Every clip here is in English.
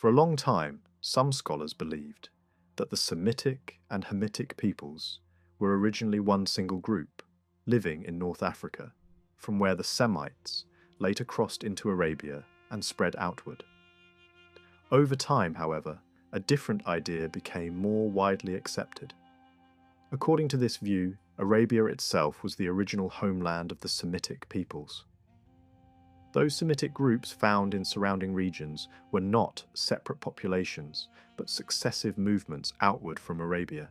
For a long time, some scholars believed that the Semitic and Hamitic peoples were originally one single group, living in North Africa, from where the Semites later crossed into Arabia and spread outward. Over time, however, a different idea became more widely accepted. According to this view, Arabia itself was the original homeland of the Semitic peoples. Those Semitic groups found in surrounding regions were not separate populations, but successive movements outward from Arabia.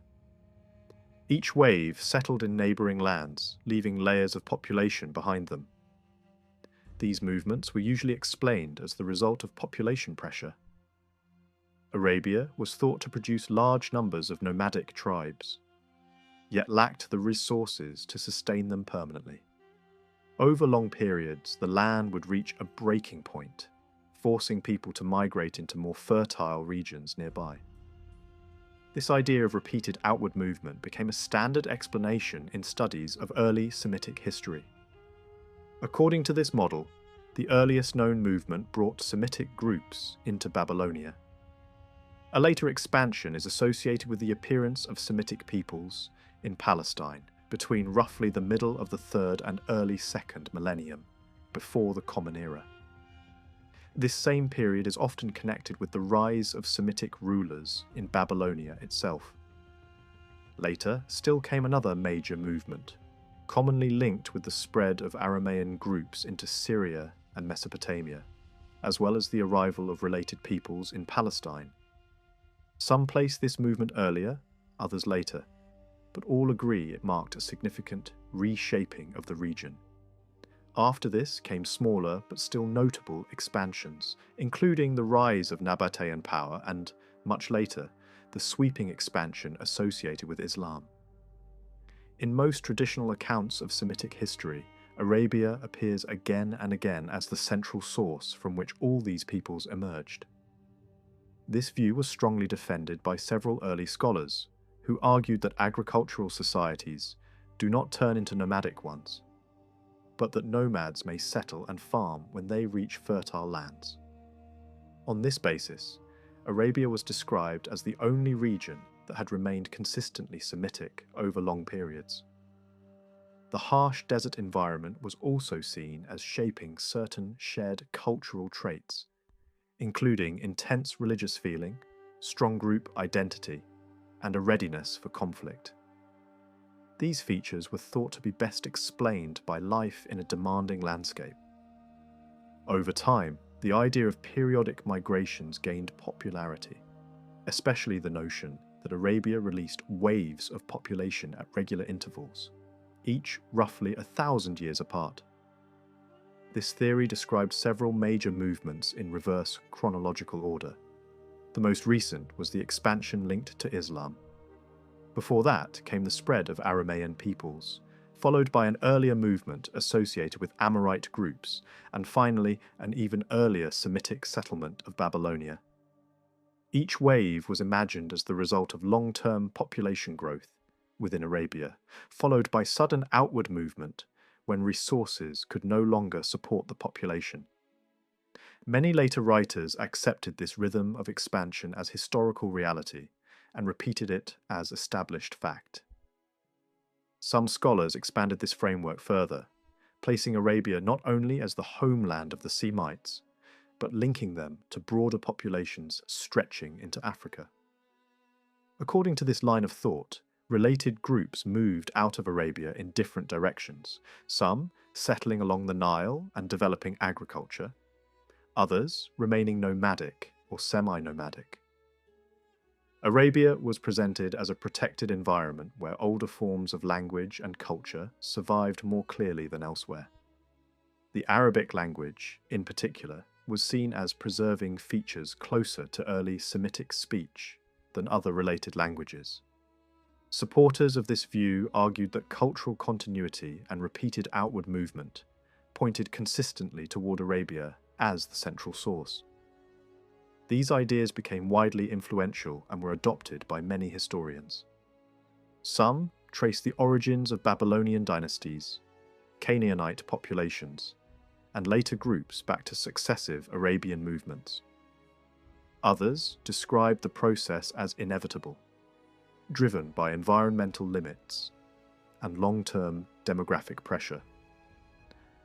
Each wave settled in neighbouring lands, leaving layers of population behind them. These movements were usually explained as the result of population pressure. Arabia was thought to produce large numbers of nomadic tribes, yet lacked the resources to sustain them permanently. Over long periods, the land would reach a breaking point, forcing people to migrate into more fertile regions nearby. This idea of repeated outward movement became a standard explanation in studies of early Semitic history. According to this model, the earliest known movement brought Semitic groups into Babylonia. A later expansion is associated with the appearance of Semitic peoples in Palestine between roughly the middle of the 3rd and early 2nd millennium, before the Common Era. This same period is often connected with the rise of Semitic rulers in Babylonia itself. Later, still came another major movement, commonly linked with the spread of Aramean groups into Syria and Mesopotamia, as well as the arrival of related peoples in Palestine. Some place this movement earlier, others later, but all agree it marked a significant reshaping of the region. After this came smaller but still notable expansions, including the rise of Nabatean power and, much later, the sweeping expansion associated with Islam. In most traditional accounts of Semitic history, Arabia appears again and again as the central source from which all these peoples emerged. This view was strongly defended by several early scholars, who argued that agricultural societies do not turn into nomadic ones, but that nomads may settle and farm when they reach fertile lands. On this basis, Arabia was described as the only region that had remained consistently Semitic over long periods. The harsh desert environment was also seen as shaping certain shared cultural traits, including intense religious feeling, strong group identity, and a readiness for conflict. These features were thought to be best explained by life in a demanding landscape. Over time, the idea of periodic migrations gained popularity, especially the notion that Arabia released waves of population at regular intervals, each roughly 1,000 years apart. This theory described several major movements in reverse chronological order. The most recent was the expansion linked to Islam. Before that came the spread of Aramean peoples, followed by an earlier movement associated with Amorite groups, and finally an even earlier Semitic settlement of Babylonia. Each wave was imagined as the result of long-term population growth within Arabia, followed by sudden outward movement when resources could no longer support the population. Many later writers accepted this rhythm of expansion as historical reality and repeated it as established fact. Some scholars expanded this framework further, placing Arabia not only as the homeland of the Semites, but linking them to broader populations stretching into Africa. According to this line of thought, related groups moved out of Arabia in different directions, some settling along the Nile and developing agriculture, others remaining nomadic or semi-nomadic. Arabia was presented as a protected environment where older forms of language and culture survived more clearly than elsewhere. The Arabic language, in particular, was seen as preserving features closer to early Semitic speech than other related languages. Supporters of this view argued that cultural continuity and repeated outward movement pointed consistently toward Arabia as the central source. These ideas became widely influential and were adopted by many historians. Some trace the origins of Babylonian dynasties, Canaanite populations, and later groups back to successive Arabian movements. Others describe the process as inevitable, driven by environmental limits and long-term demographic pressure.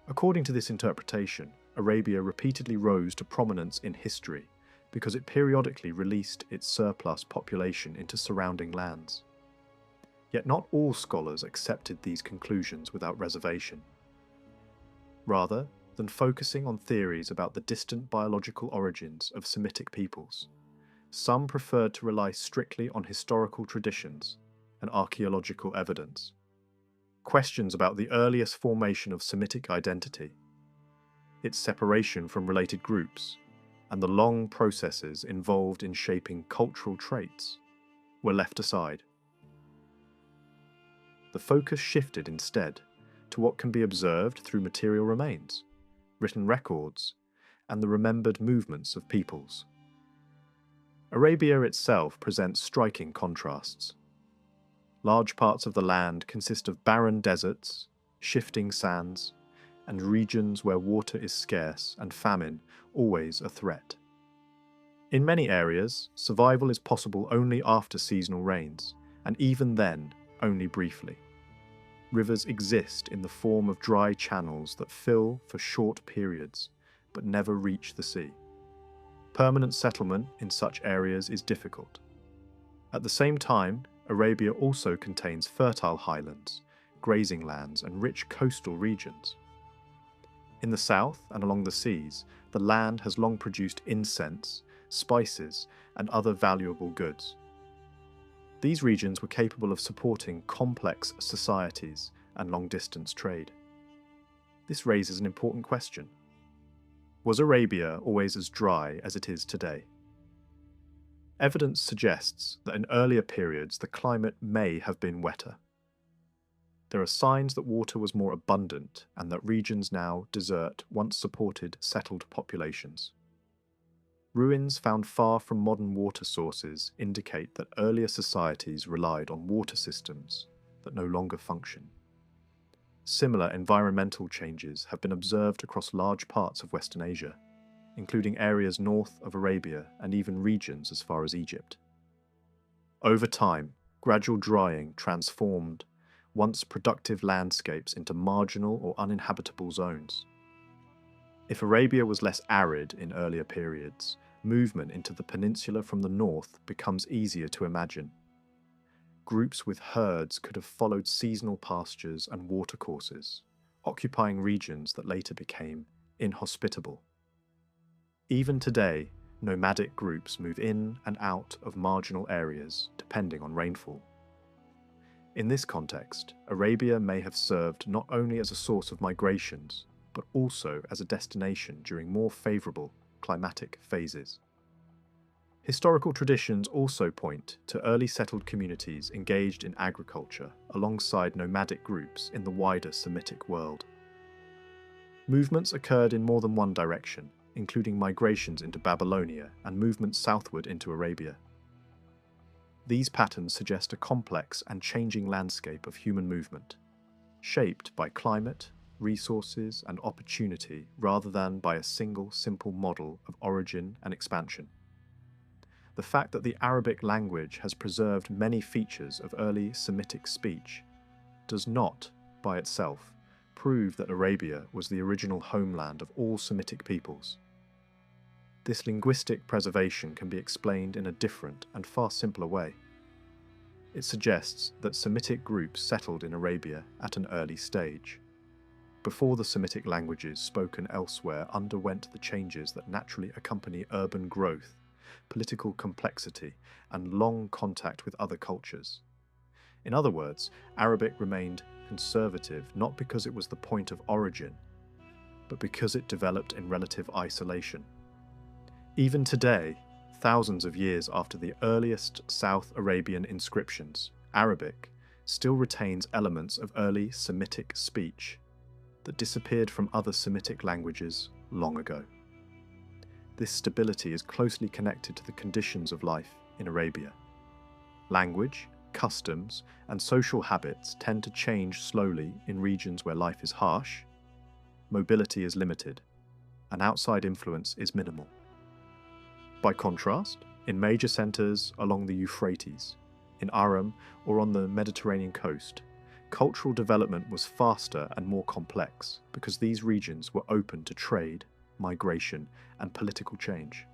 According to this interpretation, Arabia repeatedly rose to prominence in history because it periodically released its surplus population into surrounding lands. Yet not all scholars accepted these conclusions without reservation. Rather than focusing on theories about the distant biological origins of Semitic peoples, some preferred to rely strictly on historical traditions and archaeological evidence. Questions about the earliest formation of Semitic identity, its separation from related groups, and the long processes involved in shaping cultural traits were left aside. The focus shifted instead to what can be observed through material remains, written records, and the remembered movements of peoples. Arabia itself presents striking contrasts. Large parts of the land consist of barren deserts, shifting sands, and regions where water is scarce and famine always a threat. In many areas, survival is possible only after seasonal rains, and even then, only briefly. Rivers exist in the form of dry channels that fill for short periods, but never reach the sea. Permanent settlement in such areas is difficult. At the same time, Arabia also contains fertile highlands, grazing lands, and rich coastal regions. In the south and along the seas, the land has long produced incense, spices, and other valuable goods. These regions were capable of supporting complex societies and long-distance trade. This raises an important question. Was Arabia always as dry as it is today? Evidence suggests that in earlier periods the climate may have been wetter. There are signs that water was more abundant and that regions now desert once supported settled populations. Ruins found far from modern water sources indicate that earlier societies relied on water systems that no longer function. Similar environmental changes have been observed across large parts of Western Asia, including areas north of Arabia and even regions as far as Egypt. Over time, gradual drying transformed once productive landscapes into marginal or uninhabitable zones. If Arabia was less arid in earlier periods, movement into the peninsula from the north becomes easier to imagine. Groups with herds could have followed seasonal pastures and watercourses, occupying regions that later became inhospitable. Even today, nomadic groups move in and out of marginal areas depending on rainfall. In this context, Arabia may have served not only as a source of migrations, but also as a destination during more favourable climatic phases. Historical traditions also point to early settled communities engaged in agriculture alongside nomadic groups in the wider Semitic world. Movements occurred in more than one direction, including migrations into Babylonia and movements southward into Arabia. These patterns suggest a complex and changing landscape of human movement, shaped by climate, resources, and opportunity rather than by a single simple model of origin and expansion. The fact that the Arabic language has preserved many features of early Semitic speech does not, by itself, prove that Arabia was the original homeland of all Semitic peoples. This linguistic preservation can be explained in a different and far simpler way. It suggests that Semitic groups settled in Arabia at an early stage, before the Semitic languages spoken elsewhere underwent the changes that naturally accompany urban growth, political complexity, and long contact with other cultures. In other words, Arabic remained conservative not because it was the point of origin, but because it developed in relative isolation. Even today, thousands of years after the earliest South Arabian inscriptions, Arabic still retains elements of early Semitic speech that disappeared from other Semitic languages long ago. This stability is closely connected to the conditions of life in Arabia. Language, customs, and social habits tend to change slowly in regions where life is harsh, mobility is limited, and outside influence is minimal. By contrast, in major centres along the Euphrates, in Aram, or on the Mediterranean coast, cultural development was faster and more complex because these regions were open to trade, migration, and political change.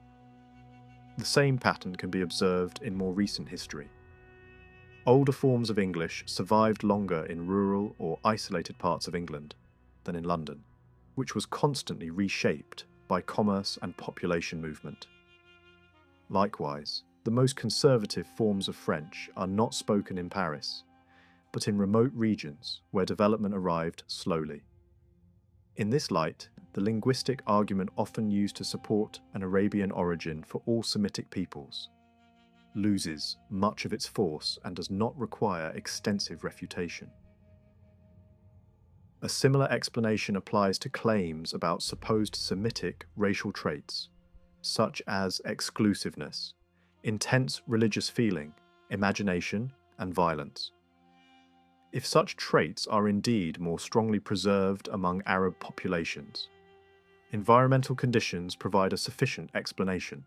The same pattern can be observed in more recent history. Older forms of English survived longer in rural or isolated parts of England than in London, which was constantly reshaped by commerce and population movement. Likewise, the most conservative forms of French are not spoken in Paris, but in remote regions where development arrived slowly. In this light, the linguistic argument often used to support an Arabian origin for all Semitic peoples loses much of its force and does not require extensive refutation. A similar explanation applies to claims about supposed Semitic racial traits, such as exclusiveness, intense religious feeling, imagination, and violence. If such traits are indeed more strongly preserved among Arab populations, environmental conditions provide a sufficient explanation.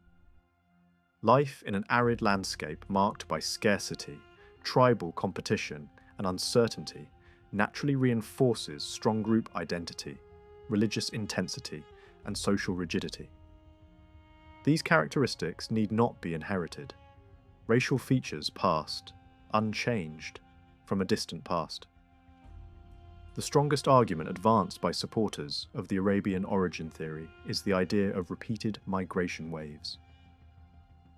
Life in an arid landscape marked by scarcity, tribal competition, and uncertainty naturally reinforces strong group identity, religious intensity, and social rigidity. These characteristics need not be inherited. Racial features passed, unchanged, from a distant past. The strongest argument advanced by supporters of the Arabian origin theory is the idea of repeated migration waves.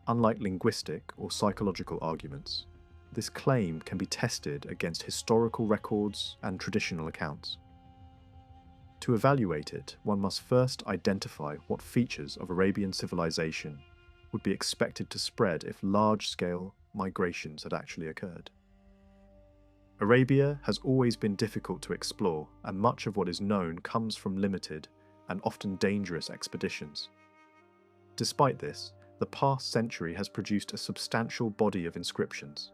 Unlike linguistic or psychological arguments, this claim can be tested against historical records and traditional accounts. To evaluate it, one must first identify what features of Arabian civilization would be expected to spread if large-scale migrations had actually occurred. Arabia has always been difficult to explore, and much of what is known comes from limited and often dangerous expeditions. Despite this, the past century has produced a substantial body of inscriptions,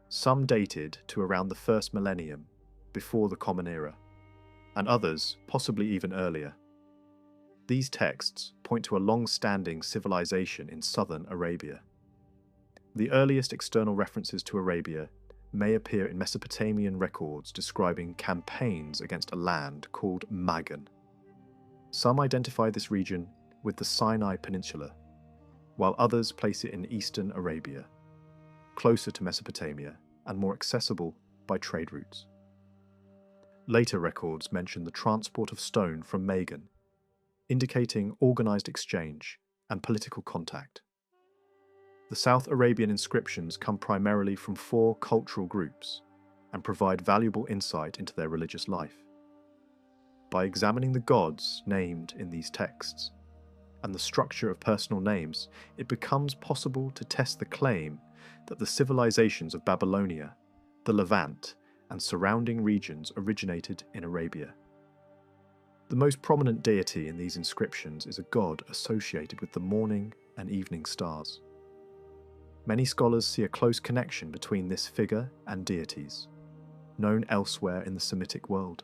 some dated to around the first millennium, before the Common Era, and others possibly even earlier. These texts point to a long-standing civilization in southern Arabia. The earliest external references to Arabia may appear in Mesopotamian records describing campaigns against a land called Magan. Some identify this region with the Sinai Peninsula, while others place it in eastern Arabia, closer to Mesopotamia and more accessible by trade routes. Later records mention the transport of stone from Magan, indicating organized exchange and political contact. The South Arabian inscriptions come primarily from 4 cultural groups and provide valuable insight into their religious life. By examining the gods named in these texts and the structure of personal names, it becomes possible to test the claim that the civilizations of Babylonia, the Levant, and surrounding regions originated in Arabia. The most prominent deity in these inscriptions is a god associated with the morning and evening stars. Many scholars see a close connection between this figure and deities, known elsewhere in the Semitic world.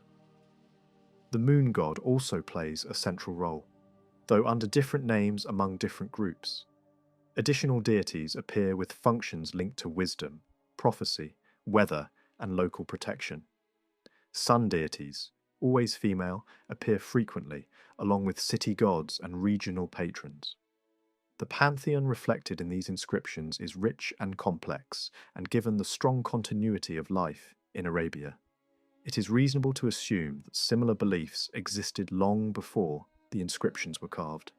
The moon god also plays a central role, though under different names among different groups. Additional deities appear with functions linked to wisdom, prophecy, weather, and local protection. Sun deities, always female, appear frequently, along with city gods and regional patrons. The pantheon reflected in these inscriptions is rich and complex, and given the strong continuity of life in Arabia, it is reasonable to assume that similar beliefs existed long before the inscriptions were carved.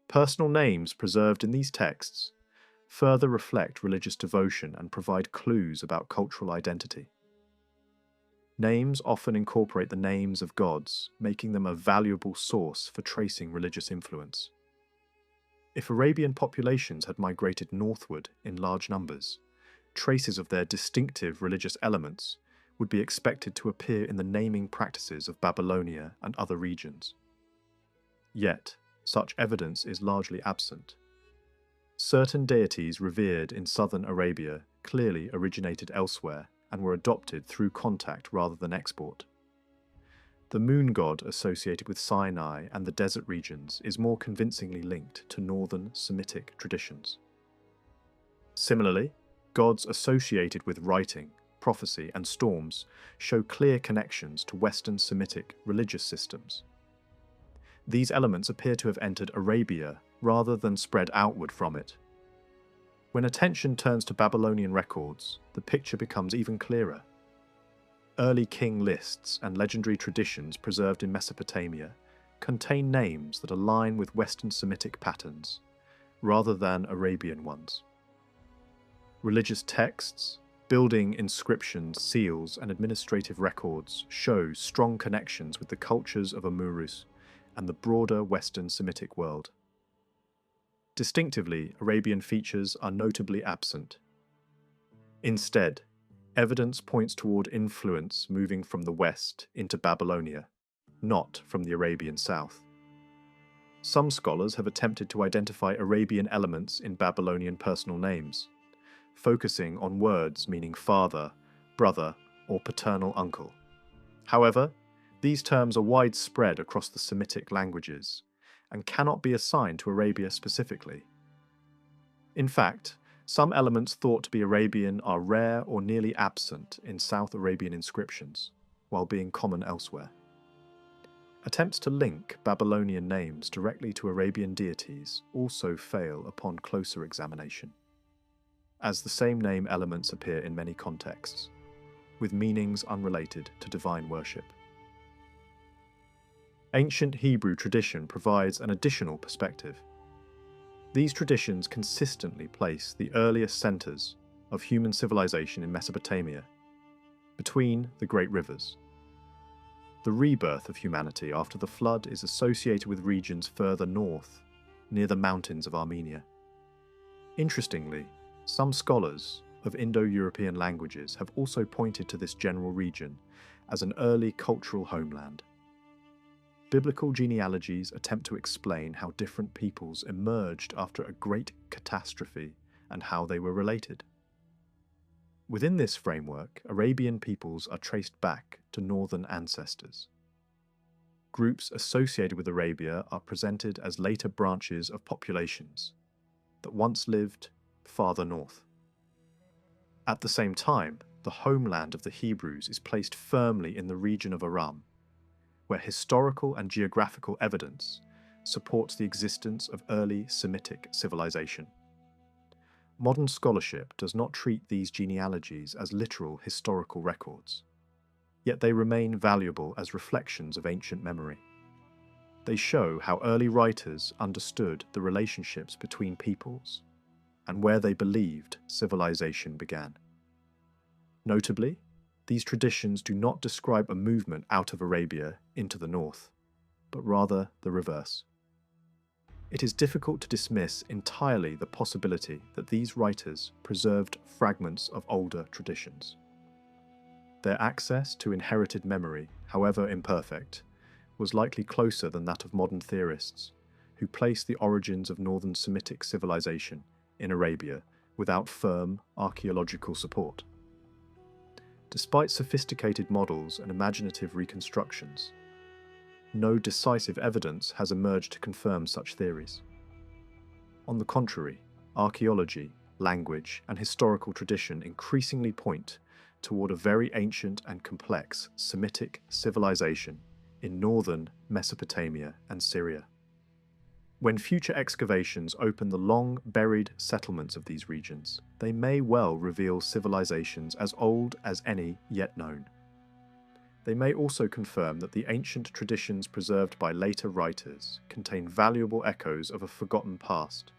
Personal names preserved in these texts further reflect religious devotion and provide clues about cultural identity. Names often incorporate the names of gods, making them a valuable source for tracing religious influence. If Arabian populations had migrated northward in large numbers, traces of their distinctive religious elements would be expected to appear in the naming practices of Babylonia and other regions. Yet, such evidence is largely absent. Certain deities revered in southern Arabia clearly originated elsewhere and were adopted through contact rather than export. The moon god associated with Sinai and the desert regions is more convincingly linked to northern Semitic traditions. Similarly, gods associated with writing, prophecy, and storms show clear connections to Western Semitic religious systems. These elements appear to have entered Arabia rather than spread outward from it. When attention turns to Babylonian records, the picture becomes even clearer. Early king lists and legendary traditions preserved in Mesopotamia contain names that align with Western Semitic patterns, rather than Arabian ones. Religious texts, building inscriptions, seals, and administrative records show strong connections with the cultures of Amuru and the broader Western Semitic world. Distinctively, Arabian features are notably absent. Instead, evidence points toward influence moving from the west into Babylonia, not from the Arabian south. Some scholars have attempted to identify Arabian elements in Babylonian personal names, focusing on words meaning father, brother, or paternal uncle. However, these terms are widespread across the Semitic languages and cannot be assigned to Arabia specifically. In fact, some elements thought to be Arabian are rare or nearly absent in South Arabian inscriptions, while being common elsewhere. Attempts to link Babylonian names directly to Arabian deities also fail upon closer examination, as the same name elements appear in many contexts, with meanings unrelated to divine worship. Ancient Hebrew tradition provides an additional perspective. These traditions consistently place the earliest centers of human civilization in Mesopotamia, between the great rivers. The rebirth of humanity after the flood is associated with regions further north, near the mountains of Armenia. Interestingly, some scholars of Indo-European languages have also pointed to this general region as an early cultural homeland. Biblical genealogies attempt to explain how different peoples emerged after a great catastrophe and how they were related. Within this framework, Arabian peoples are traced back to northern ancestors. Groups associated with Arabia are presented as later branches of populations that once lived farther north. At the same time, the homeland of the Hebrews is placed firmly in the region of Aram, where historical and geographical evidence supports the existence of early Semitic civilization. Modern scholarship does not treat these genealogies as literal historical records, yet they remain valuable as reflections of ancient memory. They show how early writers understood the relationships between peoples and where they believed civilization began. Notably, these traditions do not describe a movement out of Arabia into the north, but rather the reverse. It is difficult to dismiss entirely the possibility that these writers preserved fragments of older traditions. Their access to inherited memory, however imperfect, was likely closer than that of modern theorists, who place the origins of northern Semitic civilization in Arabia without firm archaeological support. Despite sophisticated models and imaginative reconstructions, no decisive evidence has emerged to confirm such theories. On the contrary, archaeology, language, and historical tradition increasingly point toward a very ancient and complex Semitic civilization in northern Mesopotamia and Syria. When future excavations open the long-buried settlements of these regions, they may well reveal civilizations as old as any yet known. They may also confirm that the ancient traditions preserved by later writers contain valuable echoes of a forgotten past,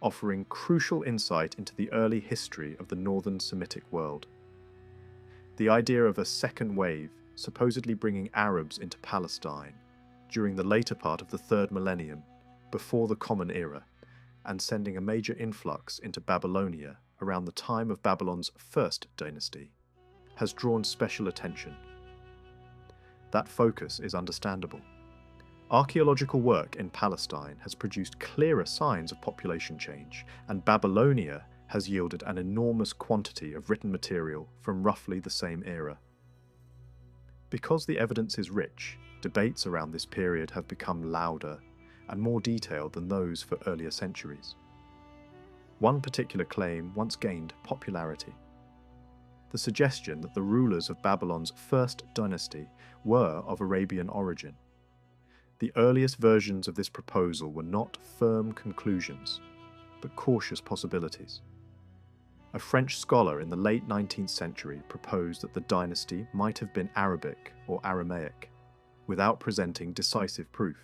offering crucial insight into the early history of the northern Semitic world. The idea of a second wave, supposedly bringing Arabs into Palestine during the later part of the 3rd millennium, before the Common Era, and sending a major influx into Babylonia around the time of Babylon's first dynasty, has drawn special attention. That focus is understandable. Archaeological work in Palestine has produced clearer signs of population change, and Babylonia has yielded an enormous quantity of written material from roughly the same era. Because the evidence is rich, debates around this period have become louder and more detailed than those for earlier centuries. One particular claim once gained popularity: the suggestion that the rulers of Babylon's first dynasty were of Arabian origin. The earliest versions of this proposal were not firm conclusions, but cautious possibilities. A French scholar in the late 19th century proposed that the dynasty might have been Arabic or Aramaic, without presenting decisive proof.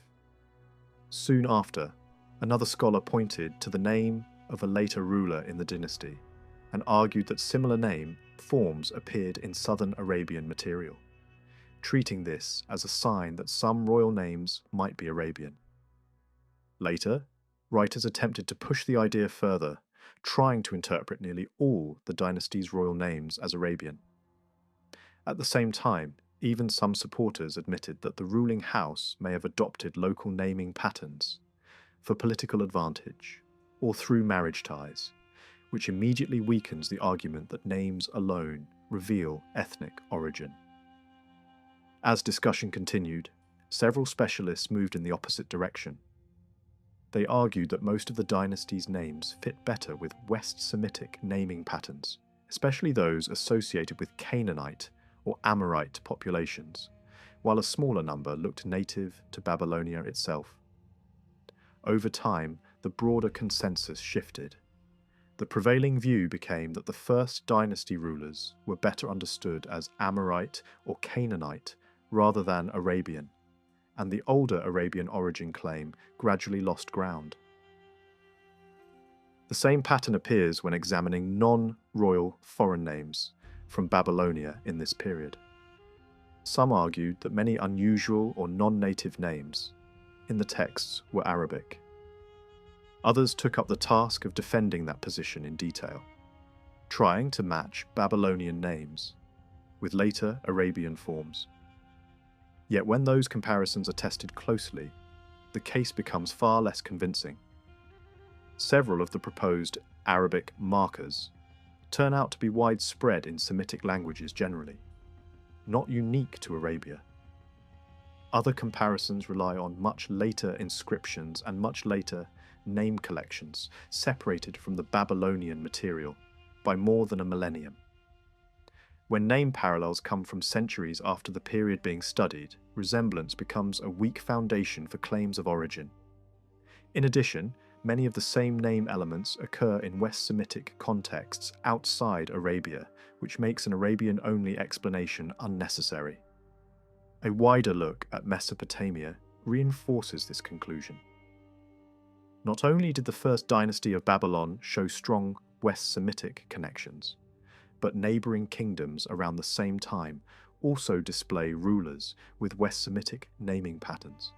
Soon after, another scholar pointed to the name of a later ruler in the dynasty and argued that similar name forms appeared in southern Arabian material, treating this as a sign that some royal names might be Arabian. Later, writers attempted to push the idea further, trying to interpret nearly all the dynasty's royal names as Arabian. At the same time, even some supporters admitted that the ruling house may have adopted local naming patterns for political advantage or through marriage ties, which immediately weakens the argument that names alone reveal ethnic origin. As discussion continued, several specialists moved in the opposite direction. They argued that most of the dynasty's names fit better with West Semitic naming patterns, especially those associated with Canaanite or Amorite populations, while a smaller number looked native to Babylonia itself. Over time, the broader consensus shifted. The prevailing view became that the first dynasty rulers were better understood as Amorite or Canaanite rather than Arabian, and the older Arabian origin claim gradually lost ground. The same pattern appears when examining non-royal foreign names from Babylonia in this period. Some argued that many unusual or non-native names in the texts were Arabic. Others took up the task of defending that position in detail, trying to match Babylonian names with later Arabian forms. Yet when those comparisons are tested closely, the case becomes far less convincing. Several of the proposed Arabic markers turn out to be widespread in Semitic languages generally, not unique to Arabia. Other comparisons rely on much later inscriptions and much later name collections separated from the Babylonian material by more than a millennium. When name parallels come from centuries after the period being studied, resemblance becomes a weak foundation for claims of origin. In addition, many of the same name elements occur in West Semitic contexts outside Arabia, which makes an Arabian-only explanation unnecessary. A wider look at Mesopotamia reinforces this conclusion. Not only did the first dynasty of Babylon show strong West Semitic connections, but neighbouring kingdoms around the same time also display rulers with West Semitic naming patterns.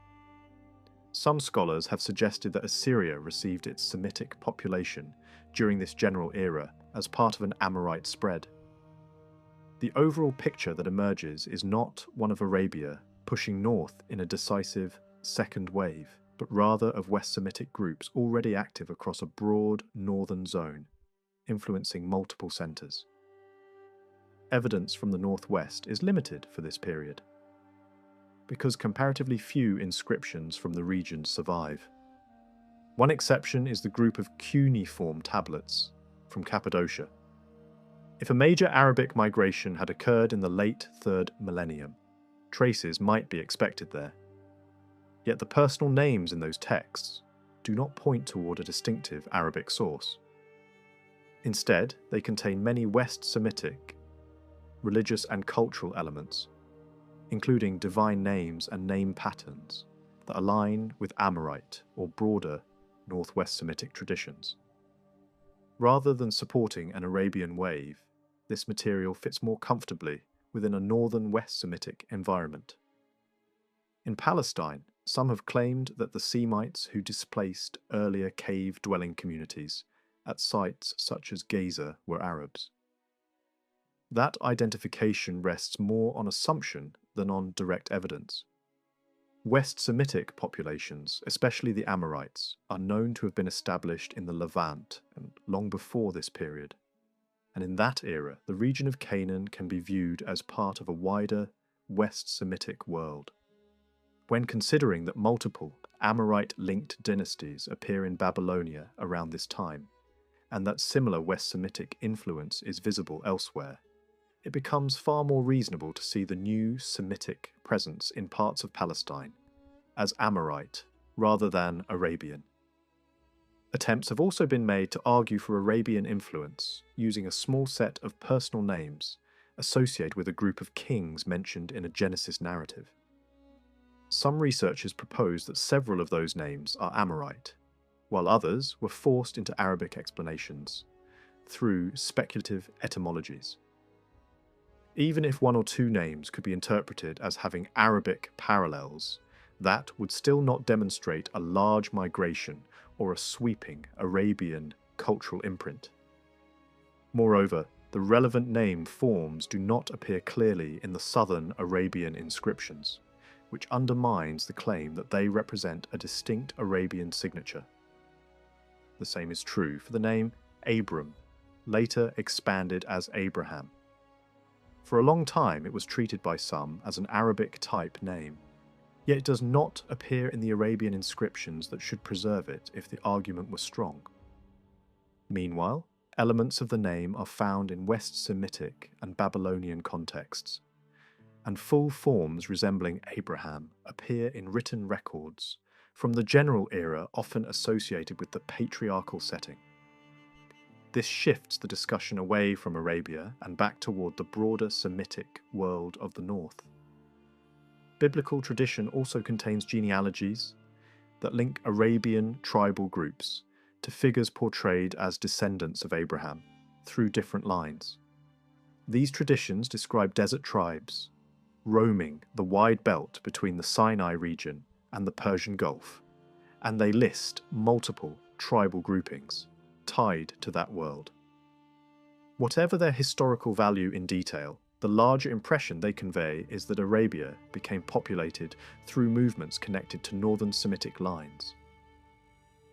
Some scholars have suggested that Assyria received its Semitic population during this general era as part of an Amorite spread. The overall picture that emerges is not one of Arabia pushing north in a decisive second wave, but rather of West Semitic groups already active across a broad northern zone, influencing multiple centres. Evidence from the northwest is limited for this period, because comparatively few inscriptions from the region survive. One exception is the group of cuneiform tablets from Cappadocia. If a major Arabic migration had occurred in the late 3rd millennium, traces might be expected there. Yet the personal names in those texts do not point toward a distinctive Arabic source. Instead, they contain many West Semitic religious and cultural elements, including divine names and name patterns that align with Amorite or broader Northwest Semitic traditions. Rather than supporting an Arabian wave, this material fits more comfortably within a northern West Semitic environment. In Palestine, some have claimed that the Semites who displaced earlier cave-dwelling communities at sites such as Gaza were Arabs. That identification rests more on assumption than on direct evidence. West Semitic populations, especially the Amorites, are known to have been established in the Levant and long before this period. And in that era, the region of Canaan can be viewed as part of a wider West Semitic world. When considering that multiple Amorite-linked dynasties appear in Babylonia around this time, and that similar West Semitic influence is visible elsewhere, it becomes far more reasonable to see the new Semitic presence in parts of Palestine as Amorite rather than Arabian. Attempts have also been made to argue for Arabian influence using a small set of personal names associated with a group of kings mentioned in a Genesis narrative. Some researchers propose that several of those names are Amorite, while others were forced into Arabic explanations through speculative etymologies. Even if one or two names could be interpreted as having Arabic parallels, that would still not demonstrate a large migration or a sweeping Arabian cultural imprint. Moreover, the relevant name forms do not appear clearly in the southern Arabian inscriptions, which undermines the claim that they represent a distinct Arabian signature. The same is true for the name Abram, later expanded as Abraham. For a long time it was treated by some as an Arabic-type name, yet it does not appear in the Arabian inscriptions that should preserve it if the argument were strong. Meanwhile, elements of the name are found in West Semitic and Babylonian contexts, and full forms resembling Abraham appear in written records from the general era often associated with the patriarchal setting. This shifts the discussion away from Arabia and back toward the broader Semitic world of the north. Biblical tradition also contains genealogies that link Arabian tribal groups to figures portrayed as descendants of Abraham through different lines. These traditions describe desert tribes roaming the wide belt between the Sinai region and the Persian Gulf, and they list multiple tribal groupings tied to that world. Whatever their historical value in detail, the larger impression they convey is that Arabia became populated through movements connected to northern Semitic lines,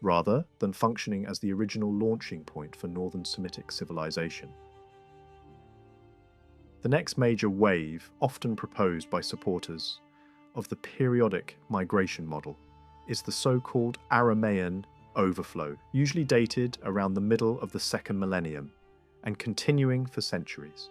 rather than functioning as the original launching point for northern Semitic civilization. The next major wave, often proposed by supporters of the periodic migration model, is the so-called Aramean overflow, usually dated around the middle of the second millennium and continuing for centuries.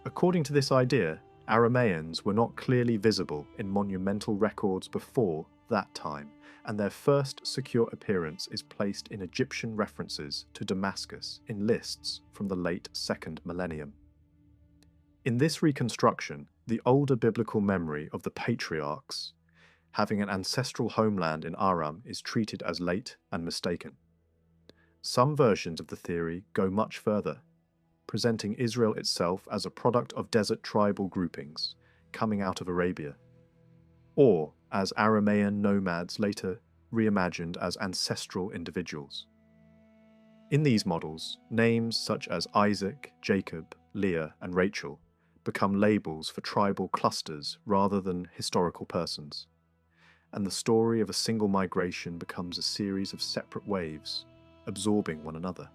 According to this idea, Arameans were not clearly visible in monumental records before that time, and their first secure appearance is placed in Egyptian references to Damascus in lists from the late second millennium. In this reconstruction, the older biblical memory of the patriarchs having an ancestral homeland in Aram is treated as late and mistaken. Some versions of the theory go much further, presenting Israel itself as a product of desert tribal groupings coming out of Arabia, or as Aramean nomads later reimagined as ancestral individuals. In these models, names such as Isaac, Jacob, Leah, and Rachel become labels for tribal clusters rather than historical persons, and the story of a single migration becomes a series of separate waves, absorbing one another.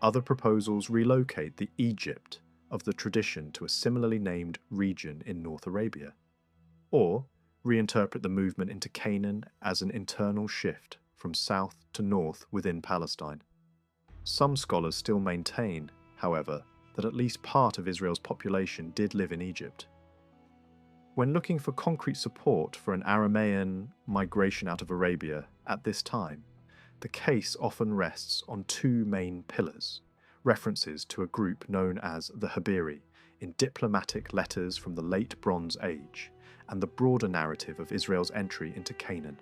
Other proposals relocate the Egypt of the tradition to a similarly named region in North Arabia, or reinterpret the movement into Canaan as an internal shift from south to north within Palestine. Some scholars still maintain, however, that at least part of Israel's population did live in Egypt. When looking for concrete support for an Aramean migration out of Arabia at this time, the case often rests on two main pillars: references to a group known as the Habiru in diplomatic letters from the late Bronze Age, and the broader narrative of Israel's entry into Canaan.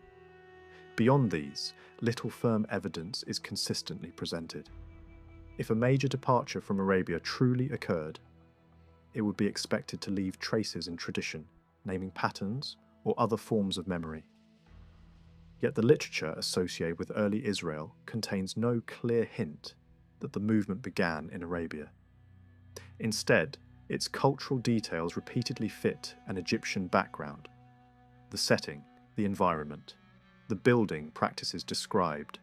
Beyond these, little firm evidence is consistently presented. If a major departure from Arabia truly occurred, it would be expected to leave traces in tradition, naming patterns or other forms of memory. Yet the literature associated with early Israel contains no clear hint that the movement began in Arabia. Instead, its cultural details repeatedly fit an Egyptian background: the setting, the environment, the building practices described,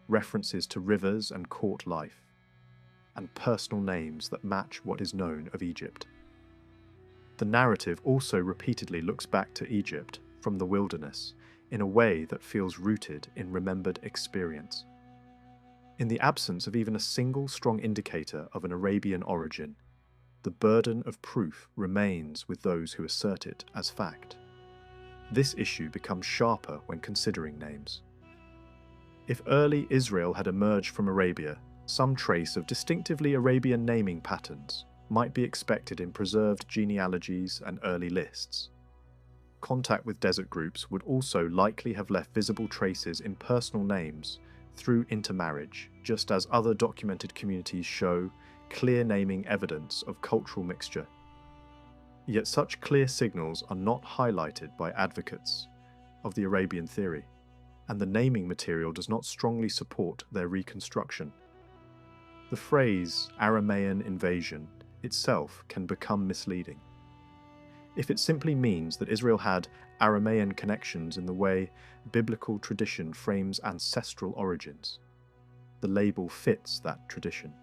references to rivers and court life, and personal names that match what is known of Egypt. The narrative also repeatedly looks back to Egypt from the wilderness in a way that feels rooted in remembered experience. In the absence of even a single strong indicator of an Arabian origin, the burden of proof remains with those who assert it as fact. This issue becomes sharper when considering names. If early Israel had emerged from Arabia, some trace of distinctively Arabian naming patterns might be expected in preserved genealogies and early lists. Contact with desert groups would also likely have left visible traces in personal names through intermarriage, just as other documented communities show clear naming evidence of cultural mixture. Yet such clear signals are not highlighted by advocates of the Arabian theory, and the naming material does not strongly support their reconstruction. The phrase Aramean invasion itself can become misleading. If it simply means that Israel had Aramean connections in the way biblical tradition frames ancestral origins, the label fits that tradition.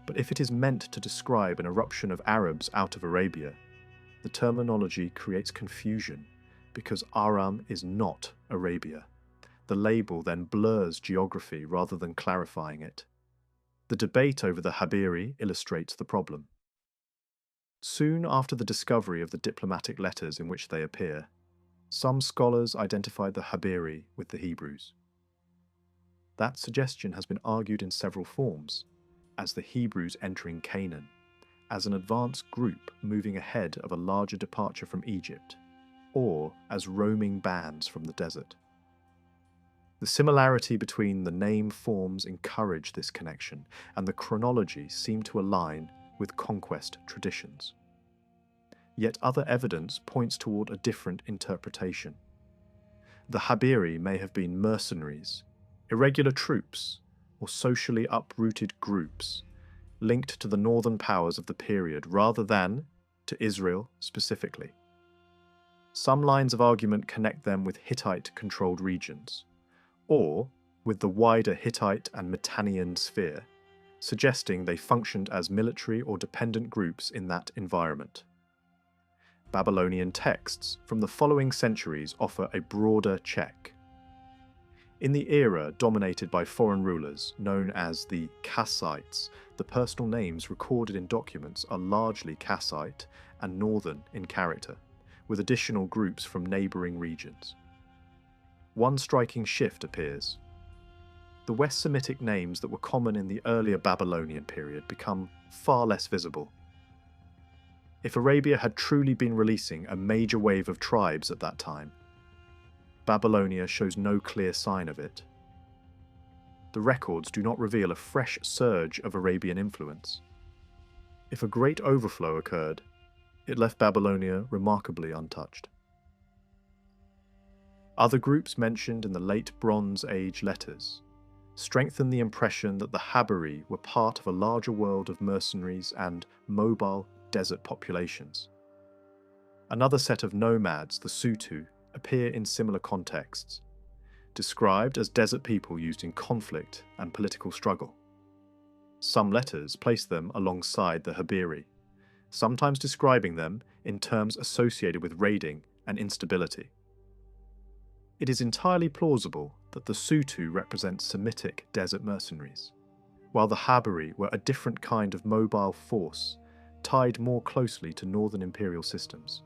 But if it is meant to describe an eruption of Arabs out of Arabia, the terminology creates confusion because Aram is not Arabia. The label then blurs geography rather than clarifying it. The debate over the Habiru illustrates the problem. Soon after the discovery of the diplomatic letters in which they appear, some scholars identified the Habiru with the Hebrews. That suggestion has been argued in several forms, as the Hebrews entering Canaan, as an advanced group moving ahead of a larger departure from Egypt, or as roaming bands from the desert. The similarity between the name forms encourage this connection, and the chronology seem to align with conquest traditions. Yet other evidence points toward a different interpretation. The Habiru may have been mercenaries, irregular troops, or socially uprooted groups linked to the northern powers of the period rather than to Israel specifically. Some lines of argument connect them with Hittite-controlled regions, or with the wider Hittite and Mitannian sphere, suggesting they functioned as military or dependent groups in that environment. Babylonian texts from the following centuries offer a broader check. In the era dominated by foreign rulers, known as the Kassites, the personal names recorded in documents are largely Kassite and northern in character, with additional groups from neighbouring regions. One striking shift appears. The West Semitic names that were common in the earlier Babylonian period become far less visible. If Arabia had truly been releasing a major wave of tribes at that time, Babylonia shows no clear sign of it. The records do not reveal a fresh surge of Arabian influence. If a great overflow occurred, it left Babylonia remarkably untouched. Other groups mentioned in the late Bronze Age letters strengthen the impression that the Habiru were part of a larger world of mercenaries and mobile desert populations. Another set of nomads, the Sutu, appear in similar contexts, described as desert people used in conflict and political struggle. Some letters place them alongside the Habiru, sometimes describing them in terms associated with raiding and instability. It is entirely plausible that the Sutu represent Semitic desert mercenaries, while the Habiru were a different kind of mobile force tied more closely to northern imperial systems.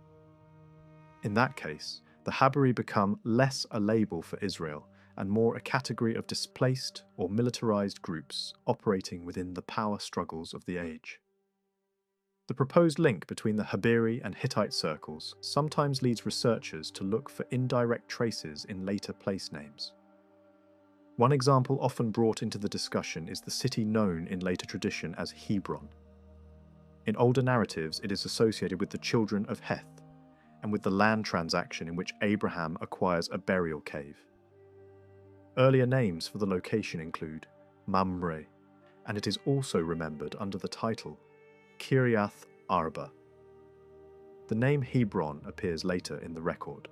In that case, the Habiru become less a label for Israel and more a category of displaced or militarized groups operating within the power struggles of the age. The proposed link between the Habiru and Hittite circles sometimes leads researchers to look for indirect traces in later place names. One example often brought into the discussion is the city known in later tradition as Hebron. In older narratives, it is associated with the children of Heth, and with the land transaction in which Abraham acquires a burial cave. Earlier names for the location include Mamre, and it is also remembered under the title Kiriath Arba. The name Hebron appears later in the record.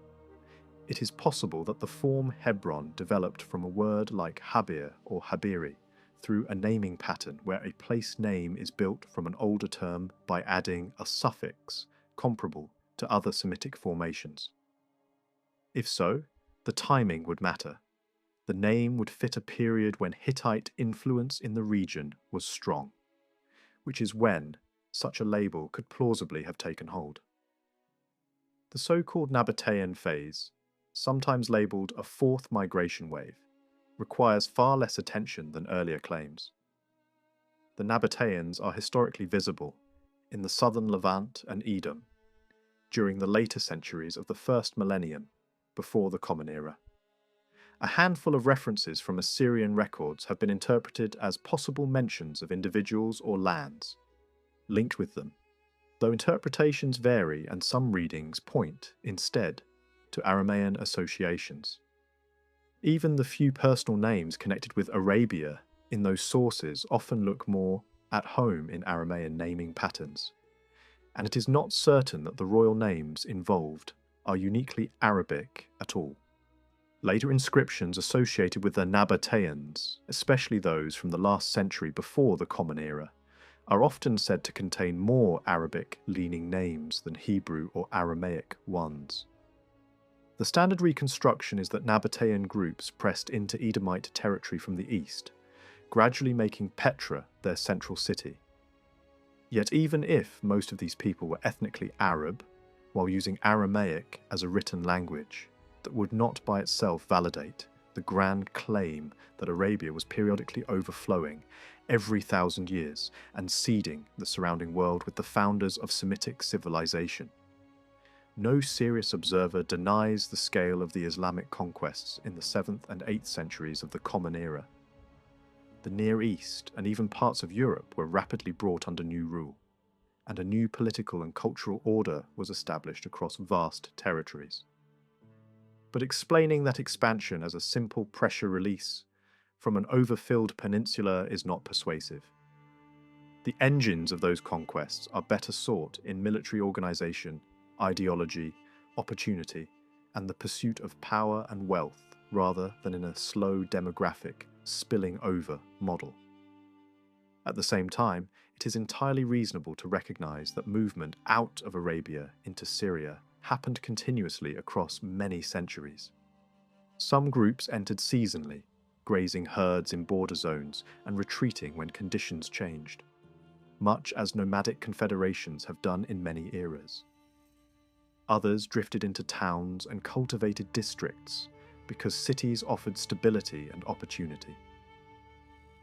It is possible that the form Hebron developed from a word like Habir or Habiri through a naming pattern where a place name is built from an older term by adding a suffix comparable to other Semitic formations? If so, the timing would matter. The name would fit a period when Hittite influence in the region was strong, which is when such a label could plausibly have taken hold. The so-called Nabatean phase, sometimes labelled a fourth migration wave, requires far less attention than earlier claims. The Nabateans are historically visible in the southern Levant and Edom during the later centuries of the first millennium before the Common Era. A handful of references from Assyrian records have been interpreted as possible mentions of individuals or lands linked with them, though interpretations vary and some readings point, instead, to Aramean associations. Even the few personal names connected with Arabia in those sources often look more at home in Aramean naming patterns, and it is not certain that the royal names involved are uniquely Arabic at all. Later inscriptions associated with the Nabateans, especially those from the last century before the Common Era, are often said to contain more Arabic-leaning names than Hebrew or Aramaic ones. The standard reconstruction is that Nabatean groups pressed into Edomite territory from the east, gradually making Petra their central city. Yet even if most of these people were ethnically Arab, while using Aramaic as a written language, that would not by itself validate the grand claim that Arabia was periodically overflowing every 1,000 years and seeding the surrounding world with the founders of Semitic civilization. No serious observer denies the scale of the Islamic conquests in the 7th and 8th centuries of the Common Era. The Near East and even parts of Europe were rapidly brought under new rule, and a new political and cultural order was established across vast territories. But explaining that expansion as a simple pressure release from an overfilled peninsula is not persuasive. The engines of those conquests are better sought in military organization, ideology, opportunity, and the pursuit of power and wealth rather than in a slow demographic spilling over model. At the same time, it is entirely reasonable to recognize that movement out of Arabia into Syria happened continuously across many centuries. Some groups entered seasonally, grazing herds in border zones and retreating when conditions changed, much as nomadic confederations have done in many eras. Others drifted into towns and cultivated districts because cities offered stability and opportunity.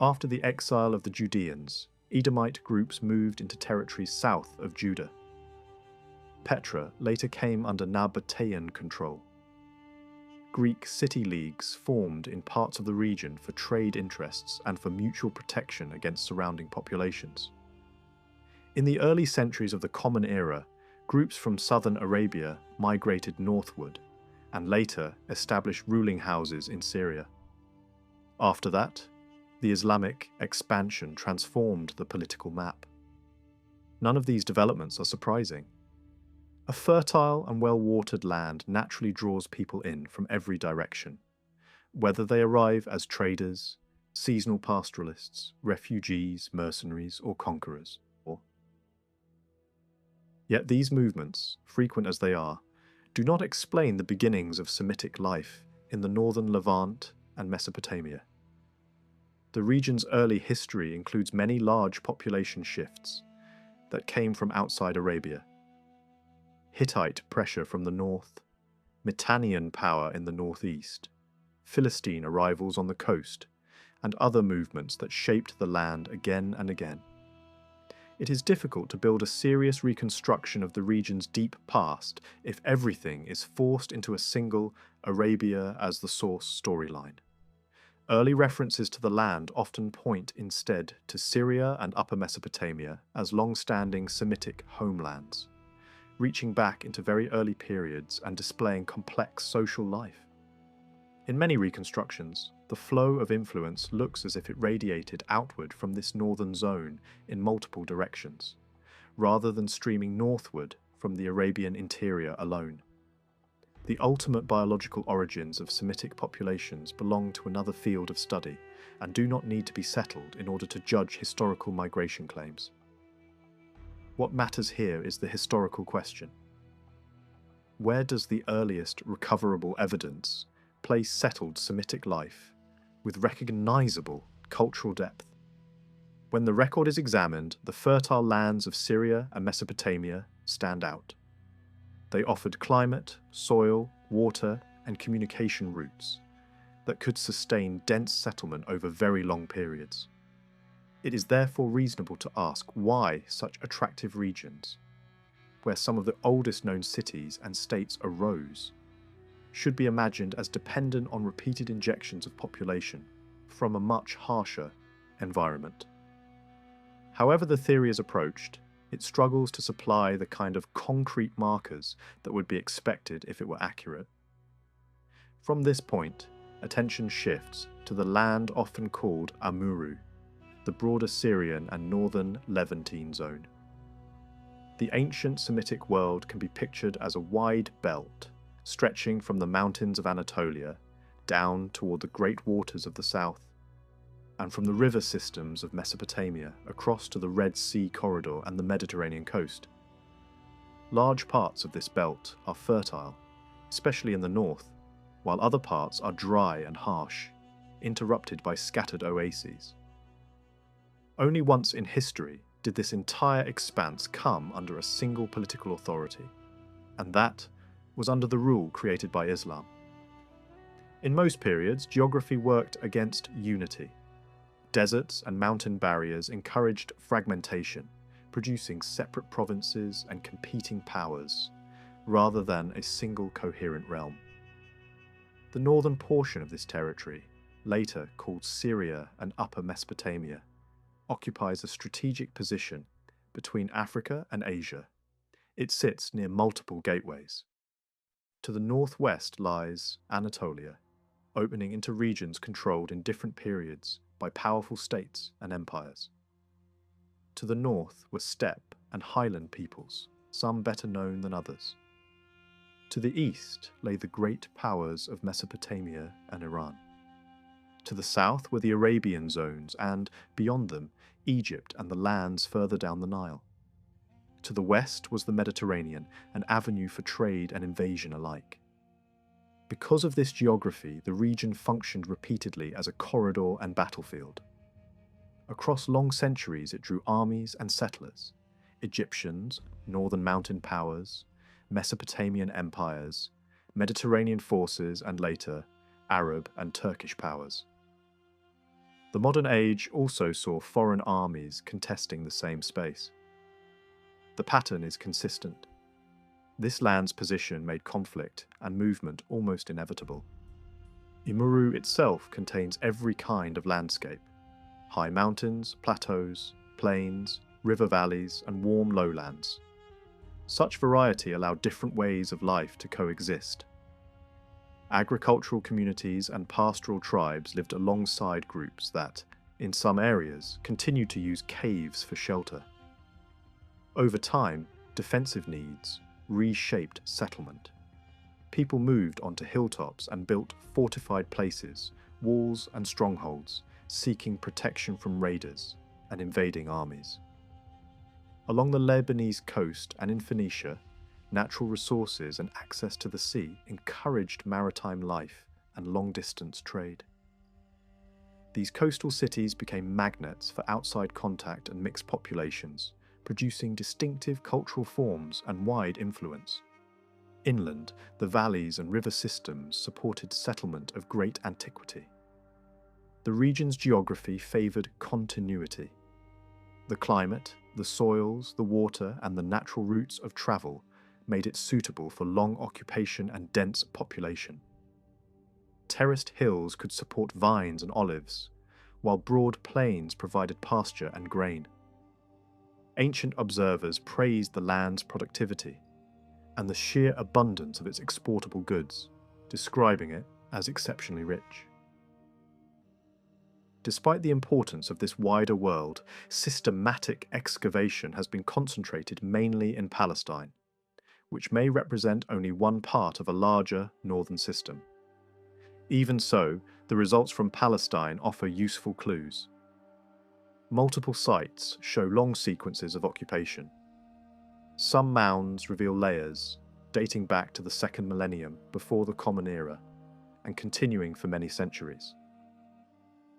After the exile of the Judeans, Edomite groups moved into territories south of Judah. Petra later came under Nabatean control. Greek city leagues formed in parts of the region for trade interests and for mutual protection against surrounding populations. In the early centuries of the Common Era, groups from southern Arabia migrated northward and later established ruling houses in Syria. After that, the Islamic expansion transformed the political map. None of these developments are surprising. A fertile and well-watered land naturally draws people in from every direction, whether they arrive as traders, seasonal pastoralists, refugees, mercenaries, or conquerors. Yet these movements, frequent as they are, do not explain the beginnings of Semitic life in the northern Levant and Mesopotamia. The region's early history includes many large population shifts that came from outside Arabia. Hittite pressure from the north, Mitannian power in the northeast, Philistine arrivals on the coast, and other movements that shaped the land again and again. It is difficult to build a serious reconstruction of the region's deep past if everything is forced into a single Arabia as the source storyline. Early references to the land often point instead to Syria and Upper Mesopotamia as long-standing Semitic homelands, reaching back into very early periods and displaying complex social life. In many reconstructions, the flow of influence looks as if it radiated outward from this northern zone in multiple directions, rather than streaming northward from the Arabian interior alone. The ultimate biological origins of Semitic populations belong to another field of study and do not need to be settled in order to judge historical migration claims. What matters here is the historical question. Where does the earliest recoverable evidence place settled Semitic life with recognizable cultural depth? When the record is examined, the fertile lands of Syria and Mesopotamia stand out. They offered climate, soil, water, and communication routes that could sustain dense settlement over very long periods. It is therefore reasonable to ask why such attractive regions, where some of the oldest known cities and states arose, should be imagined as dependent on repeated injections of population from a much harsher environment. However the theory is approached, it struggles to supply the kind of concrete markers that would be expected if it were accurate. From this point, attention shifts to the land often called Amuru, the broader Syrian and northern Levantine zone. The ancient Semitic world can be pictured as a wide belt stretching from the mountains of Anatolia down toward the great waters of the south, and from the river systems of Mesopotamia across to the Red Sea corridor and the Mediterranean coast. Large parts of this belt are fertile, especially in the north, while other parts are dry and harsh, interrupted by scattered oases. Only once in history did this entire expanse come under a single political authority, and that was under the rule created by Islam. In most periods, geography worked against unity. Deserts and mountain barriers encouraged fragmentation, producing separate provinces and competing powers, rather than a single coherent realm. The northern portion of this territory, later called Syria and Upper Mesopotamia, occupies a strategic position between Africa and Asia. It sits near multiple gateways. To the northwest lies Anatolia, opening into regions controlled in different periods by powerful states and empires. To the north were steppe and highland peoples, some better known than others. To the east lay the great powers of Mesopotamia and Iran. To the south were the Arabian zones and, beyond them, Egypt and the lands further down the Nile. To the west was the Mediterranean, an avenue for trade and invasion alike. Because of this geography, the region functioned repeatedly as a corridor and battlefield. Across long centuries it drew armies and settlers, Egyptians, northern mountain powers, Mesopotamian empires, Mediterranean forces and later, Arab and Turkish powers. The modern age also saw foreign armies contesting the same space. The pattern is consistent. This land's position made conflict and movement almost inevitable. Amuru itself contains every kind of landscape: high mountains, plateaus, plains, river valleys, and warm lowlands. Such variety allowed different ways of life to coexist. Agricultural communities and pastoral tribes lived alongside groups that, in some areas, continued to use caves for shelter. Over time, defensive needs reshaped settlement. People moved onto hilltops and built fortified places, walls and strongholds, seeking protection from raiders and invading armies. Along the Lebanese coast and in Phoenicia, natural resources and access to the sea encouraged maritime life and long-distance trade. These coastal cities became magnets for outside contact and mixed populations, producing distinctive cultural forms and wide influence. Inland, the valleys and river systems supported settlement of great antiquity. The region's geography favoured continuity. The climate, the soils, the water, and the natural routes of travel made it suitable for long occupation and dense population. Terraced hills could support vines and olives, while broad plains provided pasture and grain. Ancient observers praised the land's productivity and the sheer abundance of its exportable goods, describing it as exceptionally rich. Despite the importance of this wider world, systematic excavation has been concentrated mainly in Palestine, which may represent only one part of a larger northern system. Even so, the results from Palestine offer useful clues. Multiple sites show long sequences of occupation. Some mounds reveal layers dating back to the second millennium before the Common Era and continuing for many centuries.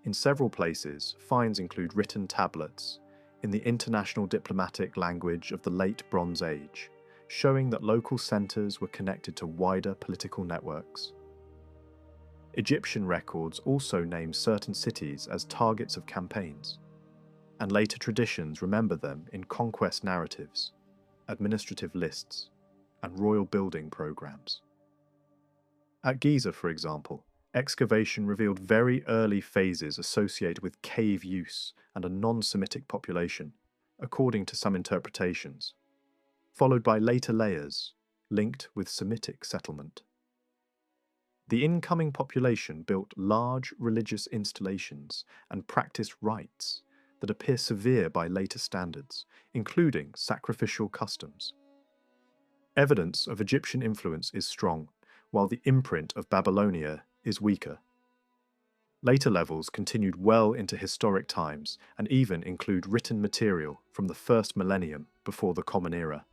In several places, finds include written tablets in the international diplomatic language of the Late Bronze Age, showing that local centres were connected to wider political networks. Egyptian records also name certain cities as targets of campaigns, and later traditions remember them in conquest narratives, administrative lists, and royal building programs. At Giza, for example, excavation revealed very early phases associated with cave use and a non-Semitic population, according to some interpretations, followed by later layers linked with Semitic settlement. The incoming population built large religious installations and practiced rites that appear severe by later standards, including sacrificial customs. Evidence of Egyptian influence is strong, while the imprint of Babylonia is weaker. Later levels continued well into historic times and even include written material from the first millennium before the Common Era.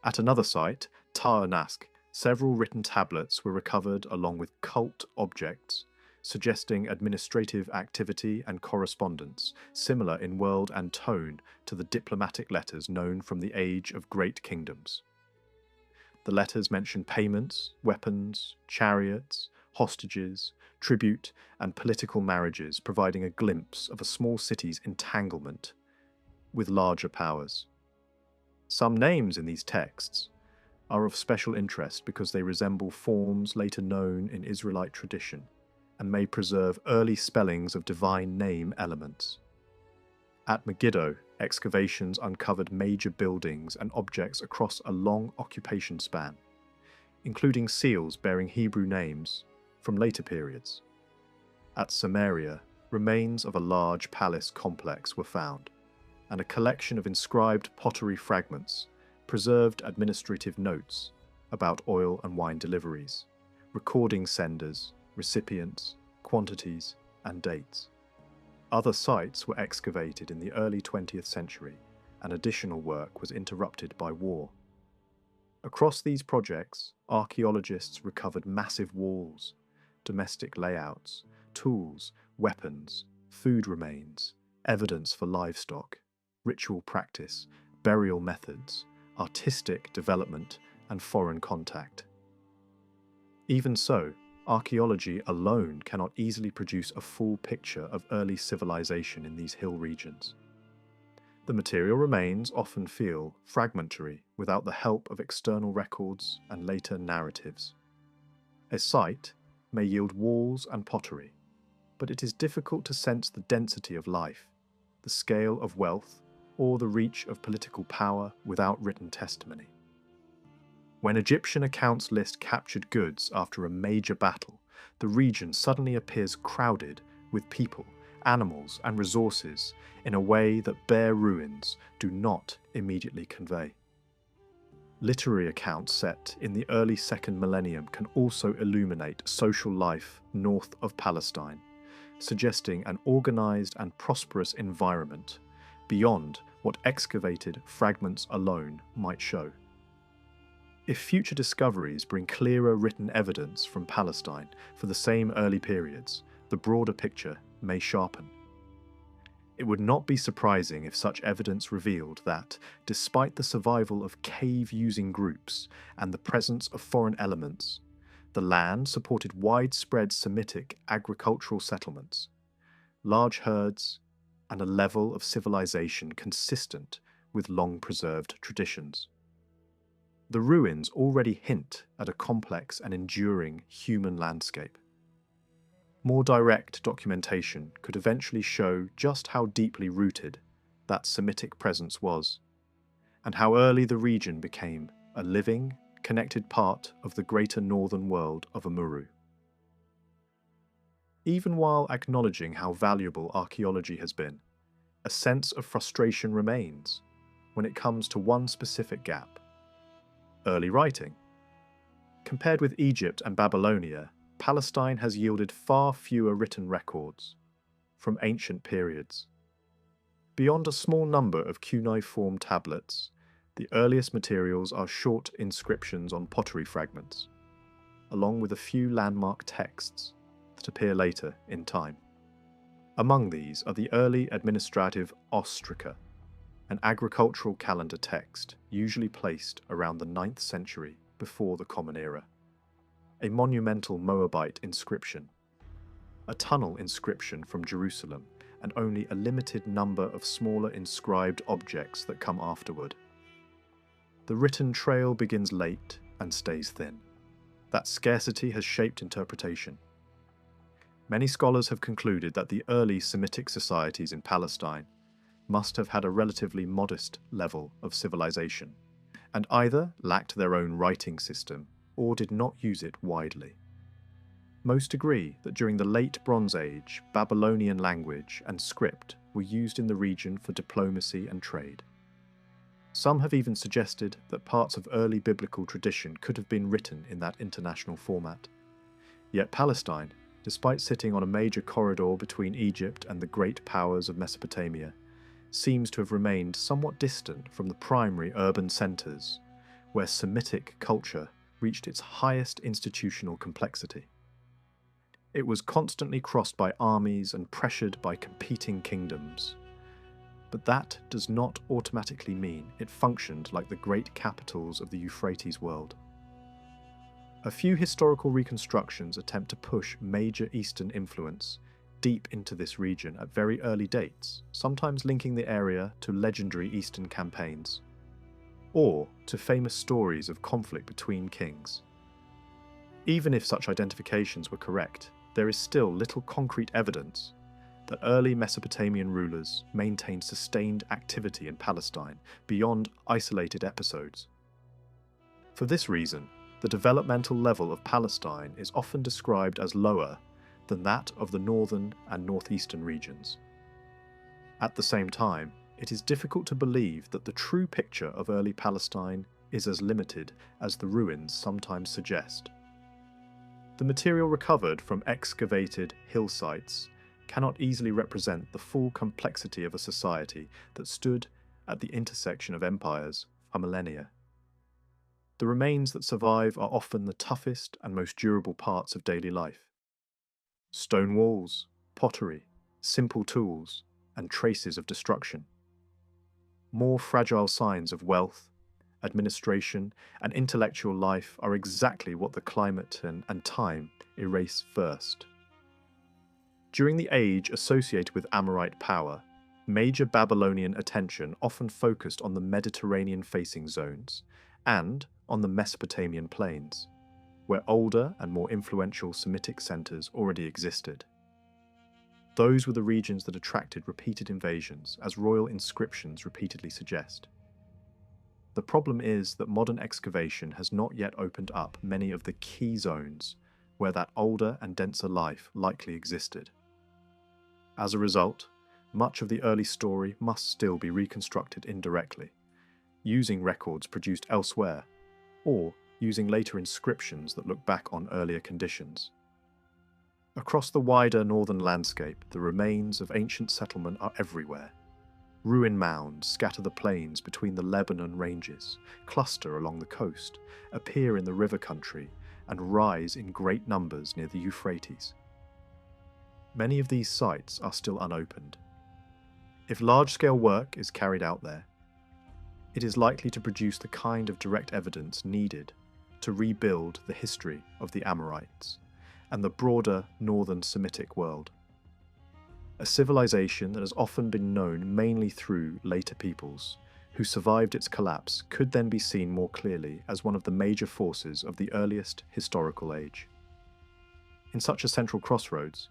At another site, Taanask, several written tablets were recovered along with cult objects, suggesting administrative activity and correspondence similar in world and tone to the diplomatic letters known from the Age of Great Kingdoms. The letters mention payments, weapons, chariots, hostages, tribute, and political marriages, providing a glimpse of a small city's entanglement with larger powers. Some names in these texts are of special interest because they resemble forms later known in Israelite tradition and may preserve early spellings of divine name elements. At Megiddo, excavations uncovered major buildings and objects across a long occupation span, including seals bearing Hebrew names from later periods. At Samaria, remains of a large palace complex were found, and a collection of inscribed pottery fragments preserved administrative notes about oil and wine deliveries, recording senders, recipients, quantities, and dates. Other sites were excavated in the early 20th century, and additional work was interrupted by war. Across these projects, archaeologists recovered massive walls, domestic layouts, tools, weapons, food remains, evidence for livestock, ritual practice, burial methods, artistic development, and foreign contact. Even so, archaeology alone cannot easily produce a full picture of early civilization in these hill regions. The material remains often feel fragmentary without the help of external records and later narratives. A site may yield walls and pottery, but it is difficult to sense the density of life, the scale of wealth, or the reach of political power without written testimony. When Egyptian accounts list captured goods after a major battle, the region suddenly appears crowded with people, animals, and resources in a way that bare ruins do not immediately convey. Literary accounts set in the early second millennium can also illuminate social life north of Palestine, suggesting an organized and prosperous environment beyond what excavated fragments alone might show. If future discoveries bring clearer written evidence from Palestine for the same early periods, the broader picture may sharpen. It would not be surprising if such evidence revealed that, despite the survival of cave-using groups and the presence of foreign elements, the land supported widespread Semitic agricultural settlements, large herds, and a level of civilization consistent with long-preserved traditions. The ruins already hint at a complex and enduring human landscape. More direct documentation could eventually show just how deeply rooted that Semitic presence was, and how early the region became a living, connected part of the greater northern world of Amuru. Even while acknowledging how valuable archaeology has been, a sense of frustration remains when it comes to one specific gap: early writing. Compared with Egypt and Babylonia, Palestine has yielded far fewer written records from ancient periods. Beyond a small number of cuneiform tablets, The earliest materials are short inscriptions on pottery fragments, along with a few landmark texts that appear later in time. Among these are the early administrative ostraca, an agricultural calendar text usually placed around the 9th century before the Common Era, a monumental Moabite inscription, a tunnel inscription from Jerusalem, and only a limited number of smaller inscribed objects that come afterward. The written trail begins late and stays thin. That scarcity has shaped interpretation. Many scholars have concluded that the early Semitic societies in Palestine must have had a relatively modest level of civilization, and either lacked their own writing system or did not use it widely. Most agree that during the late Bronze Age, Babylonian language and script were used in the region for diplomacy and trade. Some have even suggested that parts of early biblical tradition could have been written in that international format. Yet Palestine, despite sitting on a major corridor between Egypt and the great powers of Mesopotamia, seems to have remained somewhat distant from the primary urban centres, where Semitic culture reached its highest institutional complexity. It was constantly crossed by armies and pressured by competing kingdoms. But that does not automatically mean it functioned like the great capitals of the Euphrates world. A few historical reconstructions attempt to push major Eastern influence deep into this region at very early dates, sometimes linking the area to legendary Eastern campaigns, or to famous stories of conflict between kings. Even if such identifications were correct, there is still little concrete evidence that early Mesopotamian rulers maintained sustained activity in Palestine beyond isolated episodes. For this reason, the developmental level of Palestine is often described as lower than that of the northern and northeastern regions. At the same time, it is difficult to believe that the true picture of early Palestine is as limited as the ruins sometimes suggest. The material recovered from excavated hill sites cannot easily represent the full complexity of a society that stood at the intersection of empires for millennia. The remains that survive are often the toughest and most durable parts of daily life. Stone walls, pottery, simple tools, and traces of destruction. More fragile signs of wealth, administration, and intellectual life are exactly what the climate and time erase first. During the age associated with Amorite power, major Babylonian attention often focused on the Mediterranean-facing zones and on the Mesopotamian plains, where older and more influential Semitic centres already existed. Those were the regions that attracted repeated invasions, as royal inscriptions repeatedly suggest. The problem is that modern excavation has not yet opened up many of the key zones where that older and denser life likely existed. As a result, much of the early story must still be reconstructed indirectly, using records produced elsewhere, or using later inscriptions that look back on earlier conditions. Across the wider northern landscape, the remains of ancient settlement are everywhere. Ruin mounds scatter the plains between the Lebanon ranges, cluster along the coast, appear in the river country, and rise in great numbers near the Euphrates. Many of these sites are still unopened. If large-scale work is carried out there, it is likely to produce the kind of direct evidence needed to rebuild the history of the Amorites and the broader northern Semitic world. A civilization that has often been known mainly through later peoples who survived its collapse could then be seen more clearly as one of the major forces of the earliest historical age. In such a central crossroads,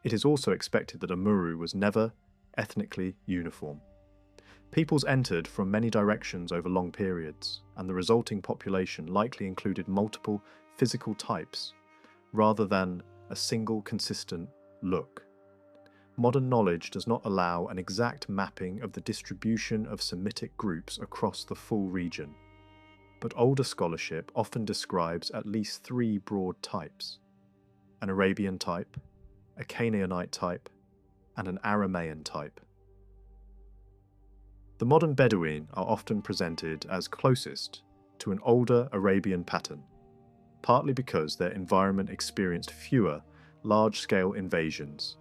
it is also expected that Amuru was never ethnically uniform. Peoples entered from many directions over long periods, and the resulting population likely included multiple physical types, rather than a single consistent look. Modern knowledge does not allow an exact mapping of the distribution of Semitic groups across the full region, but older scholarship often describes at least three broad types: an Arabian type, a Canaanite type, and an Aramean type. The modern Bedouin are often presented as closest to an older Arabian pattern, partly because their environment experienced fewer large-scale invasions,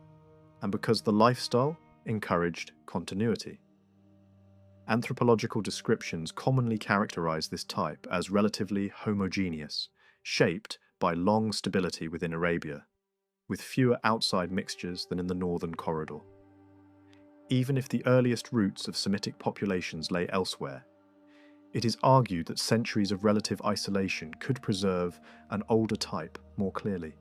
and because the lifestyle encouraged continuity. Anthropological descriptions commonly characterize this type as relatively homogeneous, shaped by long stability within Arabia, with fewer outside mixtures than in the northern corridor. Even if the earliest roots of Semitic populations lay elsewhere, it is argued that centuries of relative isolation could preserve an older type more clearly.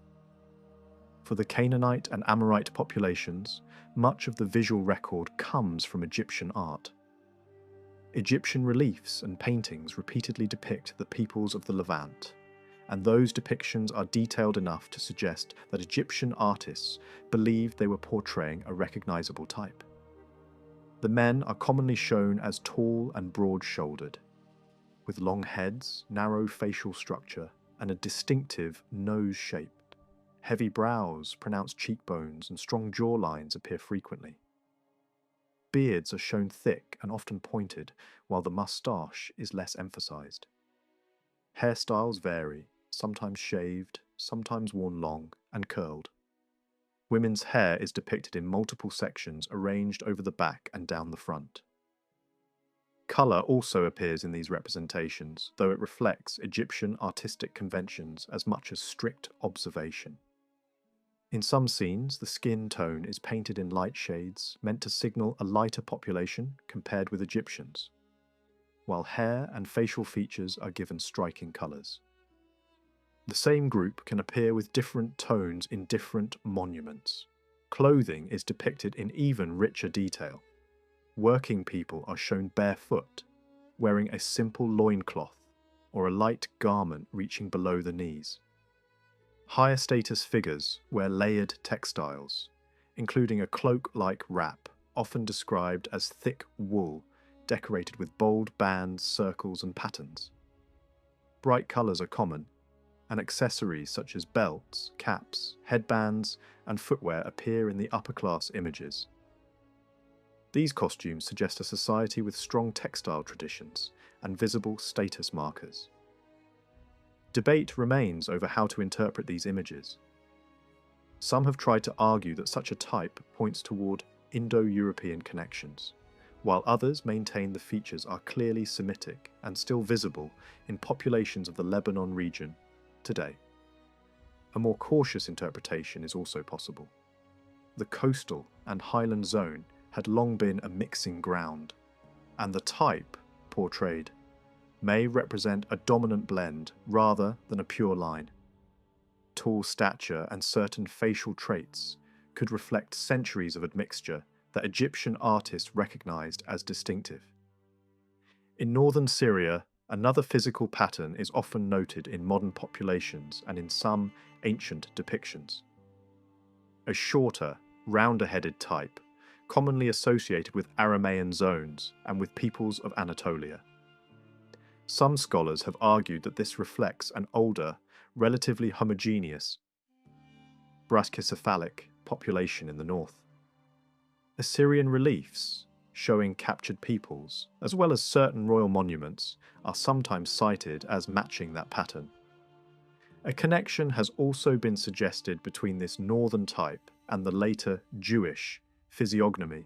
For the Canaanite and Amorite populations, much of the visual record comes from Egyptian art. Egyptian reliefs and paintings repeatedly depict the peoples of the Levant, and those depictions are detailed enough to suggest that Egyptian artists believed they were portraying a recognizable type. The men are commonly shown as tall and broad-shouldered, with long heads, narrow facial structure, and a distinctive nose shape. Heavy brows, pronounced cheekbones, and strong jawlines appear frequently. Beards are shown thick and often pointed, while the moustache is less emphasized. Hairstyles vary, sometimes shaved, sometimes worn long and curled. Women's hair is depicted in multiple sections arranged over the back and down the front. Colour also appears in these representations, though it reflects Egyptian artistic conventions as much as strict observation. In some scenes, the skin tone is painted in light shades, meant to signal a lighter population compared with Egyptians, while hair and facial features are given striking colours. The same group can appear with different tones in different monuments. Clothing is depicted in even richer detail. Working people are shown barefoot, wearing a simple loincloth or a light garment reaching below the knees. Higher status figures wear layered textiles, including a cloak-like wrap, often described as thick wool, decorated with bold bands, circles, and patterns. Bright colours are common, and accessories such as belts, caps, headbands, and footwear appear in the upper-class images. These costumes suggest a society with strong textile traditions and visible status markers. Debate remains over how to interpret these images. Some have tried to argue that such a type points toward Indo-European connections, while others maintain the features are clearly Semitic and still visible in populations of the Lebanon region today. A more cautious interpretation is also possible. The coastal and highland zone had long been a mixing ground, and the type portrayed may represent a dominant blend rather than a pure line. Tall stature and certain facial traits could reflect centuries of admixture that Egyptian artists recognized as distinctive. In northern Syria, another physical pattern is often noted in modern populations and in some ancient depictions. A shorter, rounder-headed type, commonly associated with Aramean zones and with peoples of Anatolia. Some scholars have argued that this reflects an older, relatively homogeneous, brachycephalic population in the north. Assyrian reliefs, showing captured peoples, as well as certain royal monuments, are sometimes cited as matching that pattern. A connection has also been suggested between this northern type and the later Jewish physiognomy,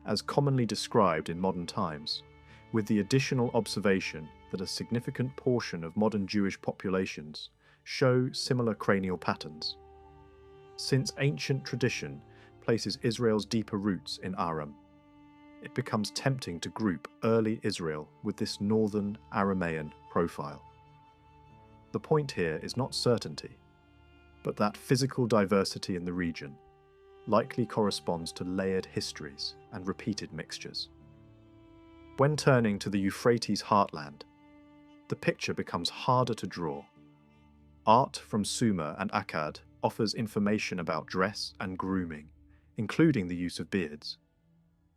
as commonly described in modern times, with the additional observation that a significant portion of modern Jewish populations show similar cranial patterns. Since ancient tradition places Israel's deeper roots in Aram, it becomes tempting to group early Israel with this northern Aramean profile. The point here is not certainty, but that physical diversity in the region likely corresponds to layered histories and repeated mixtures. When turning to the Euphrates heartland, the picture becomes harder to draw. Art from Sumer and Akkad offers information about dress and grooming, including the use of beards,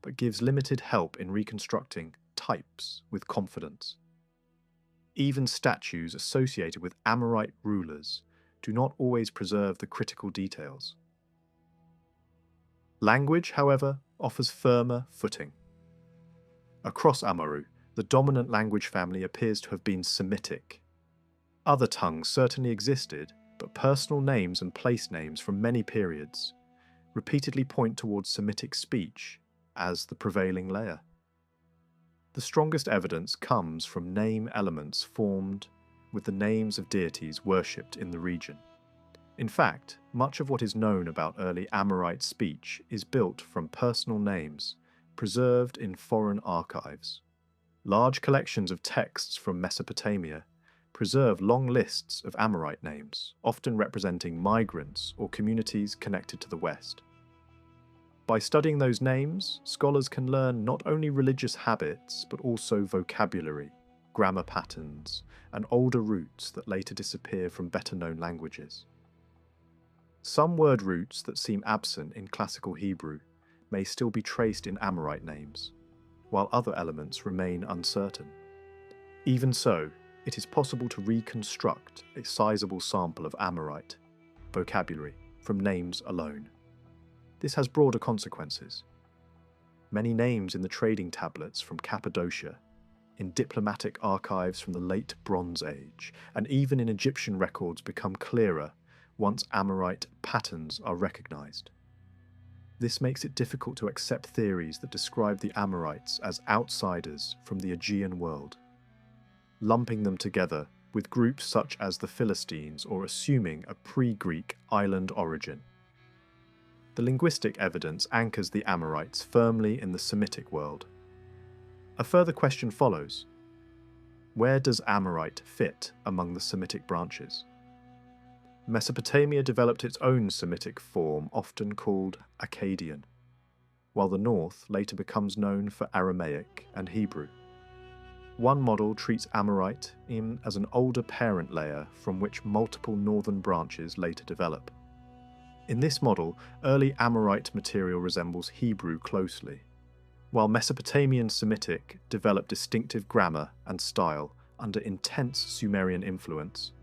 but gives limited help in reconstructing types with confidence. Even statues associated with Amorite rulers do not always preserve the critical details. Language, however, offers firmer footing. Across Amuru, the dominant language family appears to have been Semitic. Other tongues certainly existed, but personal names and place names from many periods repeatedly point towards Semitic speech as the prevailing layer. The strongest evidence comes from name elements formed with the names of deities worshipped in the region. In fact, much of what is known about early Amorite speech is built from personal names preserved in foreign archives. Large collections of texts from Mesopotamia preserve long lists of Amorite names, often representing migrants or communities connected to the West. By studying those names, scholars can learn not only religious habits, but also vocabulary, grammar patterns, and older roots that later disappear from better-known languages. Some word roots that seem absent in classical Hebrew may still be traced in Amorite names, while other elements remain uncertain. Even so, it is possible to reconstruct a sizable sample of Amorite vocabulary from names alone. This has broader consequences. Many names in the trading tablets from Cappadocia, in diplomatic archives from the late Bronze Age, and even in Egyptian records become clearer once Amorite patterns are recognized. This makes it difficult to accept theories that describe the Amorites as outsiders from the Aegean world, lumping them together with groups such as the Philistines or assuming a pre-Greek island origin. The linguistic evidence anchors the Amorites firmly in the Semitic world. A further question follows. Where does Amorite fit among the Semitic branches? Mesopotamia developed its own Semitic form, often called Akkadian, while the north later becomes known for Aramaic and Hebrew. One model treats Amorite as an older parent layer from which multiple northern branches later develop. In this model, early Amorite material resembles Hebrew closely, while Mesopotamian Semitic developed distinctive grammar and style under intense Sumerian influence.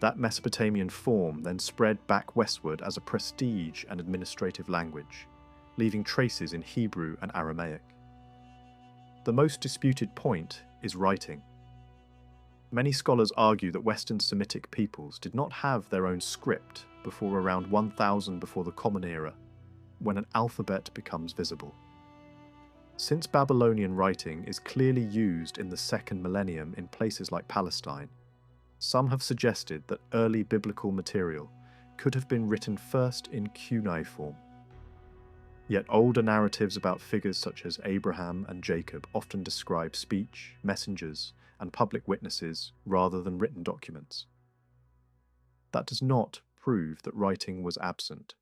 That Mesopotamian form then spread back westward as a prestige and administrative language, leaving traces in Hebrew and Aramaic. The most disputed point is writing. Many scholars argue that Western Semitic peoples did not have their own script before around 1000 before the Common Era, when an alphabet becomes visible. Since Babylonian writing is clearly used in the second millennium in places like Palestine, some have suggested that early biblical material could have been written first in cuneiform. Yet older narratives about figures such as Abraham and Jacob often describe speech, messengers, and public witnesses rather than written documents. That does not prove that writing was absent.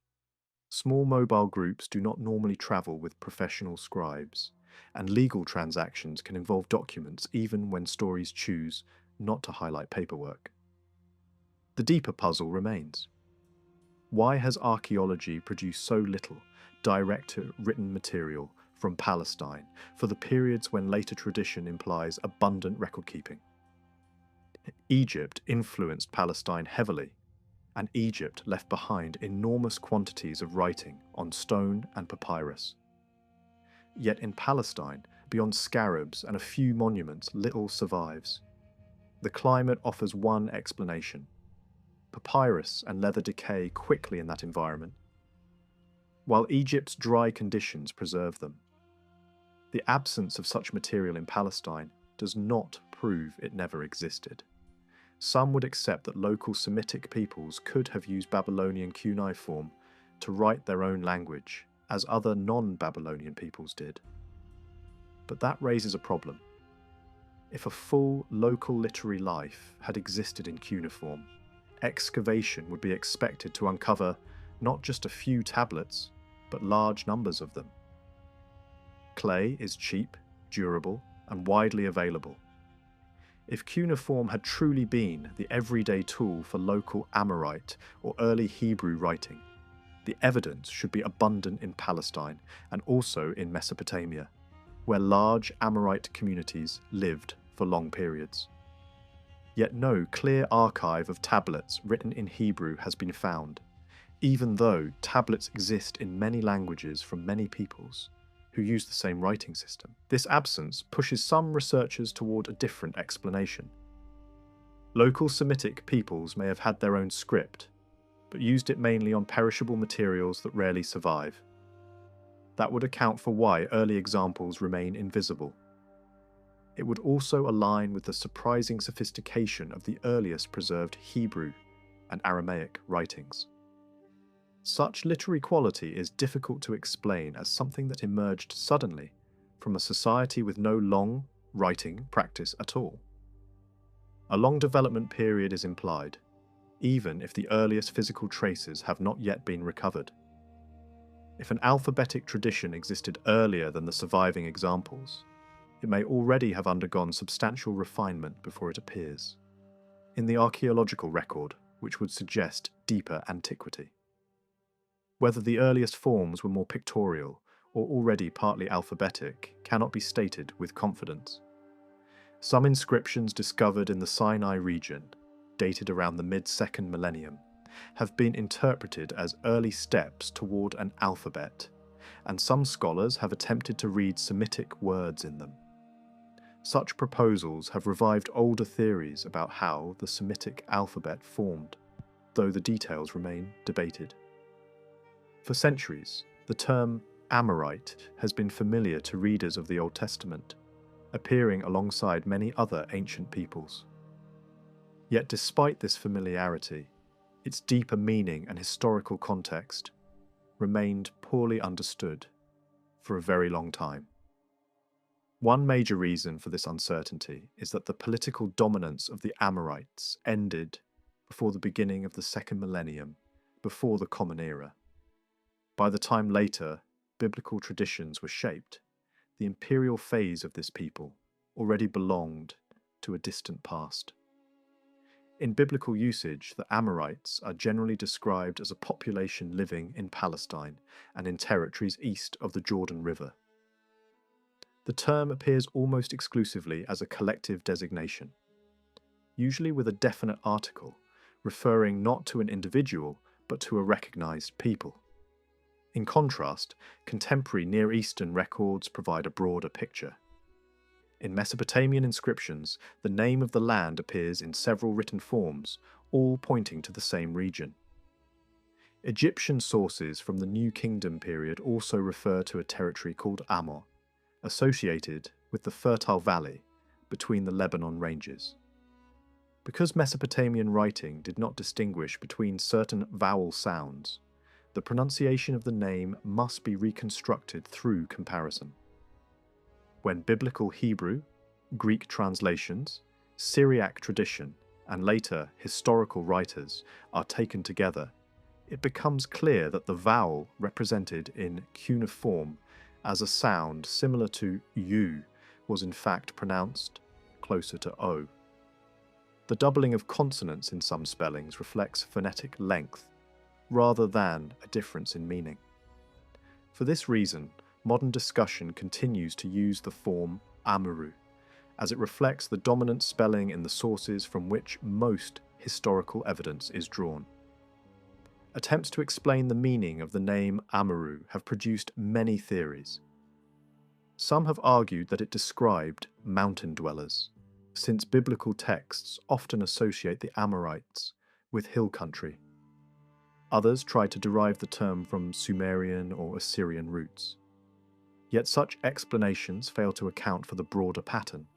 Small mobile groups do not normally travel with professional scribes, and legal transactions can involve documents even when stories choose not to highlight paperwork. The deeper puzzle remains. Why has archaeology produced so little direct written material from Palestine for the periods when later tradition implies abundant record-keeping? Egypt influenced Palestine heavily, and Egypt left behind enormous quantities of writing on stone and papyrus. Yet in Palestine, beyond scarabs and a few monuments, little survives. The climate offers one explanation. Papyrus and leather decay quickly in that environment, while Egypt's dry conditions preserve them. The absence of such material in Palestine does not prove it never existed. Some would accept that local Semitic peoples could have used Babylonian cuneiform to write their own language, as other non-Babylonian peoples did. But that raises a problem. If a full local literary life had existed in cuneiform, excavation would be expected to uncover not just a few tablets, but large numbers of them. Clay is cheap, durable, and widely available. If cuneiform had truly been the everyday tool for local Amorite or early Hebrew writing, the evidence should be abundant in Palestine and also in Mesopotamia, where large Amorite communities lived for long periods. Yet no clear archive of tablets written in Hebrew has been found, even though tablets exist in many languages from many peoples, who use the same writing system. This absence pushes some researchers toward a different explanation. Local Semitic peoples may have had their own script, but used it mainly on perishable materials that rarely survive. That would account for why early examples remain invisible. It would also align with the surprising sophistication of the earliest preserved Hebrew and Aramaic writings. Such literary quality is difficult to explain as something that emerged suddenly from a society with no long writing practice at all. A long development period is implied, even if the earliest physical traces have not yet been recovered. If an alphabetic tradition existed earlier than the surviving examples, it may already have undergone substantial refinement before it appears in the archaeological record, which would suggest deeper antiquity. Whether the earliest forms were more pictorial or already partly alphabetic cannot be stated with confidence. Some inscriptions discovered in the Sinai region, dated around the mid-2nd millennium, have been interpreted as early steps toward an alphabet, and some scholars have attempted to read Semitic words in them. Such proposals have revived older theories about how the Semitic alphabet formed, though the details remain debated. For centuries, the term Amorite has been familiar to readers of the Old Testament, appearing alongside many other ancient peoples. Yet despite this familiarity, its deeper meaning and historical context remained poorly understood for a very long time. One major reason for this uncertainty is that the political dominance of the Amorites ended before the beginning of the 2nd millennium, before the Common Era. By the time later biblical traditions were shaped, the imperial phase of this people already belonged to a distant past. In biblical usage, the Amorites are generally described as a population living in Palestine and in territories east of the Jordan River. The term appears almost exclusively as a collective designation, usually with a definite article, referring not to an individual but to a recognized people. In contrast, contemporary Near Eastern records provide a broader picture. In Mesopotamian inscriptions, the name of the land appears in several written forms, all pointing to the same region. Egyptian sources from the New Kingdom period also refer to a territory called Amor, associated with the fertile valley between the Lebanon ranges. Because Mesopotamian writing did not distinguish between certain vowel sounds, the pronunciation of the name must be reconstructed through comparison. When biblical Hebrew, Greek translations, Syriac tradition, and later historical writers are taken together, it becomes clear that the vowel represented in cuneiform as a sound similar to U was in fact pronounced closer to O. The doubling of consonants in some spellings reflects phonetic length, rather than a difference in meaning. For this reason, modern discussion continues to use the form Amuru, as it reflects the dominant spelling in the sources from which most historical evidence is drawn. Attempts to explain the meaning of the name Amuru have produced many theories. Some have argued that it described mountain dwellers, since biblical texts often associate the Amorites with hill country. Others try to derive the term from Sumerian or Assyrian roots. Yet such explanations fail to account for the broader pattern.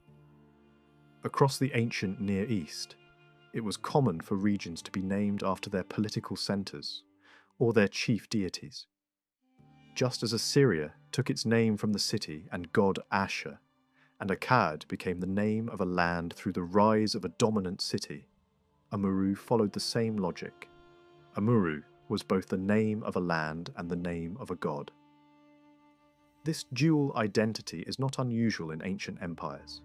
Across the ancient Near East, it was common for regions to be named after their political centres or their chief deities. Just as Assyria took its name from the city and god Ashur, and Akkad became the name of a land through the rise of a dominant city, Amuru followed the same logic. Amuru was both the name of a land and the name of a god. This dual identity is not unusual in ancient empires.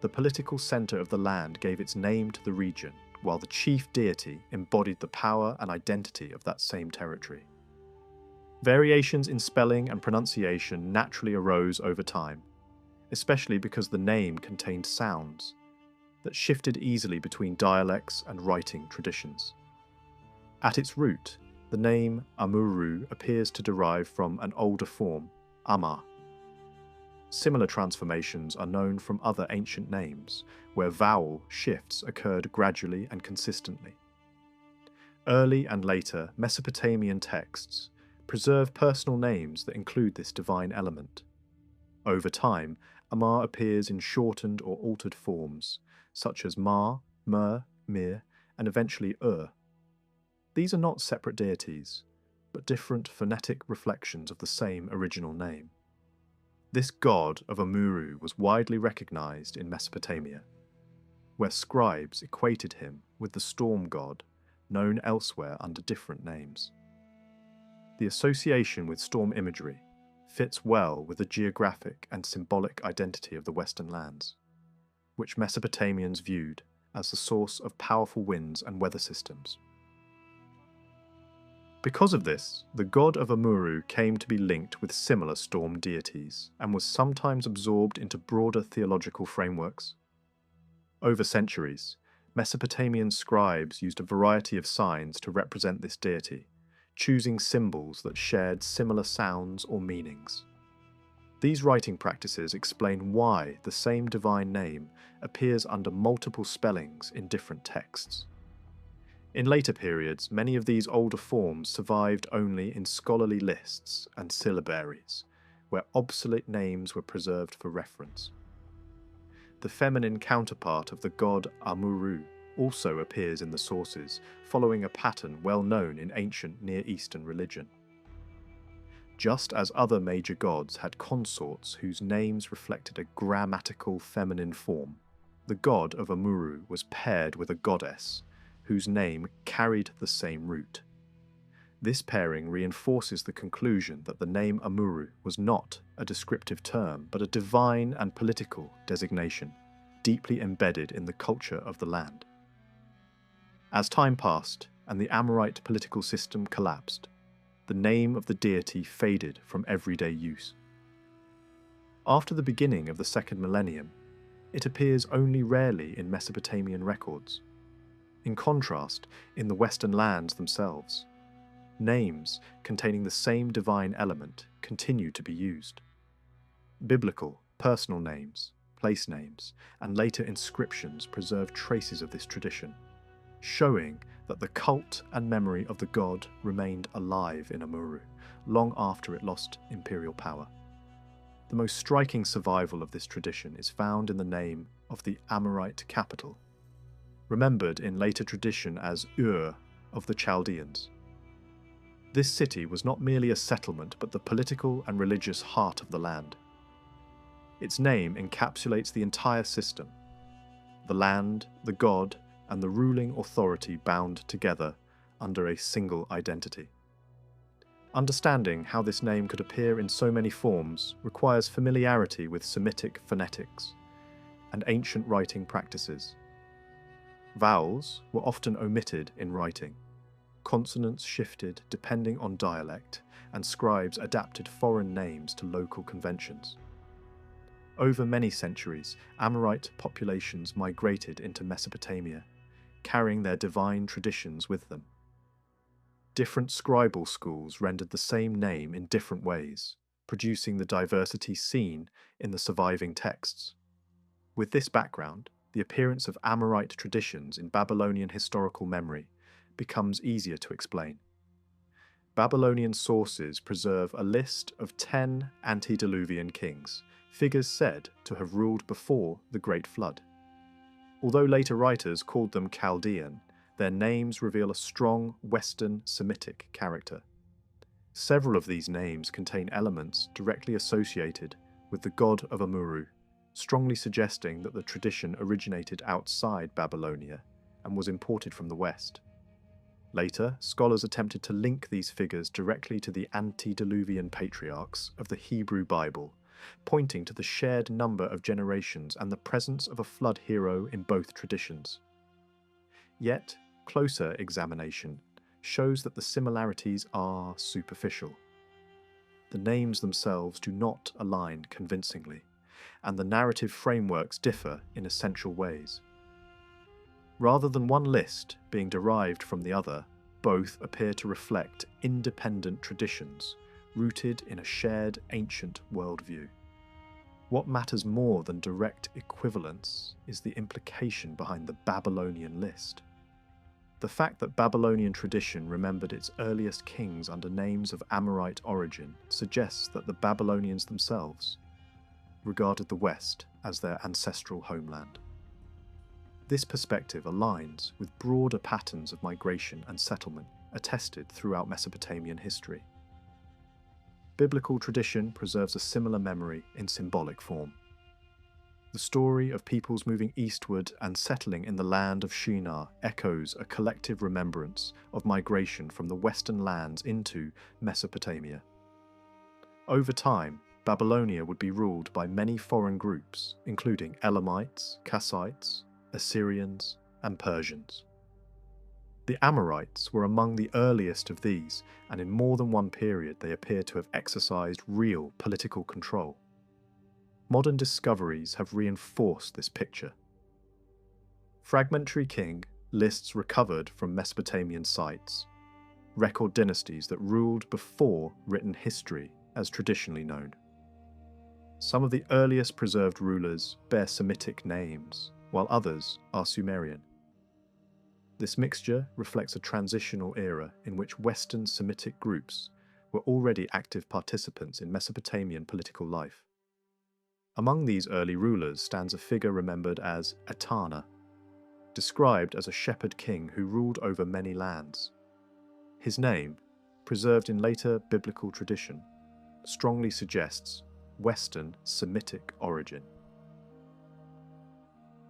The political centre of the land gave its name to the region, while the chief deity embodied the power and identity of that same territory. Variations in spelling and pronunciation naturally arose over time, especially because the name contained sounds that shifted easily between dialects and writing traditions. At its root, the name Amuru appears to derive from an older form, Amar. Similar transformations are known from other ancient names, where vowel shifts occurred gradually and consistently. Early and later Mesopotamian texts preserve personal names that include this divine element. Over time, Amar appears in shortened or altered forms, such as Mar, Mer, Mir, and eventually These are not separate deities, but different phonetic reflections of the same original name. This god of Amuru was widely recognized in Mesopotamia, where scribes equated him with the storm god, known elsewhere under different names. The association with storm imagery fits well with the geographic and symbolic identity of the Western lands, which Mesopotamians viewed as the source of powerful winds and weather systems. Because of this, the god of Amuru came to be linked with similar storm deities and was sometimes absorbed into broader theological frameworks. Over centuries, Mesopotamian scribes used a variety of signs to represent this deity, choosing symbols that shared similar sounds or meanings. These writing practices explain why the same divine name appears under multiple spellings in different texts. In later periods, many of these older forms survived only in scholarly lists and syllabaries, where obsolete names were preserved for reference. The feminine counterpart of the god Amuru also appears in the sources, following a pattern well known in ancient Near Eastern religion. Just as other major gods had consorts whose names reflected a grammatical feminine form, the god of Amuru was paired with a goddess, whose name carried the same root. This pairing reinforces the conclusion that the name Amuru was not a descriptive term, but a divine and political designation, deeply embedded in the culture of the land. As time passed and the Amorite political system collapsed, the name of the deity faded from everyday use. After the beginning of the second millennium, it appears only rarely in Mesopotamian records. In contrast, in the Western lands themselves, names containing the same divine element continue to be used. Biblical, personal names, place names, and later inscriptions preserve traces of this tradition, showing that the cult and memory of the god remained alive in Amuru long after it lost imperial power. The most striking survival of this tradition is found in the name of the Amorite capital, remembered in later tradition as Ur of the Chaldeans. This city was not merely a settlement but the political and religious heart of the land. Its name encapsulates the entire system: the land, the god, and the ruling authority bound together under a single identity. Understanding how this name could appear in so many forms requires familiarity with Semitic phonetics and ancient writing practices. Vowels were often omitted in writing. Consonants shifted depending on dialect, and scribes adapted foreign names to local conventions. Over many centuries, Amorite populations migrated into Mesopotamia, carrying their divine traditions with them. Different scribal schools rendered the same name in different ways, producing the diversity seen in the surviving texts. With this background, the appearance of Amorite traditions in Babylonian historical memory becomes easier to explain. Babylonian sources preserve a list of 10 antediluvian kings, figures said to have ruled before the Great Flood. Although later writers called them Chaldean, their names reveal a strong Western Semitic character. Several of these names contain elements directly associated with the god of Amuru, strongly suggesting that the tradition originated outside Babylonia and was imported from the West. Later, scholars attempted to link these figures directly to the antediluvian patriarchs of the Hebrew Bible, pointing to the shared number of generations and the presence of a flood hero in both traditions. Yet, closer examination shows that the similarities are superficial. The names themselves do not align convincingly, and the narrative frameworks differ in essential ways. Rather than one list being derived from the other, both appear to reflect independent traditions rooted in a shared ancient worldview. What matters more than direct equivalence is the implication behind the Babylonian list. The fact that Babylonian tradition remembered its earliest kings under names of Amorite origin suggests that the Babylonians themselves regarded the West as their ancestral homeland. This perspective aligns with broader patterns of migration and settlement attested throughout Mesopotamian history. Biblical tradition preserves a similar memory in symbolic form. The story of peoples moving eastward and settling in the land of Shinar echoes a collective remembrance of migration from the western lands into Mesopotamia. Over time, Babylonia would be ruled by many foreign groups, including Elamites, Kassites, Assyrians, and Persians. The Amorites were among the earliest of these, and in more than one period they appear to have exercised real political control. Modern discoveries have reinforced this picture. Fragmentary king lists recovered from Mesopotamian sites record dynasties that ruled before written history as traditionally known. Some of the earliest preserved rulers bear Semitic names, while others are Sumerian. This mixture reflects a transitional era in which Western Semitic groups were already active participants in Mesopotamian political life. Among these early rulers stands a figure remembered as Etana, described as a shepherd king who ruled over many lands. His name, preserved in later biblical tradition, strongly suggests Western Semitic origin.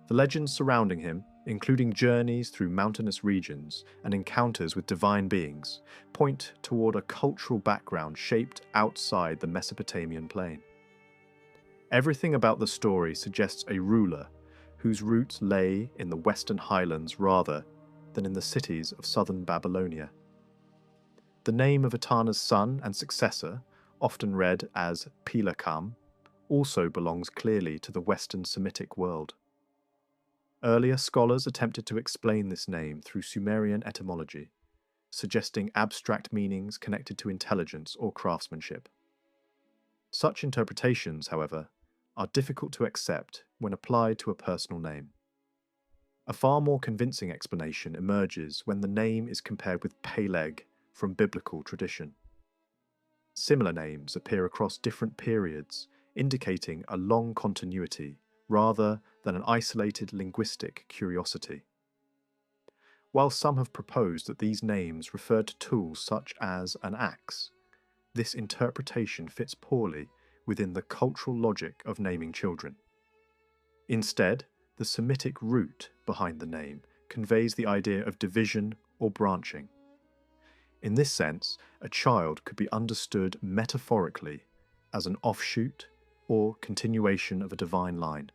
The legends surrounding him, including journeys through mountainous regions and encounters with divine beings, point toward a cultural background shaped outside the Mesopotamian plain. Everything about the story suggests a ruler whose roots lay in the western highlands rather than in the cities of southern Babylonia. The name of Etana's son and successor, often read as Pilakam, also belongs clearly to the Western Semitic world. Earlier scholars attempted to explain this name through Sumerian etymology, suggesting abstract meanings connected to intelligence or craftsmanship. Such interpretations, however, are difficult to accept when applied to a personal name. A far more convincing explanation emerges when the name is compared with Peleg from biblical tradition. Similar names appear across different periods, indicating a long continuity rather than an isolated linguistic curiosity. While some have proposed that these names referred to tools such as an axe, this interpretation fits poorly within the cultural logic of naming children. Instead, the Semitic root behind the name conveys the idea of division or branching. In this sense, a child could be understood metaphorically as an offshoot or continuation of a divine line.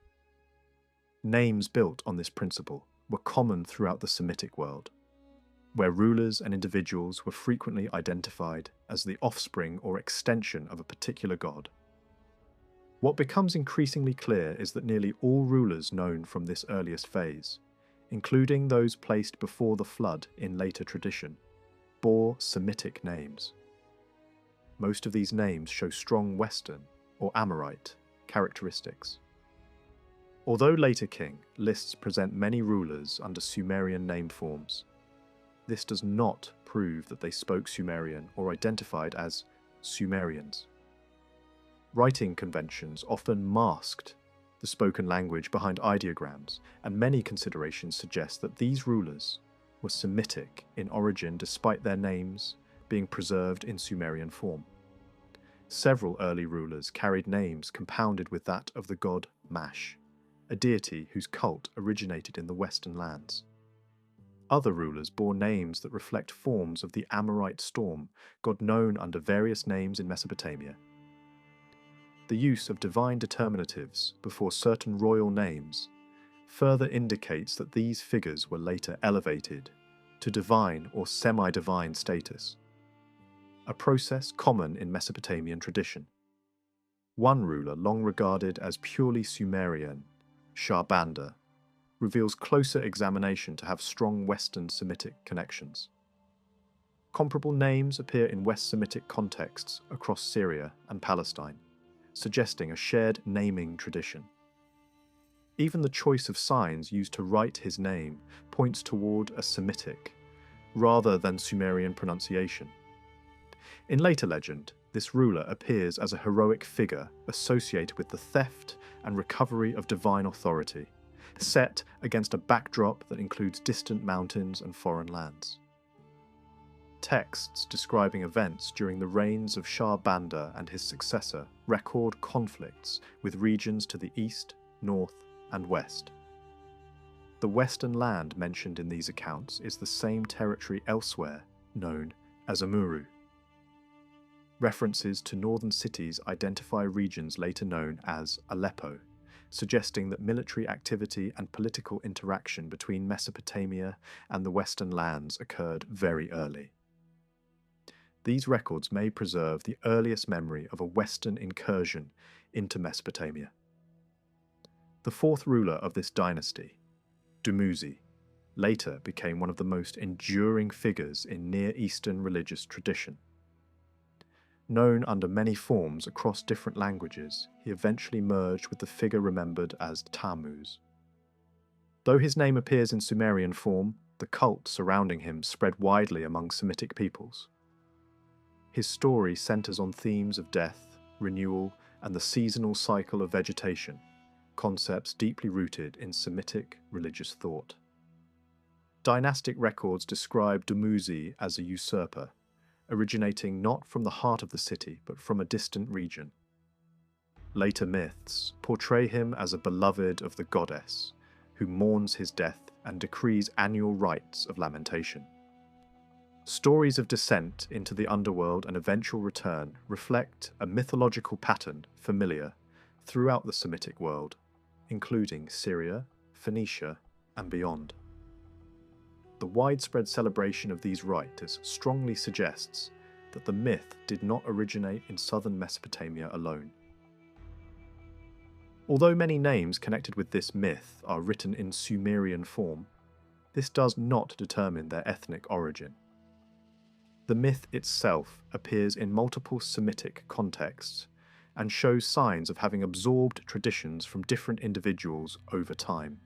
Names built on this principle were common throughout the Semitic world, where rulers and individuals were frequently identified as the offspring or extension of a particular god. What becomes increasingly clear is that nearly all rulers known from this earliest phase, including those placed before the flood in later tradition, bore Semitic names. Most of these names show strong Western or Amorite characteristics. Although later king lists present many rulers under Sumerian name forms, this does not prove that they spoke Sumerian or identified as Sumerians. Writing conventions often masked the spoken language behind ideograms, and many considerations suggest that these rulers were Semitic in origin despite their names being preserved in Sumerian form. Several early rulers carried names compounded with that of the god Mash, a deity whose cult originated in the western lands. Other rulers bore names that reflect forms of the Amorite storm, god known under various names in Mesopotamia. The use of divine determinatives before certain royal names further indicates that these figures were later elevated to divine or semi-divine status, a process common in Mesopotamian tradition. One ruler long regarded as purely Sumerian, Sharbanda, reveals closer examination to have strong Western Semitic connections. Comparable names appear in West Semitic contexts across Syria and Palestine, suggesting a shared naming tradition. Even the choice of signs used to write his name points toward a Semitic, rather than Sumerian pronunciation. In later legend, this ruler appears as a heroic figure associated with the theft and recovery of divine authority, set against a backdrop that includes distant mountains and foreign lands. Texts describing events during the reigns of Shah Banda and his successor record conflicts with regions to the east, north, and west. The western land mentioned in these accounts is the same territory elsewhere known as Amuru. References to northern cities identify regions later known as Aleppo, suggesting that military activity and political interaction between Mesopotamia and the western lands occurred very early. These records may preserve the earliest memory of a western incursion into Mesopotamia. The fourth ruler of this dynasty, Dumuzi, later became one of the most enduring figures in Near Eastern religious tradition. Known under many forms across different languages, he eventually merged with the figure remembered as Tammuz. Though his name appears in Sumerian form, the cult surrounding him spread widely among Semitic peoples. His story centers on themes of death, renewal, and the seasonal cycle of vegetation, concepts deeply rooted in Semitic religious thought. Dynastic records describe Dumuzi as a usurper, originating not from the heart of the city but from a distant region. Later myths portray him as a beloved of the goddess, who mourns his death and decrees annual rites of lamentation. Stories of descent into the underworld and eventual return reflect a mythological pattern familiar throughout the Semitic world, including Syria, Phoenicia, and beyond. The widespread celebration of these rites strongly suggests that the myth did not originate in southern Mesopotamia alone. Although many names connected with this myth are written in Sumerian form, this does not determine their ethnic origin. The myth itself appears in multiple Semitic contexts and shows signs of having absorbed traditions from different individuals over time.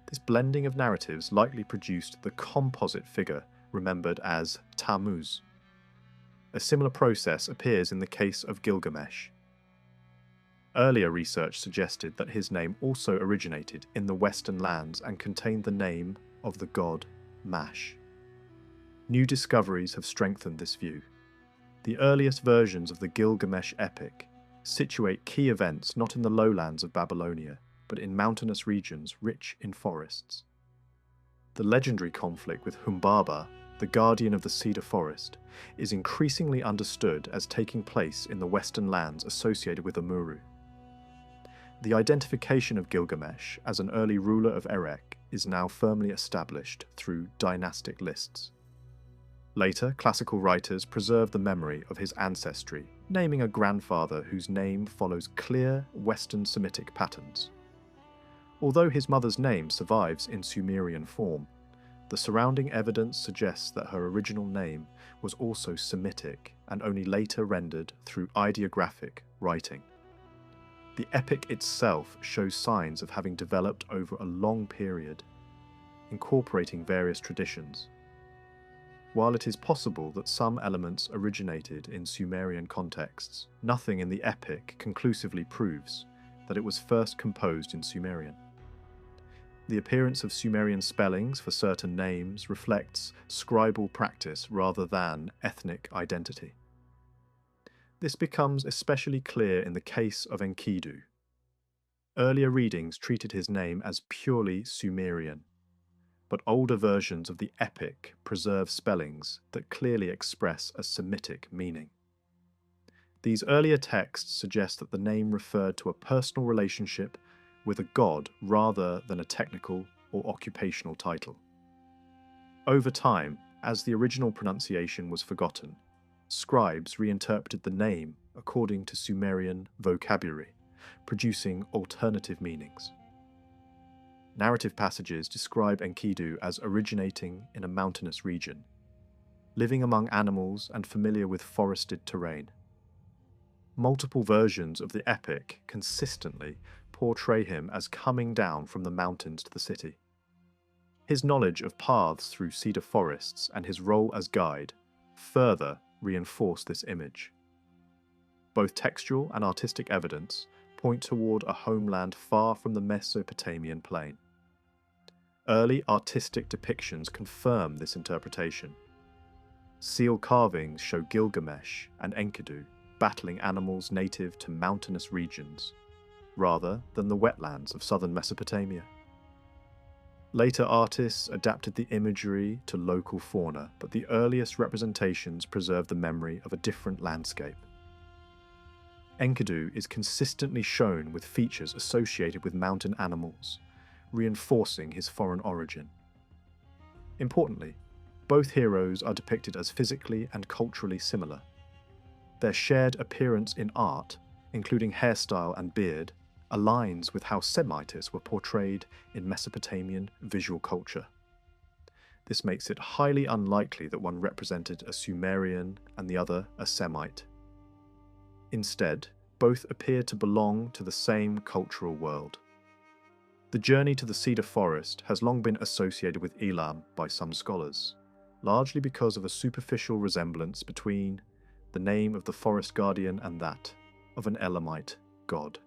This blending of narratives likely produced the composite figure remembered as Tammuz. A similar process appears in the case of Gilgamesh. Earlier research suggested that his name also originated in the western lands and contained the name of the god Mash. New discoveries have strengthened this view. The earliest versions of the Gilgamesh epic situate key events not in the lowlands of Babylonia, but in mountainous regions rich in forests. The legendary conflict with Humbaba, the guardian of the cedar forest, is increasingly understood as taking place in the western lands associated with Amuru. The identification of Gilgamesh as an early ruler of Erech is now firmly established through dynastic lists. Later, classical writers preserve the memory of his ancestry, naming a grandfather whose name follows clear Western Semitic patterns. Although his mother's name survives in Sumerian form, the surrounding evidence suggests that her original name was also Semitic and only later rendered through ideographic writing. The epic itself shows signs of having developed over a long period, incorporating various traditions. While it is possible that some elements originated in Sumerian contexts, nothing in the epic conclusively proves that it was first composed in Sumerian. The appearance of Sumerian spellings for certain names reflects scribal practice rather than ethnic identity. This becomes especially clear in the case of Enkidu. Earlier readings treated his name as purely Sumerian, but older versions of the epic preserve spellings that clearly express a Semitic meaning. These earlier texts suggest that the name referred to a personal relationship with a god rather than a technical or occupational title. Over time, as the original pronunciation was forgotten, scribes reinterpreted the name according to Sumerian vocabulary, producing alternative meanings. Narrative passages describe Enkidu as originating in a mountainous region. living among animals and familiar with forested terrain. Multiple versions of the epic consistently portray him as coming down from the mountains to the city. His knowledge of paths through cedar forests and his role as guide further reinforce this image. Both textual and artistic evidence point toward a homeland far from the Mesopotamian plain. Early artistic depictions confirm this interpretation. Seal carvings show Gilgamesh and Enkidu battling animals native to mountainous regions, rather than the wetlands of southern Mesopotamia. Later artists adapted the imagery to local fauna, but the earliest representations preserve the memory of a different landscape. Enkidu is consistently shown with features associated with mountain animals, reinforcing his foreign origin. Importantly, both heroes are depicted as physically and culturally similar. Their shared appearance in art, including hairstyle and beard, aligns with how Semites were portrayed in Mesopotamian visual culture. This makes it highly unlikely that one represented a Sumerian and the other a Semite. Instead, both appear to belong to the same cultural world. The journey to the cedar forest has long been associated with Elam by some scholars, largely because of a superficial resemblance between the name of the forest guardian and that of an Elamite god.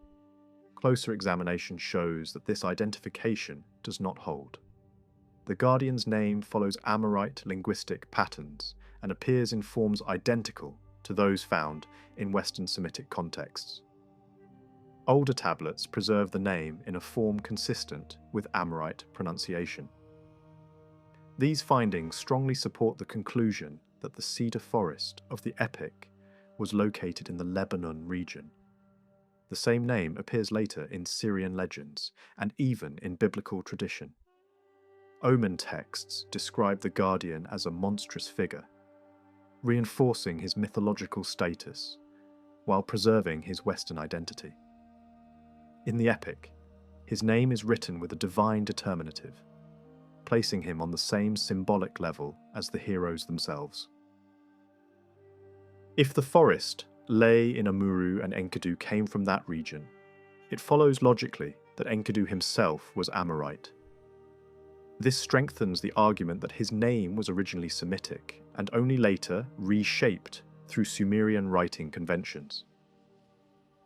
Closer examination shows that this identification does not hold. The guardian's name follows Amorite linguistic patterns and appears in forms identical to those found in Western Semitic contexts. Older tablets preserve the name in a form consistent with Amorite pronunciation. These findings strongly support the conclusion that the cedar forest of the epic was located in the Lebanon region. The same name appears later in Syrian legends and even in biblical tradition. Omen texts describe the guardian as a monstrous figure, reinforcing his mythological status while preserving his Western identity. In the epic, his name is written with a divine determinative, placing him on the same symbolic level as the heroes themselves. If the forest lay in Amuru and Enkidu came from that region, it follows logically that Enkidu himself was Amorite. This strengthens the argument that his name was originally Semitic and only later reshaped through Sumerian writing conventions.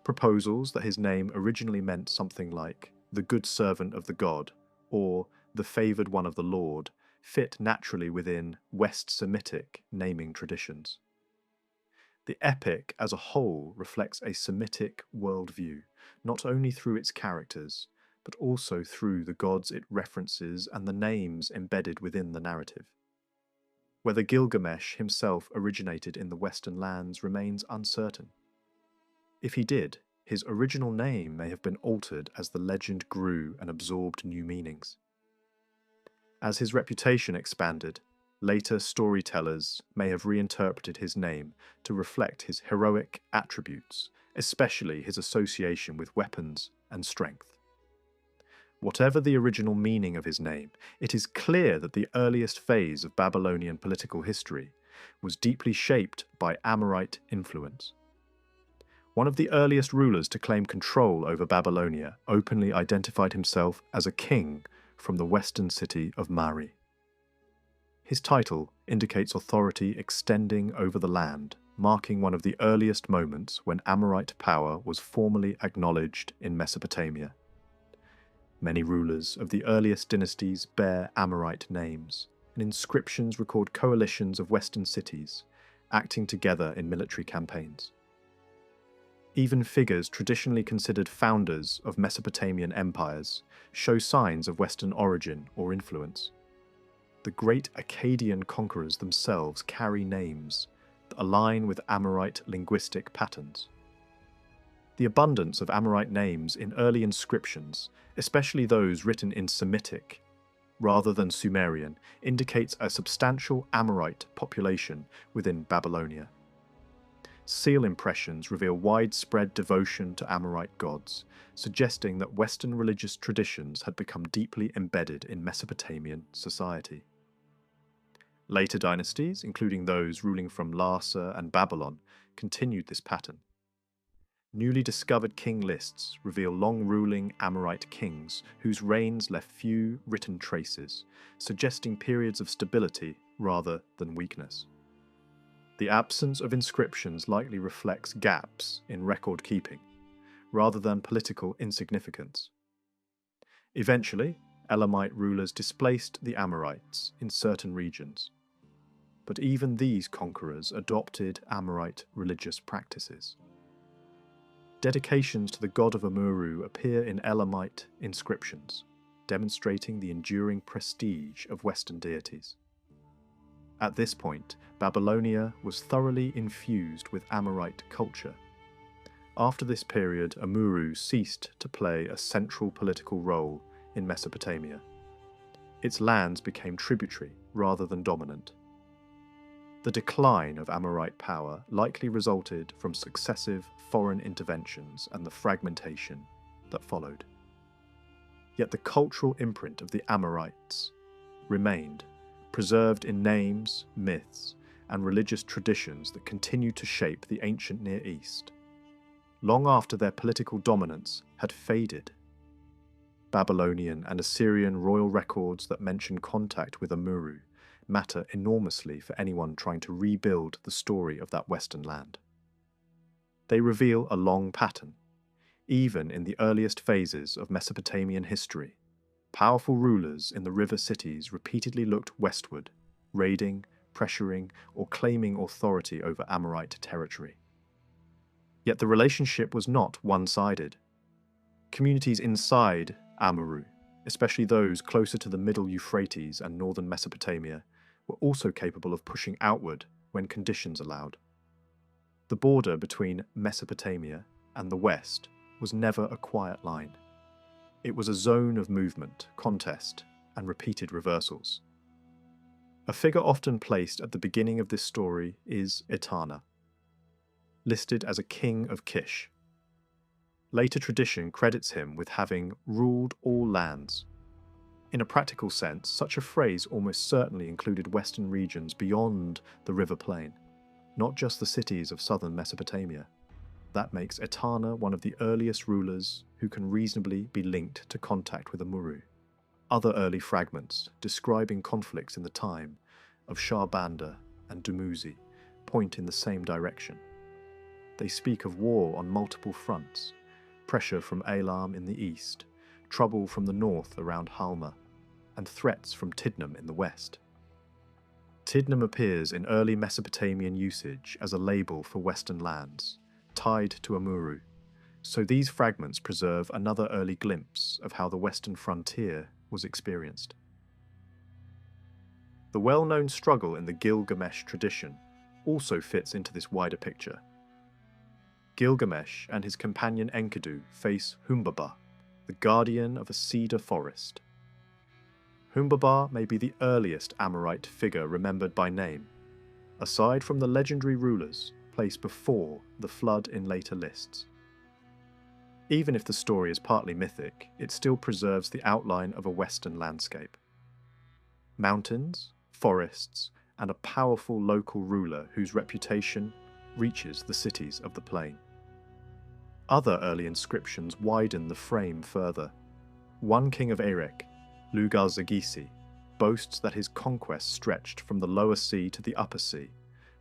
Proposals that his name originally meant something like the good servant of the god or the favoured one of the Lord fit naturally within West Semitic naming traditions. The epic as a whole reflects a Semitic worldview, not only through its characters, but also through the gods it references and the names embedded within the narrative. Whether Gilgamesh himself originated in the Western lands remains uncertain. If he did, his original name may have been altered as the legend grew and absorbed new meanings. As his reputation expanded, later storytellers may have reinterpreted his name to reflect his heroic attributes, especially his association with weapons and strength. Whatever the original meaning of his name, it is clear that the earliest phase of Babylonian political history was deeply shaped by Amorite influence. One of the earliest rulers to claim control over Babylonia openly identified himself as a king from the western city of Mari. His title indicates authority extending over the land, marking one of the earliest moments when Amorite power was formally acknowledged in Mesopotamia. Many rulers of the earliest dynasties bear Amorite names, and inscriptions record coalitions of western cities acting together in military campaigns. Even figures traditionally considered founders of Mesopotamian empires show signs of Western origin or influence. The great Akkadian conquerors themselves carry names that align with Amorite linguistic patterns. The abundance of Amorite names in early inscriptions, especially those written in Semitic rather than Sumerian, indicates a substantial Amorite population within Babylonia. Seal impressions reveal widespread devotion to Amorite gods, suggesting that Western religious traditions had become deeply embedded in Mesopotamian society. Later dynasties, including those ruling from Larsa and Babylon, continued this pattern. Newly discovered king lists reveal long-ruling Amorite kings whose reigns left few written traces, suggesting periods of stability rather than weakness. The absence of inscriptions likely reflects gaps in record-keeping, rather than political insignificance. Eventually, Elamite rulers displaced the Amorites in certain regions, but even these conquerors adopted Amorite religious practices. Dedications to the god of Amuru appear in Elamite inscriptions, demonstrating the enduring prestige of Western deities. At this point, Babylonia was thoroughly infused with Amorite culture. After this period, Amuru ceased to play a central political role in Mesopotamia. Its lands became tributary rather than dominant. The decline of Amorite power likely resulted from successive foreign interventions and the fragmentation that followed. Yet the cultural imprint of the Amorites remained, preserved in names, myths, and religious traditions that continue to shape the ancient Near East, long after their political dominance had faded. Babylonian and Assyrian royal records that mention contact with Amuru matter enormously for anyone trying to rebuild the story of that Western land. They reveal a long pattern. Even in the earliest phases of Mesopotamian history, powerful rulers in the river cities repeatedly looked westward, raiding, pressuring, or claiming authority over Amorite territory. Yet the relationship was not one-sided. Communities inside Amuru, especially those closer to the middle Euphrates and northern Mesopotamia, were also capable of pushing outward when conditions allowed. The border between Mesopotamia and the West was never a quiet line. It was a zone of movement, contest, and repeated reversals. A figure often placed at the beginning of this story is Etana, listed as a king of Kish. Later tradition credits him with having ruled all lands. In a practical sense, such a phrase almost certainly included western regions beyond the river plain, not just the cities of southern Mesopotamia. That makes Etana one of the earliest rulers who can reasonably be linked to contact with Amuru. Other early fragments, describing conflicts in the time of Sharbanda and Dumuzi, point in the same direction. They speak of war on multiple fronts, pressure from Elam in the east, trouble from the north around Halma, and threats from Tidnum in the west. Tidnum appears in early Mesopotamian usage as a label for western lands, tied to Amuru, so these fragments preserve another early glimpse of how the western frontier was experienced. The well-known struggle in the Gilgamesh tradition also fits into this wider picture. Gilgamesh and his companion Enkidu face Humbaba, the guardian of a cedar forest. Humbaba may be the earliest Amorite figure remembered by name, aside from the legendary rulers placed before the flood in later lists. Even if the story is partly mythic, it still preserves the outline of a Western landscape. Mountains, forests, and a powerful local ruler whose reputation reaches the cities of the plain. Other early inscriptions widen the frame further. One king of Erech, Lugal-Zaggisi, boasts that his conquests stretched from the lower sea to the upper sea,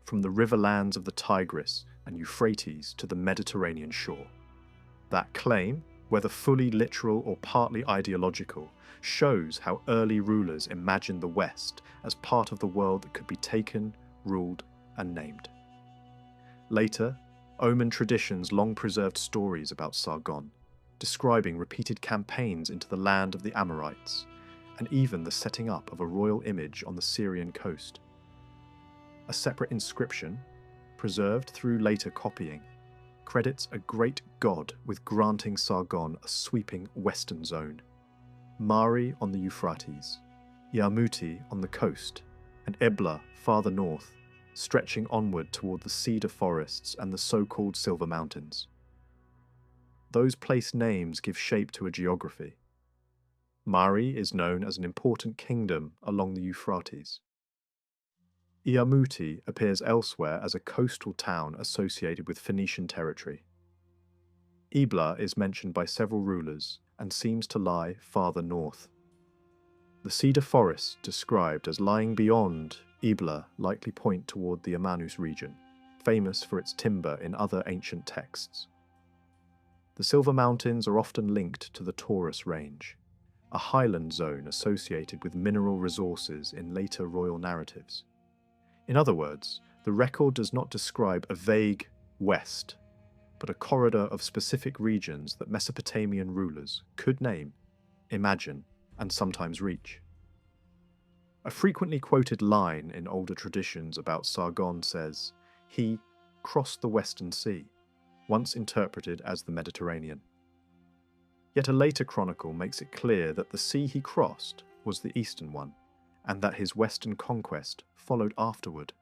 from the riverlands of the Tigris and Euphrates to the Mediterranean shore. That claim, whether fully literal or partly ideological, shows how early rulers imagined the West as part of the world that could be taken, ruled, and named. Later, Oman traditions long preserved stories about Sargon, describing repeated campaigns into the land of the Amorites, and even the setting up of a royal image on the Syrian coast. A separate inscription, preserved through later copying, credits a great god with granting Sargon a sweeping western zone. Mari on the Euphrates, Yarmuti on the coast, and Ebla farther north, stretching onward toward the cedar forests and the so-called Silver Mountains. Those place names give shape to a geography. Mari is known as an important kingdom along the Euphrates. Iamuti appears elsewhere as a coastal town associated with Phoenician territory. Ebla is mentioned by several rulers and seems to lie farther north. The cedar forests described as lying beyond Ebla likely point toward the Amanus region, famous for its timber in other ancient texts. The Silver Mountains are often linked to the Taurus Range, a highland zone associated with mineral resources in later royal narratives. In other words, the record does not describe a vague west, but a corridor of specific regions that Mesopotamian rulers could name, imagine, and sometimes reach. A frequently quoted line in older traditions about Sargon says, "He crossed the Western Sea," once interpreted as the Mediterranean. Yet a later chronicle makes it clear that the sea he crossed was the eastern one, and that his western conquest followed afterward.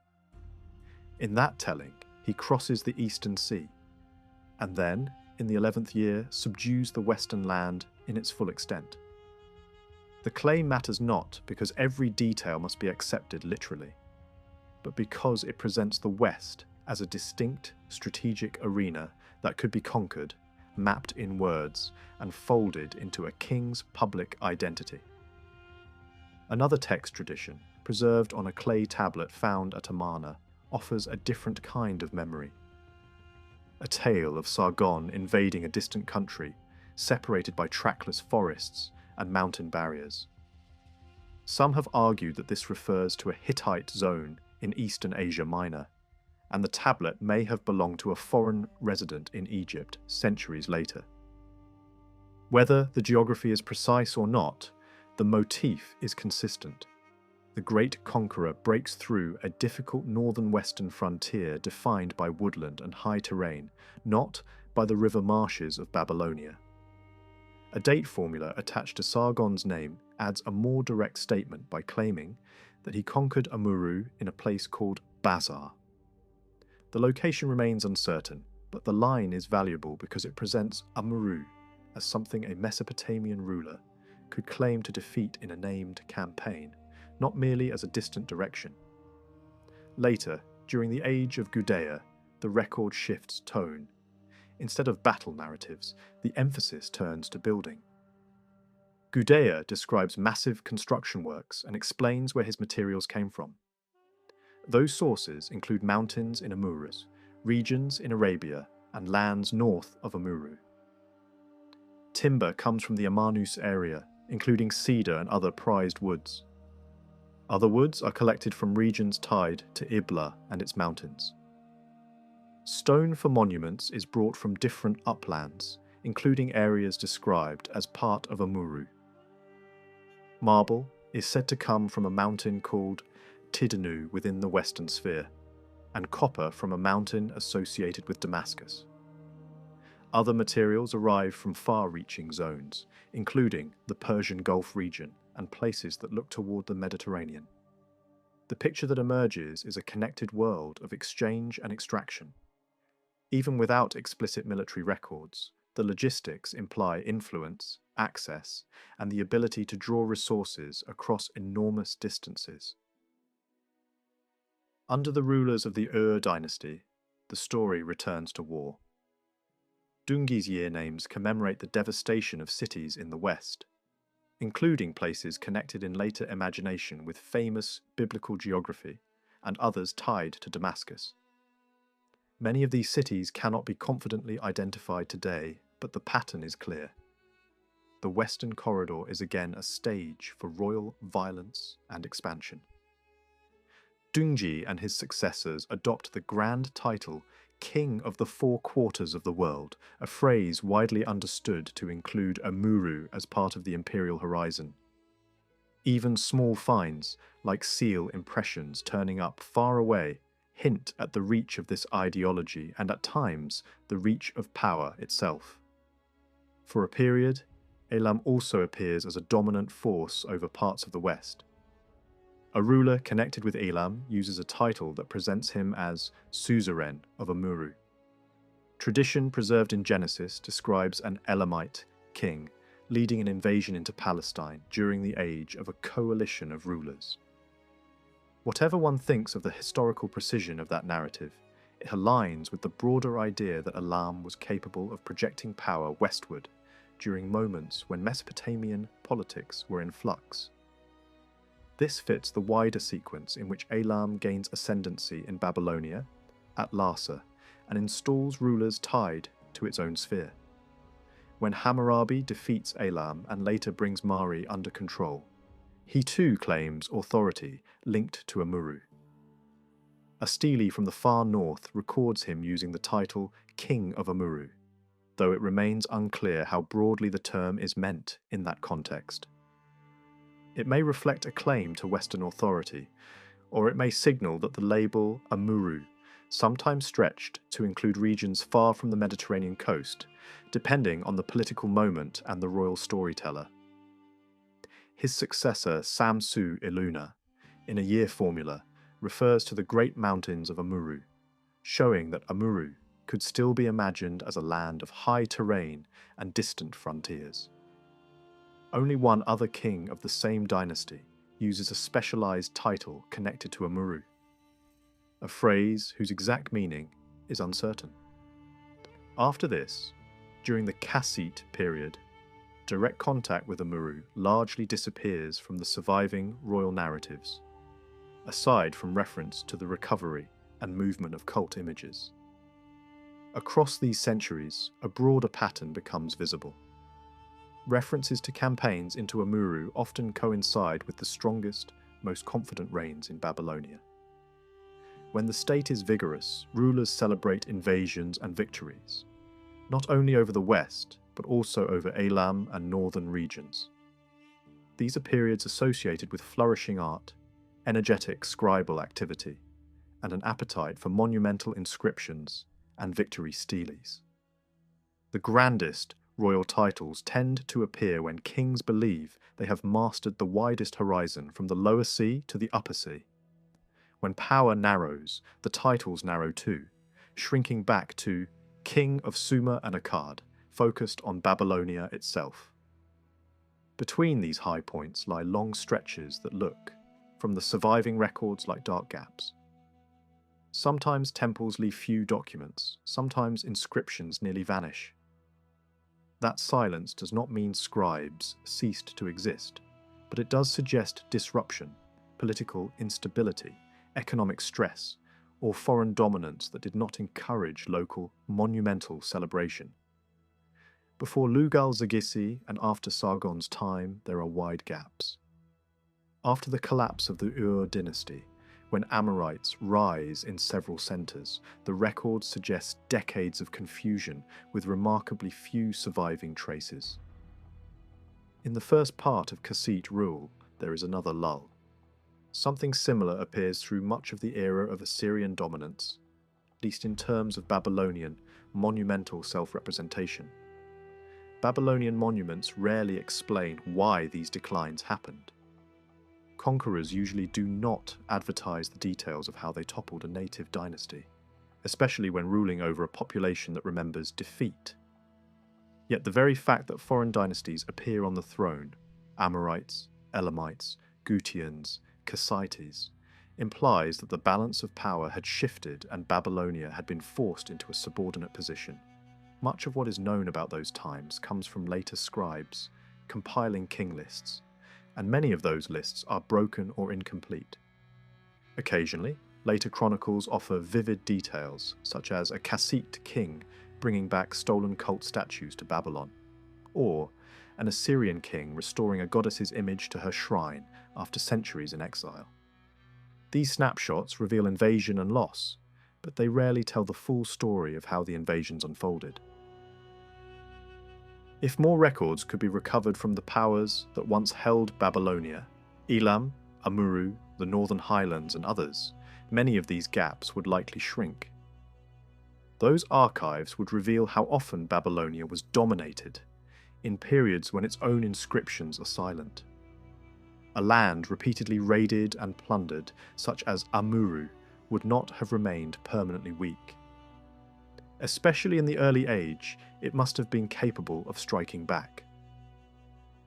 In that telling, he crosses the eastern sea, and then, in the 11th year, subdues the western land in its full extent. The claim matters not because every detail must be accepted literally, but because it presents the West as a distinct strategic arena that could be conquered, mapped in words, and folded into a king's public identity. Another text tradition, preserved on a clay tablet found at Amarna, offers a different kind of memory. A tale of Sargon invading a distant country, separated by trackless forests and mountain barriers. Some have argued that this refers to a Hittite zone in eastern Asia Minor, and the tablet may have belonged to a foreign resident in Egypt centuries later. Whether the geography is precise or not, the motif is consistent. The great conqueror breaks through a difficult northern western frontier defined by woodland and high terrain, not by the river marshes of Babylonia. A date formula attached to Sargon's name adds a more direct statement by claiming that he conquered Amuru in a place called Bazar. The location remains uncertain, but the line is valuable because it presents Amuru as something a Mesopotamian ruler could claim to defeat in a named campaign, not merely as a distant direction. Later, during the age of Gudea, the record shifts tone. Instead of battle narratives, the emphasis turns to building. Gudea describes massive construction works and explains where his materials came from. Those sources include mountains in Amurus, regions in Arabia, and lands north of Amuru. Timber comes from the Amanus area, including cedar and other prized woods. Other woods are collected from regions tied to Ibla and its mountains. Stone for monuments is brought from different uplands, including areas described as part of Amuru. Marble is said to come from a mountain called Tidanu within the Western Sphere, and copper from a mountain associated with Damascus. Other materials arrive from far-reaching zones, including the Persian Gulf region and places that look toward the Mediterranean. The picture that emerges is a connected world of exchange and extraction. Even without explicit military records, the logistics imply influence, access, and the ability to draw resources across enormous distances. Under the rulers of the Ur dynasty, the story returns to war. Dungi's year names commemorate the devastation of cities in the west, including places connected in later imagination with famous biblical geography and others tied to Damascus. Many of these cities cannot be confidently identified today, but the pattern is clear. The Western Corridor is again a stage for royal violence and expansion. Dungi and his successors adopt the grand title King of the Four Quarters of the World, a phrase widely understood to include Amuru as part of the imperial horizon. Even small finds, like seal impressions turning up far away, hint at the reach of this ideology and at times the reach of power itself. For a period, Elam also appears as a dominant force over parts of the West. A ruler connected with Elam uses a title that presents him as suzerain of Amuru. Tradition preserved in Genesis describes an Elamite king leading an invasion into Palestine during the age of a coalition of rulers. Whatever one thinks of the historical precision of that narrative, it aligns with the broader idea that Elam was capable of projecting power westward during moments when Mesopotamian politics were in flux. This fits the wider sequence in which Elam gains ascendancy in Babylonia, at Larsa, and installs rulers tied to its own sphere. When Hammurabi defeats Elam and later brings Mari under control, he too claims authority linked to Amuru. A stele from the far north records him using the title King of Amuru, though it remains unclear how broadly the term is meant in that context. It may reflect a claim to Western authority, or it may signal that the label Amuru, sometimes stretched to include regions far from the Mediterranean coast, depending on the political moment and the royal storyteller. His successor, Samsu-Iluna, in a year formula, refers to the great mountains of Amuru, showing that Amuru could still be imagined as a land of high terrain and distant frontiers. Only one other king of the same dynasty uses a specialized title connected to Amuru, a phrase whose exact meaning is uncertain. After this, during the Kassite period, direct contact with Amuru largely disappears from the surviving royal narratives, aside from reference to the recovery and movement of cult images. Across these centuries, a broader pattern becomes visible. References to campaigns into Amuru often coincide with the strongest, most confident reigns in Babylonia. When the state is vigorous, rulers celebrate invasions and victories, not only over the west, but also over Elam and northern regions. These are periods associated with flourishing art, energetic scribal activity, and an appetite for monumental inscriptions and victory steles. The grandest royal titles tend to appear when kings believe they have mastered the widest horizon from the lower sea to the upper sea. When power narrows, the titles narrow too, shrinking back to King of Sumer and Akkad, focused on Babylonia itself. Between these high points lie long stretches that look, from the surviving records, like dark gaps. Sometimes temples leave few documents, sometimes inscriptions nearly vanish. That silence does not mean scribes ceased to exist, but it does suggest disruption, political instability, economic stress, or foreign dominance that did not encourage local, monumental celebration. Before Lugal-Zagissi and after Sargon's time, there are wide gaps. After the collapse of the Ur dynasty, when Amorites rise in several centres, the record suggests decades of confusion with remarkably few surviving traces. In the first part of Kassite rule, there is another lull. Something similar appears through much of the era of Assyrian dominance, at least in terms of Babylonian monumental self-representation. Babylonian monuments rarely explain why these declines happened. Conquerors usually do not advertise the details of how they toppled a native dynasty, especially when ruling over a population that remembers defeat. Yet the very fact that foreign dynasties appear on the throne, Amorites, Elamites, Gutians, Kassites, implies that the balance of power had shifted and Babylonia had been forced into a subordinate position. Much of what is known about those times comes from later scribes compiling king lists, and many of those lists are broken or incomplete. Occasionally, later chronicles offer vivid details, such as a Kassite king bringing back stolen cult statues to Babylon, or an Assyrian king restoring a goddess's image to her shrine after centuries in exile. These snapshots reveal invasion and loss, but they rarely tell the full story of how the invasions unfolded. If more records could be recovered from the powers that once held Babylonia, Elam, Amuru, the Northern Highlands and others, many of these gaps would likely shrink. Those archives would reveal how often Babylonia was dominated, in periods when its own inscriptions are silent. A land repeatedly raided and plundered, such as Amuru, would not have remained permanently weak. Especially in the early age, it must have been capable of striking back.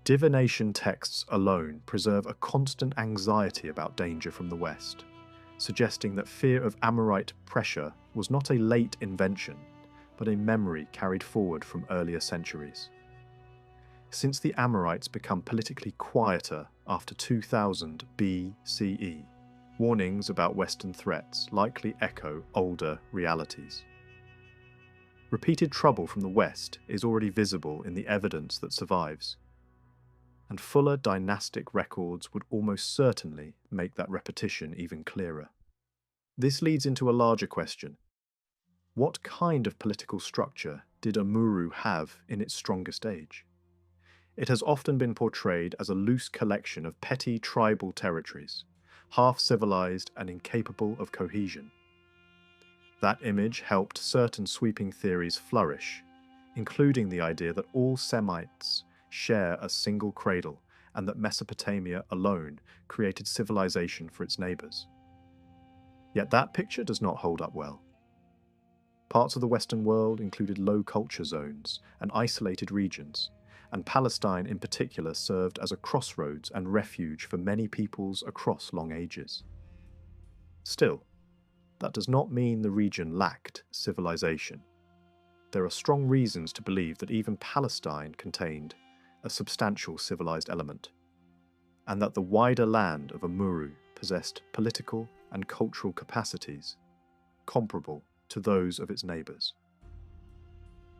Divination texts alone preserve a constant anxiety about danger from the West, suggesting that fear of Amorite pressure was not a late invention, but a memory carried forward from earlier centuries. Since the Amorites become politically quieter after 2000 BCE, warnings about Western threats likely echo older realities. Repeated trouble from the West is already visible in the evidence that survives, and fuller dynastic records would almost certainly make that repetition even clearer. This leads into a larger question. What kind of political structure did Amuru have in its strongest age? It has often been portrayed as a loose collection of petty tribal territories, half-civilized and incapable of cohesion. That image helped certain sweeping theories flourish, including the idea that all Semites share a single cradle and that Mesopotamia alone created civilization for its neighbours. Yet that picture does not hold up well. Parts of the Western world included low culture zones and isolated regions, and Palestine in particular served as a crossroads and refuge for many peoples across long ages. Still, that does not mean the region lacked civilization. There are strong reasons to believe that even Palestine contained a substantial civilized element, and that the wider land of Amuru possessed political and cultural capacities comparable to those of its neighbours.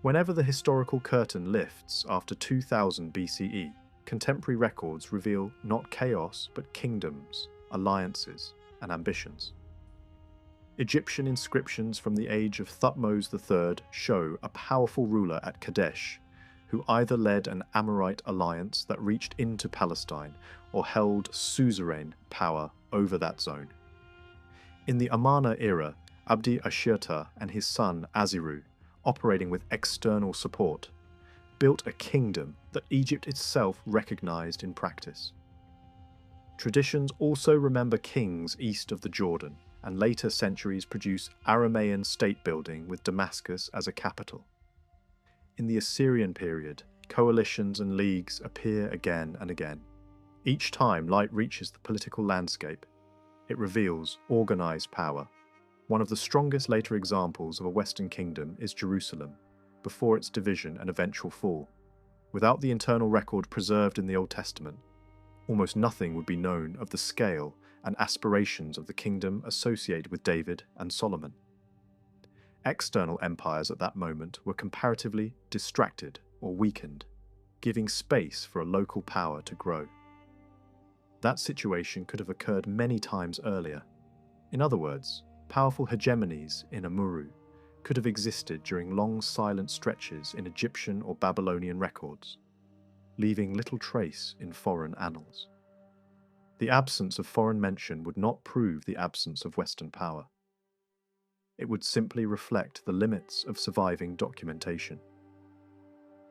Whenever the historical curtain lifts after 2000 BCE, contemporary records reveal not chaos but kingdoms, alliances, and ambitions. Egyptian inscriptions from the age of Thutmose III show a powerful ruler at Kadesh who either led an Amorite alliance that reached into Palestine or held suzerain power over that zone. In the Amarna era, Abdi Ashetta and his son Aziru, operating with external support, built a kingdom that Egypt itself recognized in practice. Traditions also remember kings east of the Jordan, and later centuries produce Aramean state building with Damascus as a capital. In the Assyrian period, coalitions and leagues appear again and again. Each time light reaches the political landscape, it reveals organized power. One of the strongest later examples of a Western kingdom is Jerusalem, before its division and eventual fall. Without the internal record preserved in the Old Testament, almost nothing would be known of the scale and aspirations of the kingdom associated with David and Solomon. External empires at that moment were comparatively distracted or weakened, giving space for a local power to grow. That situation could have occurred many times earlier. In other words, powerful hegemonies in Amuru could have existed during long silent stretches in Egyptian or Babylonian records, leaving little trace in foreign annals. The absence of foreign mention would not prove the absence of Western power. It would simply reflect the limits of surviving documentation.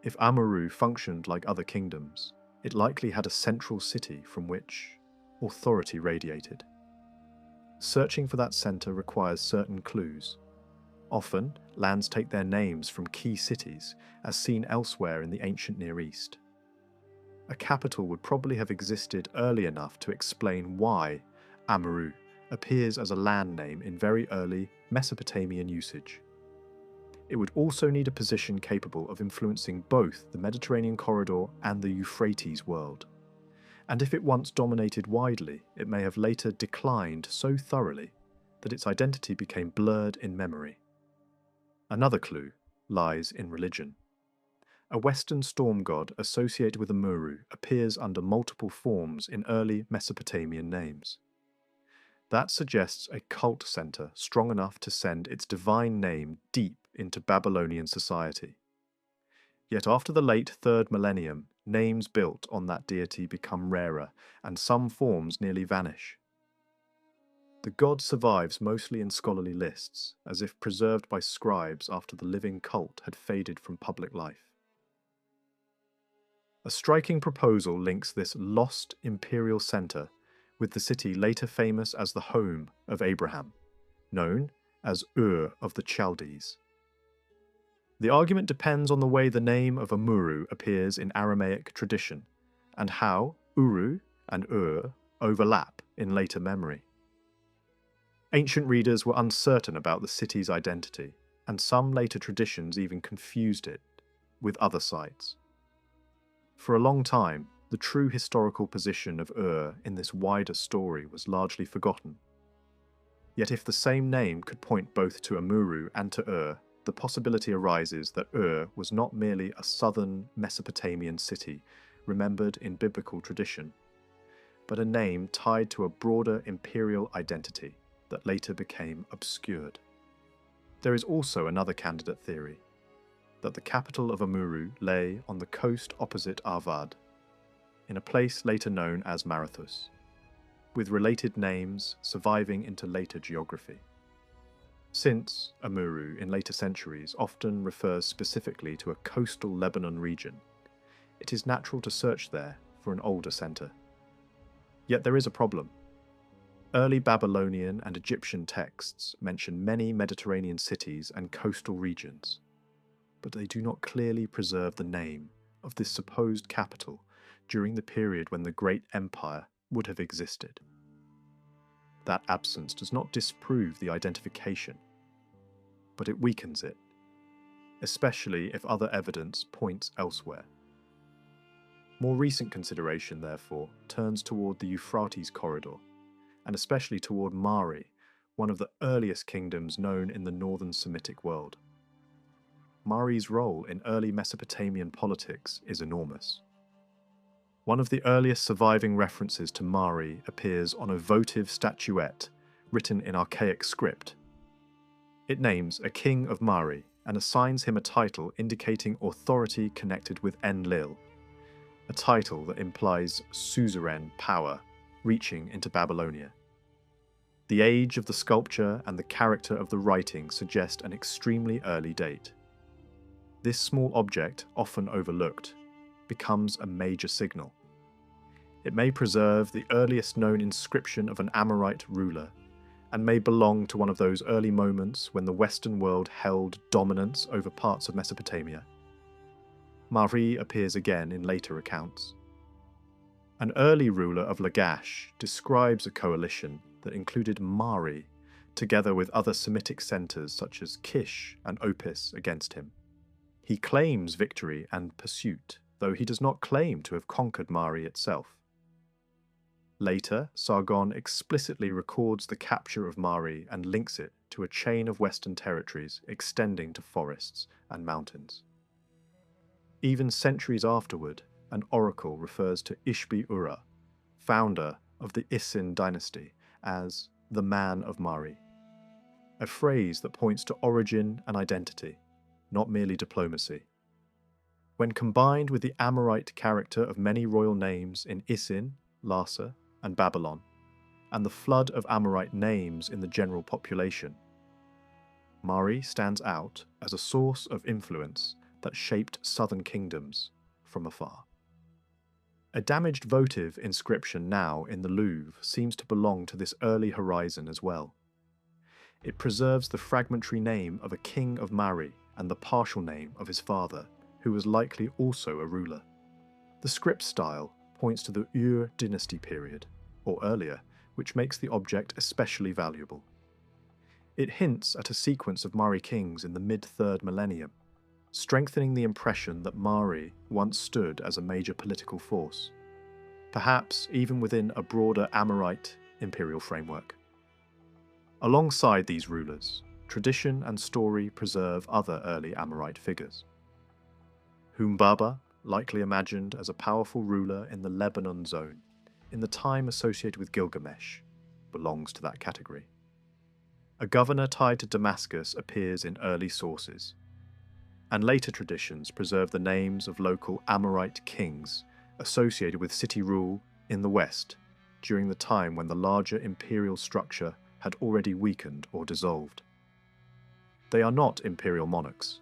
If Amuru functioned like other kingdoms, it likely had a central city from which authority radiated. Searching for that centre requires certain clues. Often, lands take their names from key cities, as seen elsewhere in the ancient Near East. A capital would probably have existed early enough to explain why Amuru appears as a land name in very early Mesopotamian usage. It would also need a position capable of influencing both the Mediterranean corridor and the Euphrates world. And if it once dominated widely, it may have later declined so thoroughly that its identity became blurred in memory. Another clue lies in religion. A Western storm god associated with Amuru appears under multiple forms in early Mesopotamian names. That suggests a cult center strong enough to send its divine name deep into Babylonian society. Yet after the late 3rd millennium, names built on that deity become rarer, and some forms nearly vanish. The god survives mostly in scholarly lists, as if preserved by scribes after the living cult had faded from public life. A striking proposal links this lost imperial center with the city later famous as the home of Abraham, known as Ur of the Chaldees. The argument depends on the way the name of Amuru appears in Aramaic tradition, and how Uru and Ur overlap in later memory. Ancient readers were uncertain about the city's identity, and some later traditions even confused it with other sites. For a long time, the true historical position of Ur in this wider story was largely forgotten. Yet if the same name could point both to Amuru and to Ur, the possibility arises that Ur was not merely a southern Mesopotamian city remembered in biblical tradition, but a name tied to a broader imperial identity that later became obscured. There is also another candidate theory, that the capital of Amuru lay on the coast opposite Arvad, in a place later known as Marathus, with related names surviving into later geography. Since Amuru in later centuries often refers specifically to a coastal Lebanon region, it is natural to search there for an older centre. Yet there is a problem. Early Babylonian and Egyptian texts mention many Mediterranean cities and coastal regions, but they do not clearly preserve the name of this supposed capital during the period when the Great Empire would have existed. That absence does not disprove the identification, but it weakens it, especially if other evidence points elsewhere. More recent consideration, therefore, turns toward the Euphrates corridor, and especially toward Mari, one of the earliest kingdoms known in the northern Semitic world. Mari's role in early Mesopotamian politics is enormous. One of the earliest surviving references to Mari appears on a votive statuette written in archaic script. It names a king of Mari and assigns him a title indicating authority connected with Enlil, a title that implies suzerain power reaching into Babylonia. The age of the sculpture and the character of the writing suggest an extremely early date. This small object, often overlooked, becomes a major signal. It may preserve the earliest known inscription of an Amorite ruler, and may belong to one of those early moments when the Western world held dominance over parts of Mesopotamia. Mari appears again in later accounts. An early ruler of Lagash describes a coalition that included Mari, together with other Semitic centres such as Kish and Opis against him. He claims victory and pursuit, though he does not claim to have conquered Mari itself. Later, Sargon explicitly records the capture of Mari and links it to a chain of western territories extending to forests and mountains. Even centuries afterward, an oracle refers to Ishbi-Ura, founder of the Isin dynasty, as the man of Mari, a phrase that points to origin and identity, not merely diplomacy. When combined with the Amorite character of many royal names in Isin, Larsa, and Babylon, and the flood of Amorite names in the general population, Mari stands out as a source of influence that shaped southern kingdoms from afar. A damaged votive inscription now in the Louvre seems to belong to this early horizon as well. It preserves the fragmentary name of a king of Mari and the partial name of his father, who was likely also a ruler. The script style points to the Ur dynasty period, or earlier, which makes the object especially valuable. It hints at a sequence of Mari kings in the mid-3rd millennium, strengthening the impression that Mari once stood as a major political force, perhaps even within a broader Amorite imperial framework. Alongside these rulers, tradition and story preserve other early Amorite figures. Humbaba, likely imagined as a powerful ruler in the Lebanon zone, in the time associated with Gilgamesh, belongs to that category. A governor tied to Damascus appears in early sources, and later traditions preserve the names of local Amorite kings associated with city rule in the west during the time when the larger imperial structure had already weakened or dissolved. They are not imperial monarchs,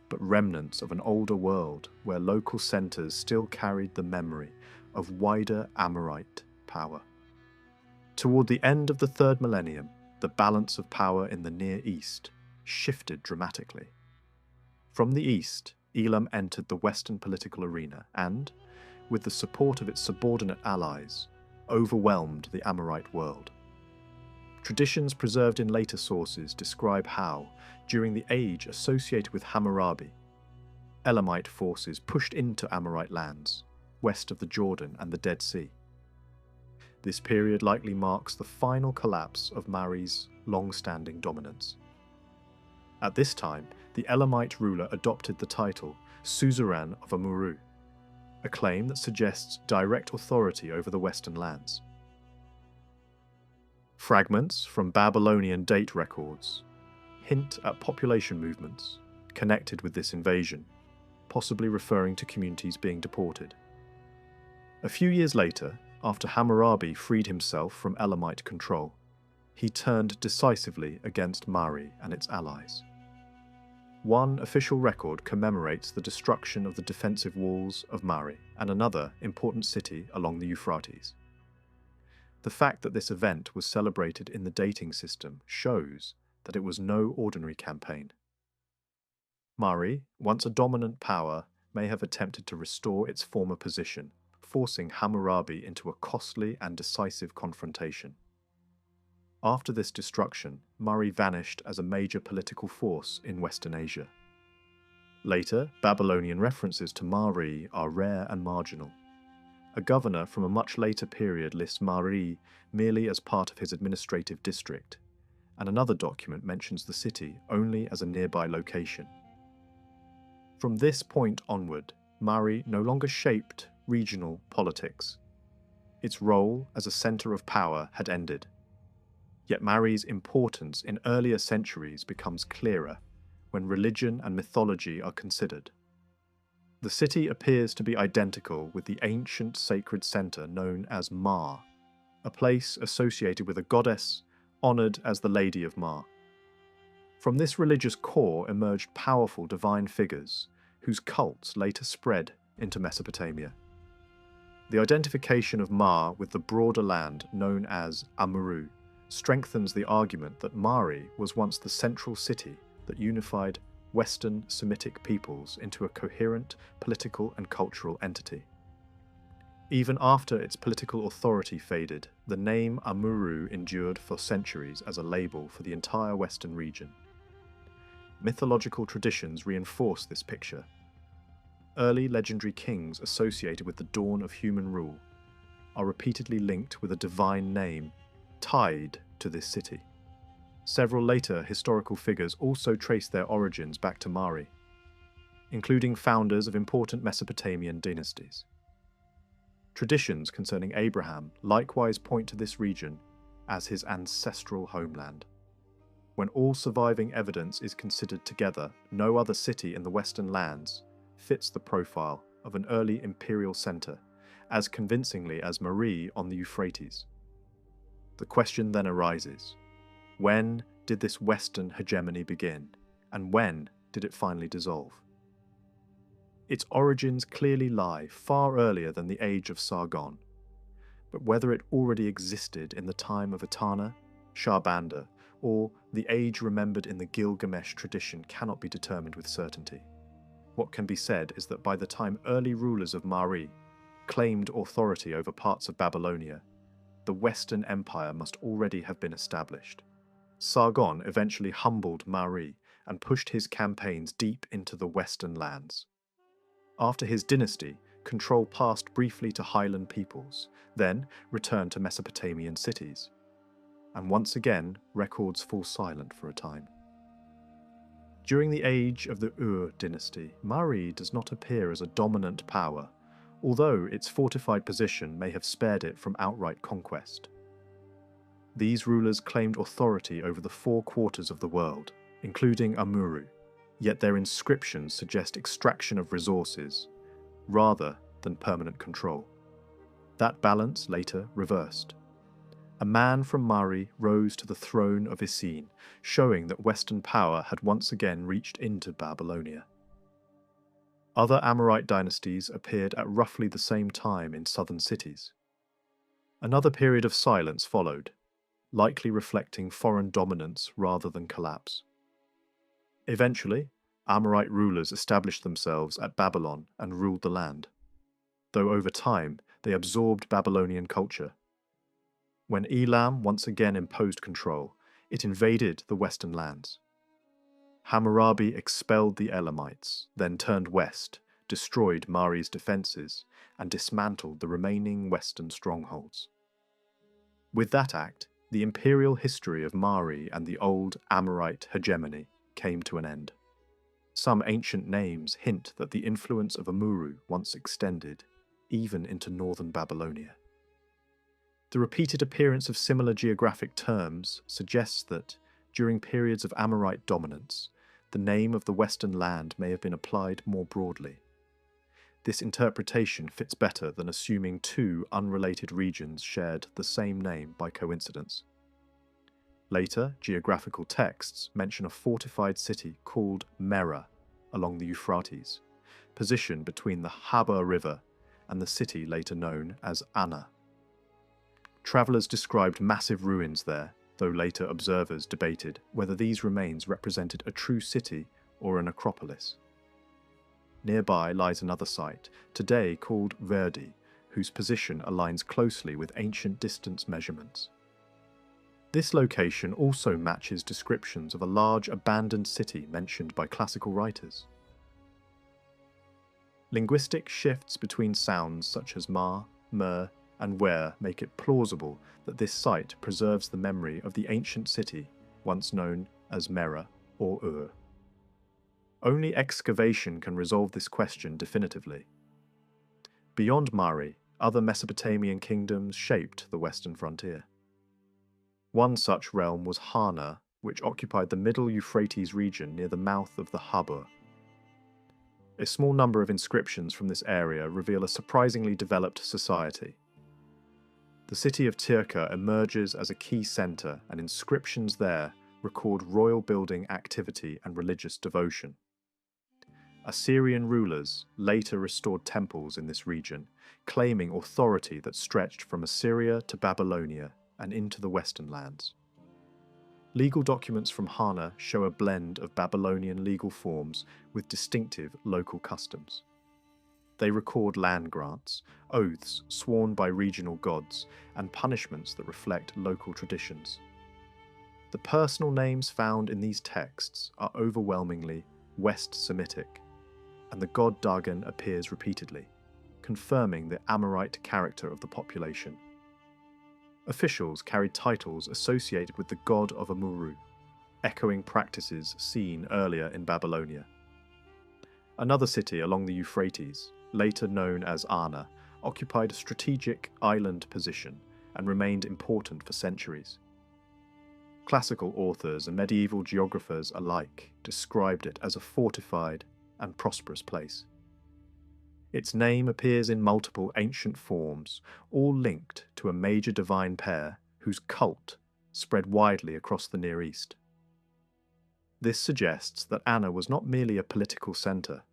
but remnants of an older world where local centres still carried the memory of wider Amorite power. Toward the end of the 3rd millennium, the balance of power in the Near East shifted dramatically. From the east, Elam entered the Western political arena and, with the support of its subordinate allies, overwhelmed the Amorite world. Traditions preserved in later sources describe how, during the age associated with Hammurabi, Elamite forces pushed into Amorite lands, west of the Jordan and the Dead Sea. This period likely marks the final collapse of Mari's long-standing dominance. At this time, the Elamite ruler adopted the title suzerain of Amuru, a claim that suggests direct authority over the western lands. Fragments from Babylonian date records hint at population movements connected with this invasion, possibly referring to communities being deported. A few years later, after Hammurabi freed himself from Elamite control, he turned decisively against Mari and its allies. One official record commemorates the destruction of the defensive walls of Mari and another important city along the Euphrates. The fact that this event was celebrated in the dating system shows that it was no ordinary campaign. Mari, once a dominant power, may have attempted to restore its former position, forcing Hammurabi into a costly and decisive confrontation. After this destruction, Mari vanished as a major political force in Western Asia. Later, Babylonian references to Mari are rare and marginal. A governor from a much later period lists Mari merely as part of his administrative district, and another document mentions the city only as a nearby location. From this point onward, Mari no longer shaped regional politics. Its role as a centre of power had ended. Yet Mari's importance in earlier centuries becomes clearer when religion and mythology are considered. The city appears to be identical with the ancient sacred centre known as Mar, a place associated with a goddess honoured as the Lady of Mar. From this religious core emerged powerful divine figures, whose cults later spread into Mesopotamia. The identification of Mar with the broader land known as Amuru strengthens the argument that Mari was once the central city that unified Western Semitic peoples into a coherent political and cultural entity. Even after its political authority faded, the name Amuru endured for centuries as a label for the entire Western region. Mythological traditions reinforce this picture. Early legendary kings associated with the dawn of human rule are repeatedly linked with a divine name tied to this city. Several later historical figures also trace their origins back to Mari, including founders of important Mesopotamian dynasties. Traditions concerning Abraham likewise point to this region as his ancestral homeland. When all surviving evidence is considered together, no other city in the Western lands fits the profile of an early imperial centre as convincingly as Mari on the Euphrates. The question then arises, when did this Western hegemony begin, and when did it finally dissolve? Its origins clearly lie far earlier than the age of Sargon, but whether it already existed in the time of Etana, Sharbanda, or the age remembered in the Gilgamesh tradition cannot be determined with certainty. What can be said is that by the time early rulers of Mari claimed authority over parts of Babylonia, the Western Empire must already have been established. Sargon eventually humbled Mari and pushed his campaigns deep into the Western lands. After his dynasty, control passed briefly to highland peoples, then returned to Mesopotamian cities. And once again, records fall silent for a time. During the age of the Ur dynasty, Mari does not appear as a dominant power, although its fortified position may have spared it from outright conquest. These rulers claimed authority over the 4 quarters of the world, including Amuru, yet their inscriptions suggest extraction of resources, rather than permanent control. That balance later reversed. A man from Mari rose to the throne of Essene, showing that Western power had once again reached into Babylonia. Other Amorite dynasties appeared at roughly the same time in southern cities. Another period of silence followed, likely reflecting foreign dominance rather than collapse. Eventually, Amorite rulers established themselves at Babylon and ruled the land. though over time they absorbed Babylonian culture. When Elam once again imposed control, it invaded the western lands. Hammurabi expelled the Elamites, then turned west, destroyed Mari's defences, and dismantled the remaining western strongholds. With that act, the imperial history of Mari and the old Amorite hegemony came to an end. Some ancient names hint that the influence of Amuru once extended even into northern Babylonia. The repeated appearance of similar geographic terms suggests that, during periods of Amorite dominance, the name of the western land may have been applied more broadly. This interpretation fits better than assuming two unrelated regions shared the same name by coincidence. Later, geographical texts mention a fortified city called Mera along the Euphrates, positioned between the Habur River and the city later known as Anna. Travellers described massive ruins there, though later observers debated whether these remains represented a true city or an acropolis. Nearby lies another site, today called Verdi, whose position aligns closely with ancient distance measurements. This location also matches descriptions of a large abandoned city mentioned by classical writers. Linguistic shifts between sounds such as ma, mer, and where make it plausible that this site preserves the memory of the ancient city once known as Mera or Ur. Only excavation can resolve this question definitively. Beyond Mari, other Mesopotamian kingdoms shaped the western frontier. One such realm was Hana, which occupied the middle Euphrates region near the mouth of the Habur. A small number of inscriptions from this area reveal a surprisingly developed society. The city of Tirka emerges as a key centre, and inscriptions there record royal building activity and religious devotion. Assyrian rulers later restored temples in this region, claiming authority that stretched from Assyria to Babylonia and into the western lands. Legal documents from Hana show a blend of Babylonian legal forms with distinctive local customs. They record land grants, oaths sworn by regional gods, and punishments that reflect local traditions. The personal names found in these texts are overwhelmingly West Semitic, and the god Dargan appears repeatedly, confirming the Amorite character of the population. Officials carried titles associated with the god of Amuru, echoing practices seen earlier in Babylonia. Another city along the Euphrates, later known as Anna, occupied a strategic island position and remained important for centuries. Classical authors and medieval geographers alike described it as a fortified and prosperous place. Its name appears in multiple ancient forms, all linked to a major divine pair whose cult spread widely across the Near East. This suggests that Anna was not merely a political centre,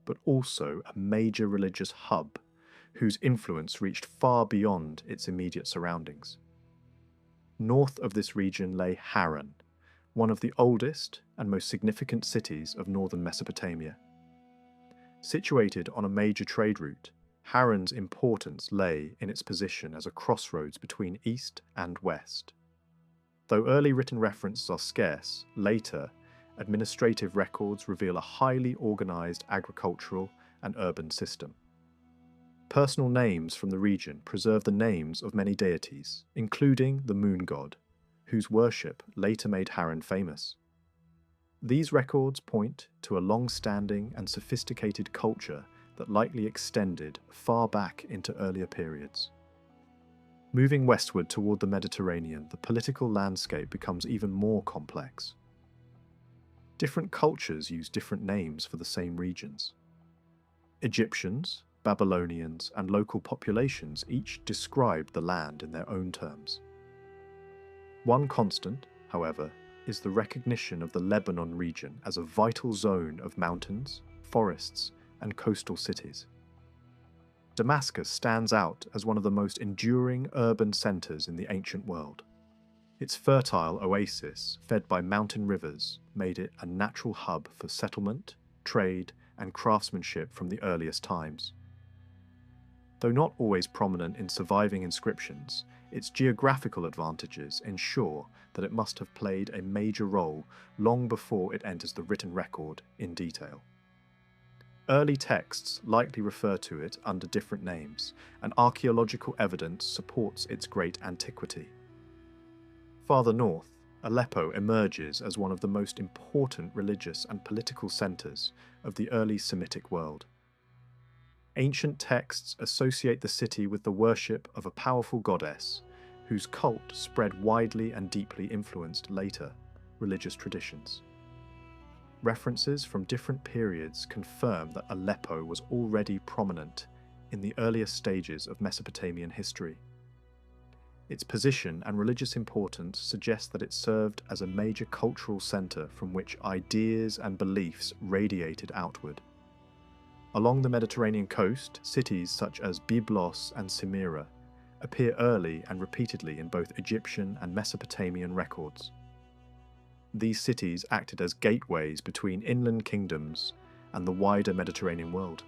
but also a major religious hub whose influence reached far beyond its immediate surroundings. North of this region lay Haran, one of the oldest and most significant cities of northern Mesopotamia. Situated on a major trade route, Haran's importance lay in its position as a crossroads between east and west. Though early written references are scarce, later, administrative records reveal a highly organised agricultural and urban system. Personal names from the region preserve the names of many deities, including the moon god, whose worship later made Haran famous. These records point to a long-standing and sophisticated culture that likely extended far back into earlier periods. Moving westward toward the Mediterranean, the political landscape becomes even more complex. Different cultures use different names for the same regions. Egyptians, Babylonians, and local populations each describe the land in their own terms. One constant, however, is the recognition of the Lebanon region as a vital zone of mountains, forests, and coastal cities. Damascus stands out as one of the most enduring urban centres in the ancient world. Its fertile oasis, fed by mountain rivers, made it a natural hub for settlement, trade, and craftsmanship from the earliest times. Though not always prominent in surviving inscriptions, its geographical advantages ensure that it must have played a major role long before it enters the written record in detail. Early texts likely refer to it under different names, and archaeological evidence supports its great antiquity. Farther north, Aleppo emerges as one of the most important religious and political centres of the early Semitic world. Ancient texts associate the city with the worship of a powerful goddess, whose cult spread widely and deeply influenced later religious traditions. References from different periods confirm that Aleppo was already prominent in the earliest stages of Mesopotamian history. Its position and religious importance suggest that it served as a major cultural centre from which ideas and beliefs radiated outward. Along the Mediterranean coast, cities such as Byblos and Semira appear early and repeatedly in both Egyptian and Mesopotamian records. These cities acted as gateways between inland kingdoms and the wider Mediterranean world.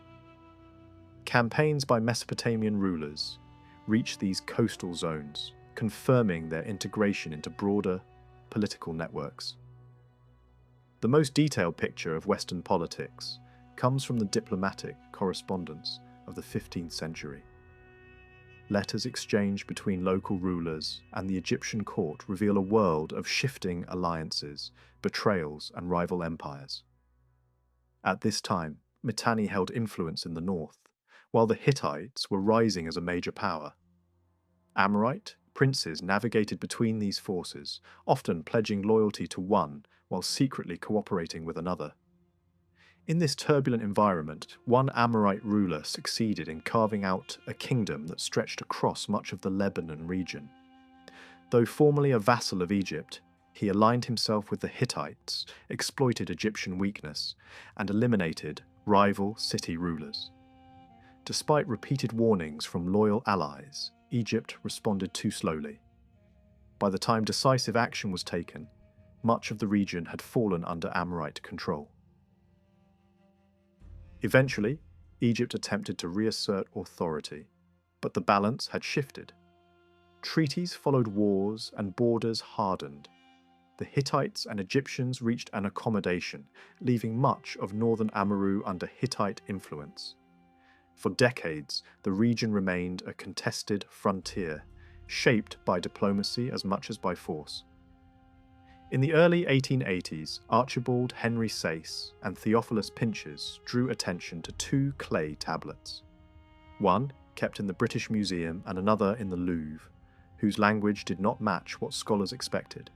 Campaigns by Mesopotamian rulers reached these coastal zones, confirming their integration into broader political networks. The most detailed picture of Western politics comes from the diplomatic correspondence of the 15th century. Letters exchanged between local rulers and the Egyptian court reveal a world of shifting alliances, betrayals, and rival empires. At this time, Mitanni held influence in the north, while the Hittites were rising as a major power. Amorite princes navigated between these forces, often pledging loyalty to one while secretly cooperating with another. In this turbulent environment, one Amorite ruler succeeded in carving out a kingdom that stretched across much of the Lebanon region. Though formerly a vassal of Egypt, he aligned himself with the Hittites, exploited Egyptian weakness, and eliminated rival city rulers. Despite repeated warnings from loyal allies, Egypt responded too slowly. By the time decisive action was taken, much of the region had fallen under Amorite control. Eventually, Egypt attempted to reassert authority, but the balance had shifted. Treaties followed wars and borders hardened. The Hittites and Egyptians reached an accommodation, leaving much of northern Amuru under Hittite influence. For decades, the region remained a contested frontier, shaped by diplomacy as much as by force. In the early 1880s, Archibald Henry Sayce and Theophilus Pinches drew attention to two clay tablets. One kept in the British Museum and another in the Louvre, whose language did not match what scholars expected.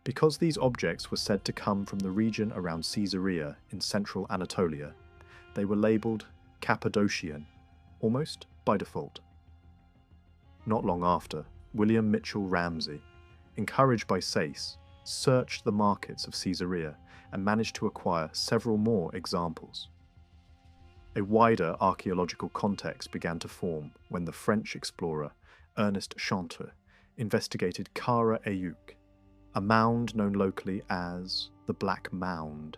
Because these objects were said to come from the region around Caesarea in central Anatolia, they were labelled Cappadocian, almost by default. Not long after, William Mitchell Ramsay, encouraged by Sayce, searched the markets of Caesarea and managed to acquire several more examples. A wider archaeological context began to form when the French explorer Ernest Chantre investigated Kara Eyuk, a mound known locally as the Black Mound,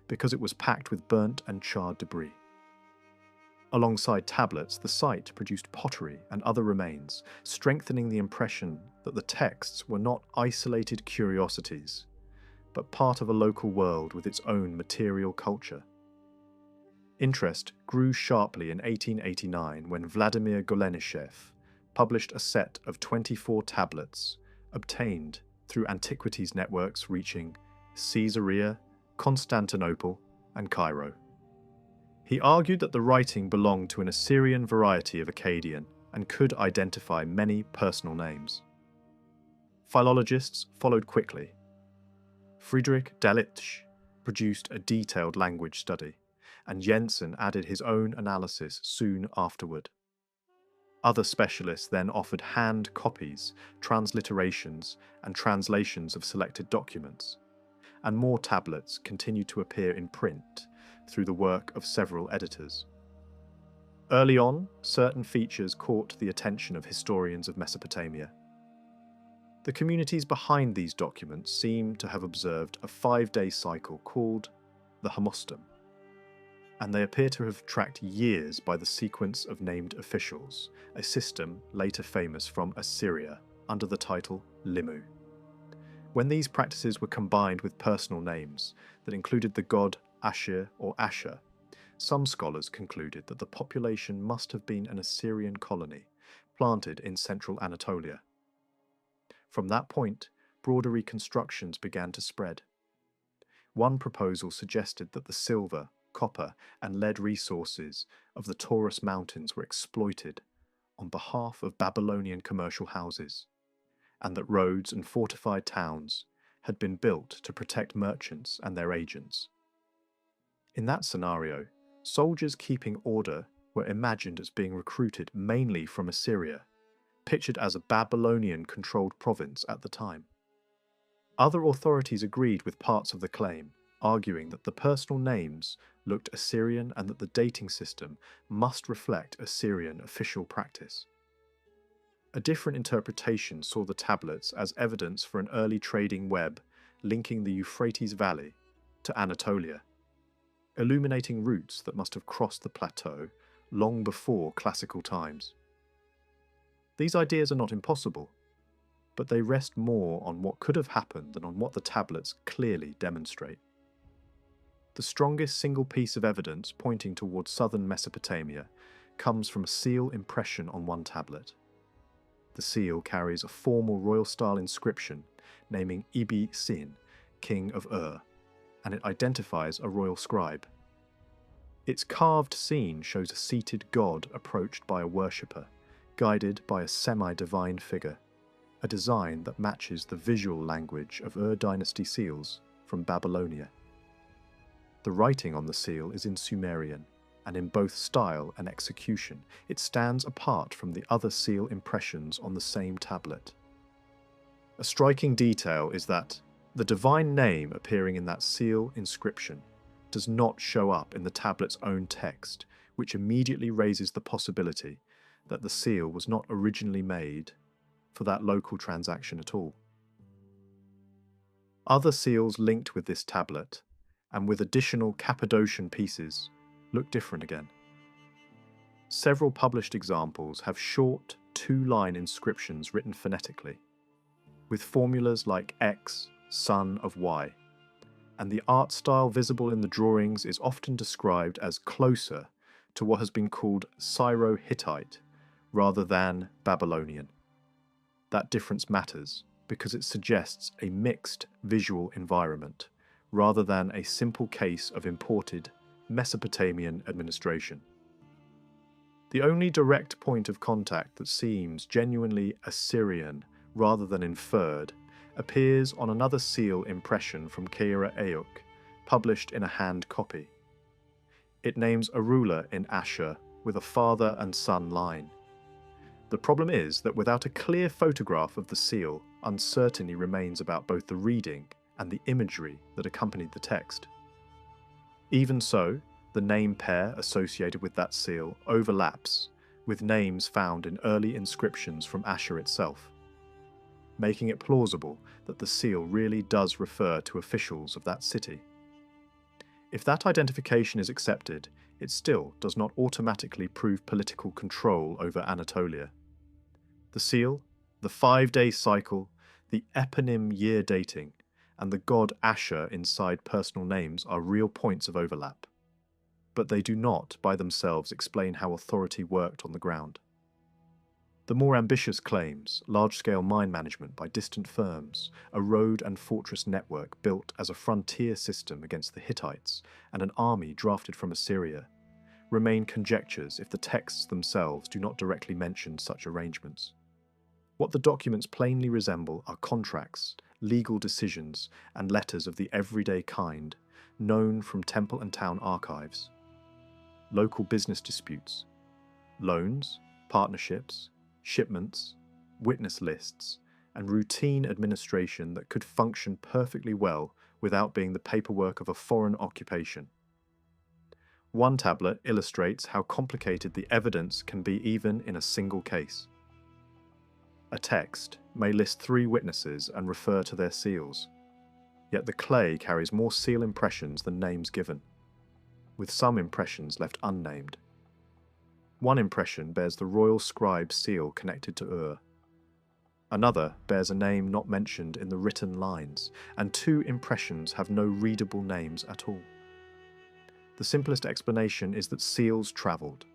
because it was packed with burnt and charred debris. Alongside tablets, the site produced pottery and other remains, strengthening the impression that the texts were not isolated curiosities, but part of a local world with its own material culture. Interest grew sharply in 1889 when Vladimir Golenishev published a set of 24 tablets obtained through antiquities networks reaching Caesarea, Constantinople, and Cairo. He argued that the writing belonged to an Assyrian variety of Akkadian and could identify many personal names. Philologists followed quickly. Friedrich Delitzsch produced a detailed language study, and Jensen added his own analysis soon afterward. Other specialists then offered hand copies, transliterations, and translations of selected documents, and more tablets continued to appear in print through the work of several editors. Early on, certain features caught the attention of historians of Mesopotamia. The communities behind these documents seem to have observed a 5-day cycle called the Hamostum. and they appear to have tracked years by the sequence of named officials, a system later famous from Assyria under the title Limu. When these practices were combined with personal names that included the god Ashir or Asher, some scholars concluded that the population must have been an Assyrian colony planted in central Anatolia. From that point, broader reconstructions began to spread. One proposal suggested that the silver, copper, and lead resources of the Taurus Mountains were exploited on behalf of Babylonian commercial houses, and that roads and fortified towns had been built to protect merchants and their agents. In that scenario, soldiers keeping order were imagined as being recruited mainly from Assyria, pictured as a Babylonian-controlled province at the time. Other authorities agreed with parts of the claim, arguing that the personal names looked Assyrian and that the dating system must reflect Assyrian official practice. A different interpretation saw the tablets as evidence for an early trading web linking the Euphrates Valley to Anatolia, illuminating routes that must have crossed the plateau long before classical times. These ideas are not impossible, but they rest more on what could have happened than on what the tablets clearly demonstrate. The strongest single piece of evidence pointing towards southern Mesopotamia comes from a seal impression on one tablet. The seal carries a formal royal-style inscription naming Ibi Sin, king of Ur, and it identifies a royal scribe. Its carved scene shows a seated god approached by a worshipper, guided by a semi-divine figure, a design that matches the visual language of Ur dynasty seals from Babylonia. The writing on the seal is in Sumerian, and in both style and execution, it stands apart from the other seal impressions on the same tablet. A striking detail is that the divine name appearing in that seal inscription does not show up in the tablet's own text, which immediately raises the possibility that the seal was not originally made for that local transaction at all. Other seals linked with this tablet, and with additional Cappadocian pieces, look different again. Several published examples have short, two-line inscriptions written phonetically, with formulas like X, son of Y, and the art style visible in the drawings is often described as closer to what has been called Syro-Hittite rather than Babylonian. That difference matters because it suggests a mixed visual environment rather than a simple case of imported Mesopotamian administration. The only direct point of contact that seems genuinely Assyrian rather than inferred appears on another seal impression from Keira Ayuk, published in a hand copy. It names a ruler in Asher with a father and son line. The problem is that without a clear photograph of the seal, uncertainty remains about both the reading and the imagery that accompanied the text. Even so, the name pair associated with that seal overlaps with names found in early inscriptions from Asher itself, making it plausible that the seal really does refer to officials of that city. If that identification is accepted, it still does not automatically prove political control over Anatolia. The seal, the 5-day cycle, the eponym year dating, and the god Asher inside personal names are real points of overlap. But they do not, by themselves, explain how authority worked on the ground. The more ambitious claims, large-scale mine management by distant firms, a road and fortress network built as a frontier system against the Hittites, and an army drafted from Assyria, remain conjectures if the texts themselves do not directly mention such arrangements. What the documents plainly resemble are contracts, legal decisions, and letters of the everyday kind, known from temple and town archives. Local business disputes, loans, partnerships, shipments, witness lists, and routine administration that could function perfectly well without being the paperwork of a foreign occupation. One tablet illustrates how complicated the evidence can be even in a single case. A text may list 3 witnesses and refer to their seals, yet the clay carries more seal impressions than names given. with some impressions left unnamed. One impression bears the royal scribe seal connected to Ur. Another bears a name not mentioned in the written lines, and two impressions have no readable names at all. The simplest explanation is that seals travelled.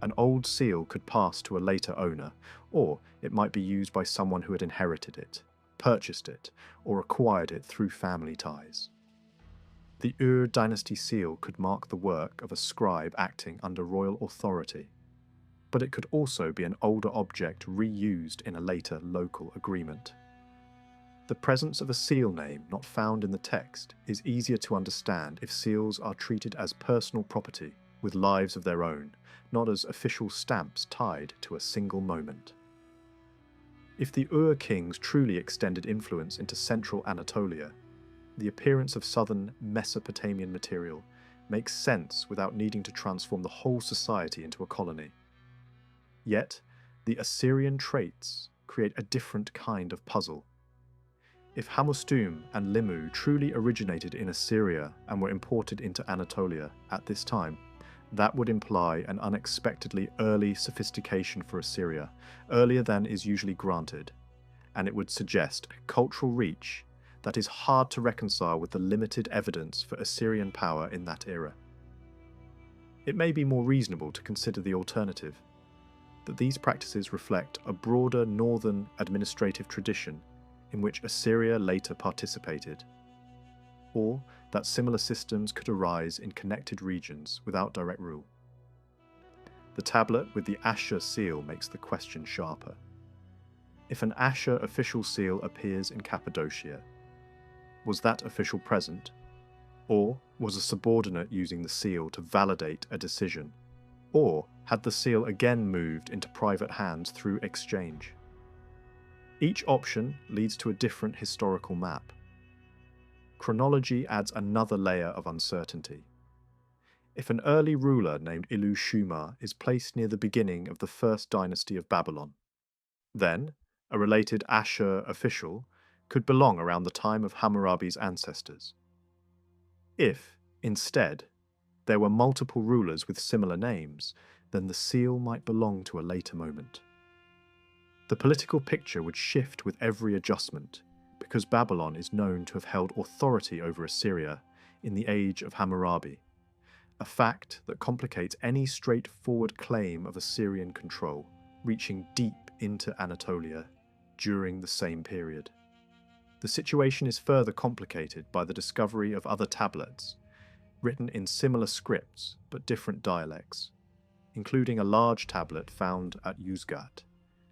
An old seal could pass to a later owner, or it might be used by someone who had inherited it, purchased it, or acquired it through family ties. The Ur dynasty seal could mark the work of a scribe acting under royal authority, but it could also be an older object reused in a later local agreement. The presence of a seal name not found in the text is easier to understand if seals are treated as personal property with lives of their own, not as official stamps tied to a single moment. If the Ur kings truly extended influence into central Anatolia, the appearance of southern Mesopotamian material makes sense without needing to transform the whole society into a colony. Yet, the Assyrian traits create a different kind of puzzle. If Hamustum and Limu truly originated in Assyria and were imported into Anatolia at this time, that would imply an unexpectedly early sophistication for Assyria, earlier than is usually granted, and it would suggest a cultural reach that is hard to reconcile with the limited evidence for Assyrian power in that era. It may be more reasonable to consider the alternative, that these practices reflect a broader northern administrative tradition in which Assyria later participated, or that similar systems could arise in connected regions without direct rule. The tablet with the Ashur seal makes the question sharper. If an Ashur official seal appears in Cappadocia, was that official present, or was a subordinate using the seal to validate a decision, or had the seal again moved into private hands through exchange? Each option leads to a different historical map. Chronology adds another layer of uncertainty. If an early ruler named Ilu Shumar is placed near the beginning of the first dynasty of Babylon, then a related Ashur official could belong around the time of Hammurabi's ancestors. If, instead, there were multiple rulers with similar names, then the seal might belong to a later moment. The political picture would shift with every adjustment, because Babylon is known to have held authority over Assyria in the age of Hammurabi, a fact that complicates any straightforward claim of Assyrian control, reaching deep into Anatolia during the same period. The situation is further complicated by the discovery of other tablets, written in similar scripts but different dialects, including a large tablet found at Yozgat,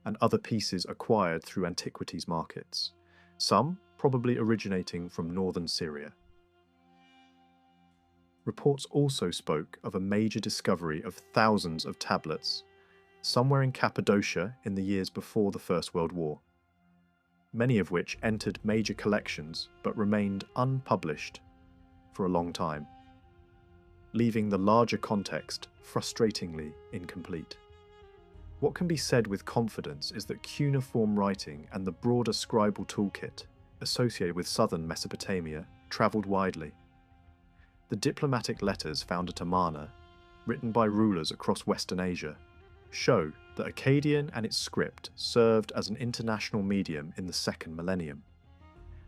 and other pieces acquired through antiquities markets, some probably originating from northern Syria. Reports also spoke of a major discovery of thousands of tablets, somewhere in Cappadocia in the years before the First World War, many of which entered major collections but remained unpublished for a long time, leaving the larger context frustratingly incomplete. What can be said with confidence is that cuneiform writing and the broader scribal toolkit associated with southern Mesopotamia travelled widely. The diplomatic letters found at Amarna, written by rulers across Western Asia, show that Akkadian and its script served as an international medium in the second millennium,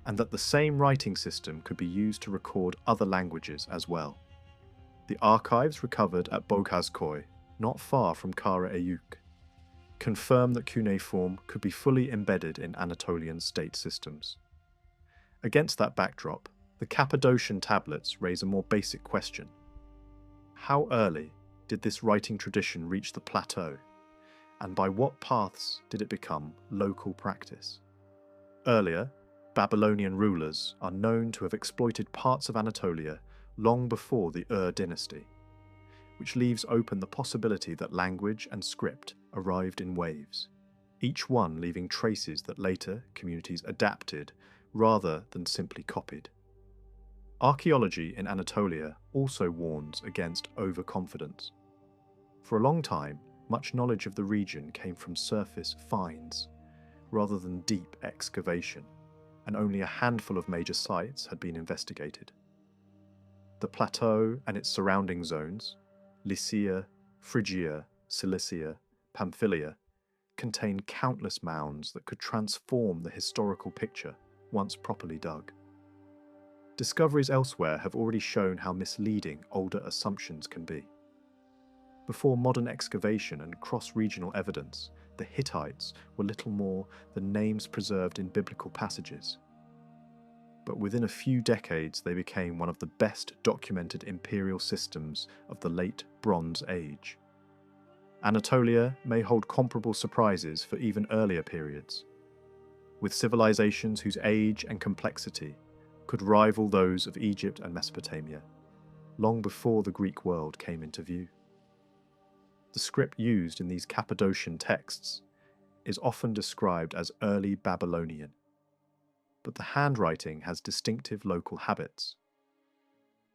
and that the same writing system could be used to record other languages as well. The archives recovered at Boghazköy, not far from Kara Eyük, confirm that cuneiform could be fully embedded in Anatolian state systems. Against that backdrop, the Cappadocian tablets raise a more basic question. How early did this writing tradition reach the plateau, and by what paths did it become local practice? Earlier, Babylonian rulers are known to have exploited parts of Anatolia long before the Ur dynasty, which leaves open the possibility that language and script arrived in waves, each one leaving traces that later communities adapted rather than simply copied. Archaeology in Anatolia also warns against overconfidence. For a long time, much knowledge of the region came from surface finds, rather than deep excavation, and only a handful of major sites had been investigated. The plateau and its surrounding zones, Lycia, Phrygia, Cilicia, Pamphylia, contain countless mounds that could transform the historical picture once properly dug. Discoveries elsewhere have already shown how misleading older assumptions can be. Before modern excavation and cross-regional evidence, the Hittites were little more than names preserved in biblical passages. But within a few decades they became one of the best documented imperial systems of the late Bronze Age. Anatolia may hold comparable surprises for even earlier periods, with civilizations whose age and complexity could rival those of Egypt and Mesopotamia, long before the Greek world came into view. The script used in these Cappadocian texts is often described as early Babylonian, but the handwriting has distinctive local habits.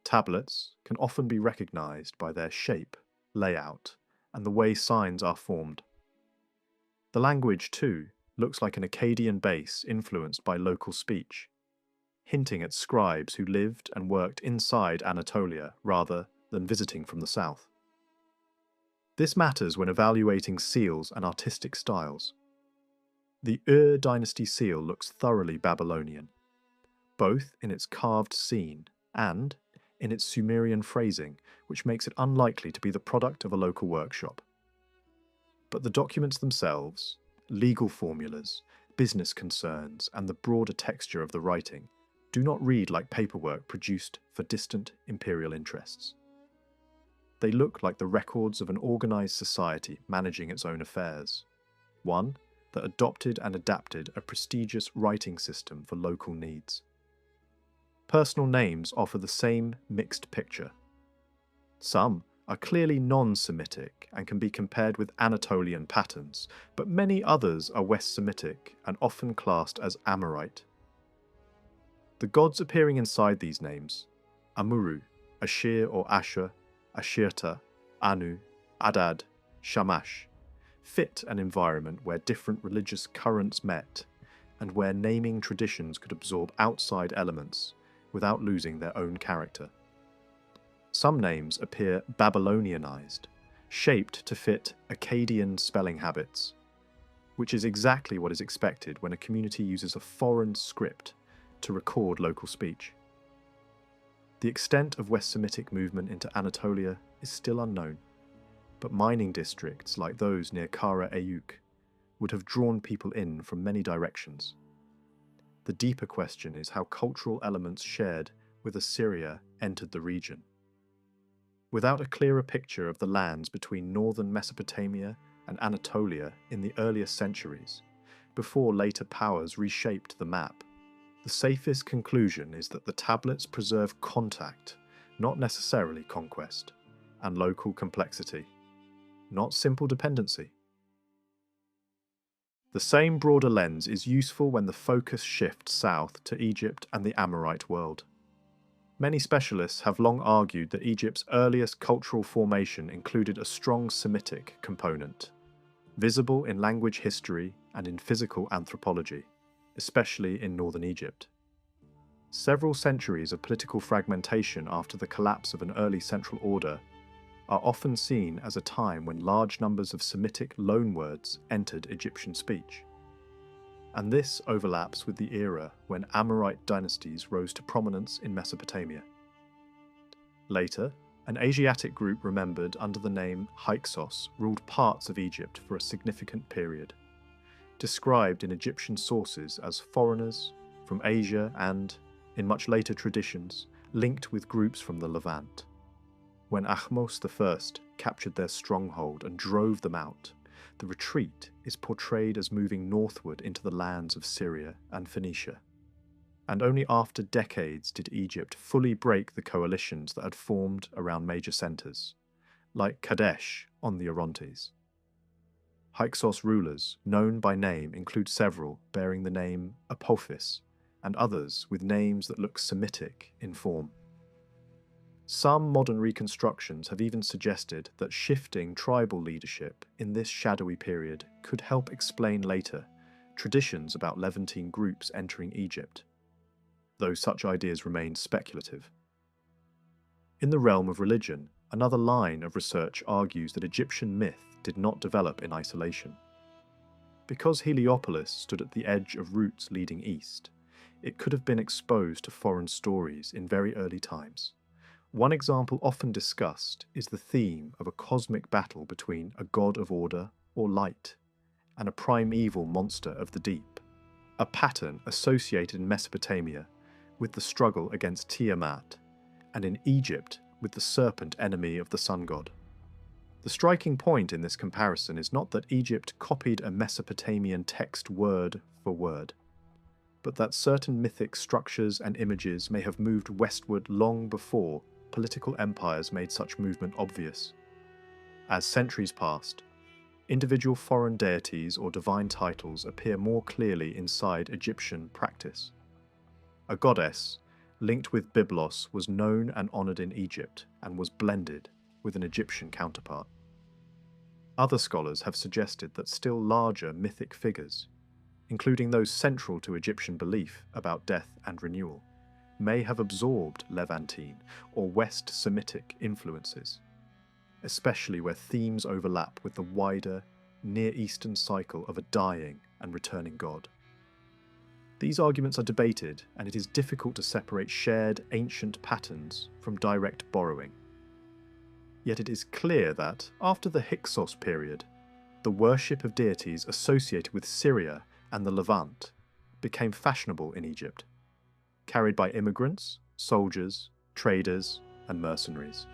Tablets can often be recognized by their shape, layout, and the way signs are formed. The language, too, looks like an Akkadian base influenced by local speech, hinting at scribes who lived and worked inside Anatolia rather than visiting from the south. This matters when evaluating seals and artistic styles. The dynasty seal looks thoroughly Babylonian, both in its carved scene and in its Sumerian phrasing, which makes it unlikely to be the product of a local workshop. But the documents themselves, legal formulas, business concerns, and the broader texture of the writing do not read like paperwork produced for distant imperial interests. They look like the records of an organized society managing its own affairs, one that adopted and adapted a prestigious writing system for local needs. Personal names offer the same mixed picture. Some are clearly non-Semitic and can be compared with Anatolian patterns, but many others are West Semitic and often classed as Amorite. The gods appearing inside these names, Amuru, Ashir or Asher, Ashirta, Anu, Adad, Shamash, fit an environment where different religious currents met and where naming traditions could absorb outside elements without losing their own character. Some names appear Babylonianized, shaped to fit Akkadian spelling habits, which is exactly what is expected when a community uses a foreign script to record local speech. The extent of West Semitic movement into Anatolia is still unknown, but mining districts like those near Kara Ayuk would have drawn people in from many directions. The deeper question is how cultural elements shared with Assyria entered the region. Without a clearer picture of the lands between northern Mesopotamia and Anatolia in the earliest centuries, before later powers reshaped the map, the safest conclusion is that the tablets preserve contact, not necessarily conquest, and local complexity, not simple dependency. The same broader lens is useful when the focus shifts south to Egypt and the Amorite world. Many specialists have long argued that Egypt's earliest cultural formation included a strong Semitic component, visible in language history and in physical anthropology, especially in northern Egypt. Several centuries of political fragmentation after the collapse of an early central order are often seen as a time when large numbers of Semitic loanwords entered Egyptian speech. And this overlaps with the era when Amorite dynasties rose to prominence in Mesopotamia. Later, an Asiatic group remembered under the name Hyksos ruled parts of Egypt for a significant period, described in Egyptian sources as foreigners from Asia and, in much later traditions, linked with groups from the Levant. When Ahmose I captured their stronghold and drove them out, the retreat is portrayed as moving northward into the lands of Syria and Phoenicia. And only after decades did Egypt fully break the coalitions that had formed around major centres, like Kadesh on the Orontes. Hyksos rulers, known by name, include several bearing the name Apophis, and others with names that look Semitic in form. Some modern reconstructions have even suggested that shifting tribal leadership in this shadowy period could help explain later traditions about Levantine groups entering Egypt, though such ideas remain speculative. In the realm of religion, another line of research argues that Egyptian myth did not develop in isolation. Because Heliopolis stood at the edge of routes leading east, it could have been exposed to foreign stories in very early times. One example often discussed is the theme of a cosmic battle between a god of order, or light, and a primeval monster of the deep, a pattern associated in Mesopotamia with the struggle against Tiamat, and in Egypt with the serpent enemy of the sun god. The striking point in this comparison is not that Egypt copied a Mesopotamian text word for word, but that certain mythic structures and images may have moved westward long before political empires made such movement obvious. As centuries passed, individual foreign deities or divine titles appear more clearly inside Egyptian practice. A goddess, linked with Byblos, was known and honoured in Egypt and was blended with an Egyptian counterpart. Other scholars have suggested that still larger mythic figures, including those central to Egyptian belief about death and renewal, may have absorbed Levantine or West Semitic influences, especially where themes overlap with the wider Near Eastern cycle of a dying and returning god. These arguments are debated, and it is difficult to separate shared ancient patterns from direct borrowing. Yet it is clear that, after the Hyksos period, the worship of deities associated with Syria and the Levant became fashionable in Egypt, carried by immigrants, soldiers, traders, and mercenaries.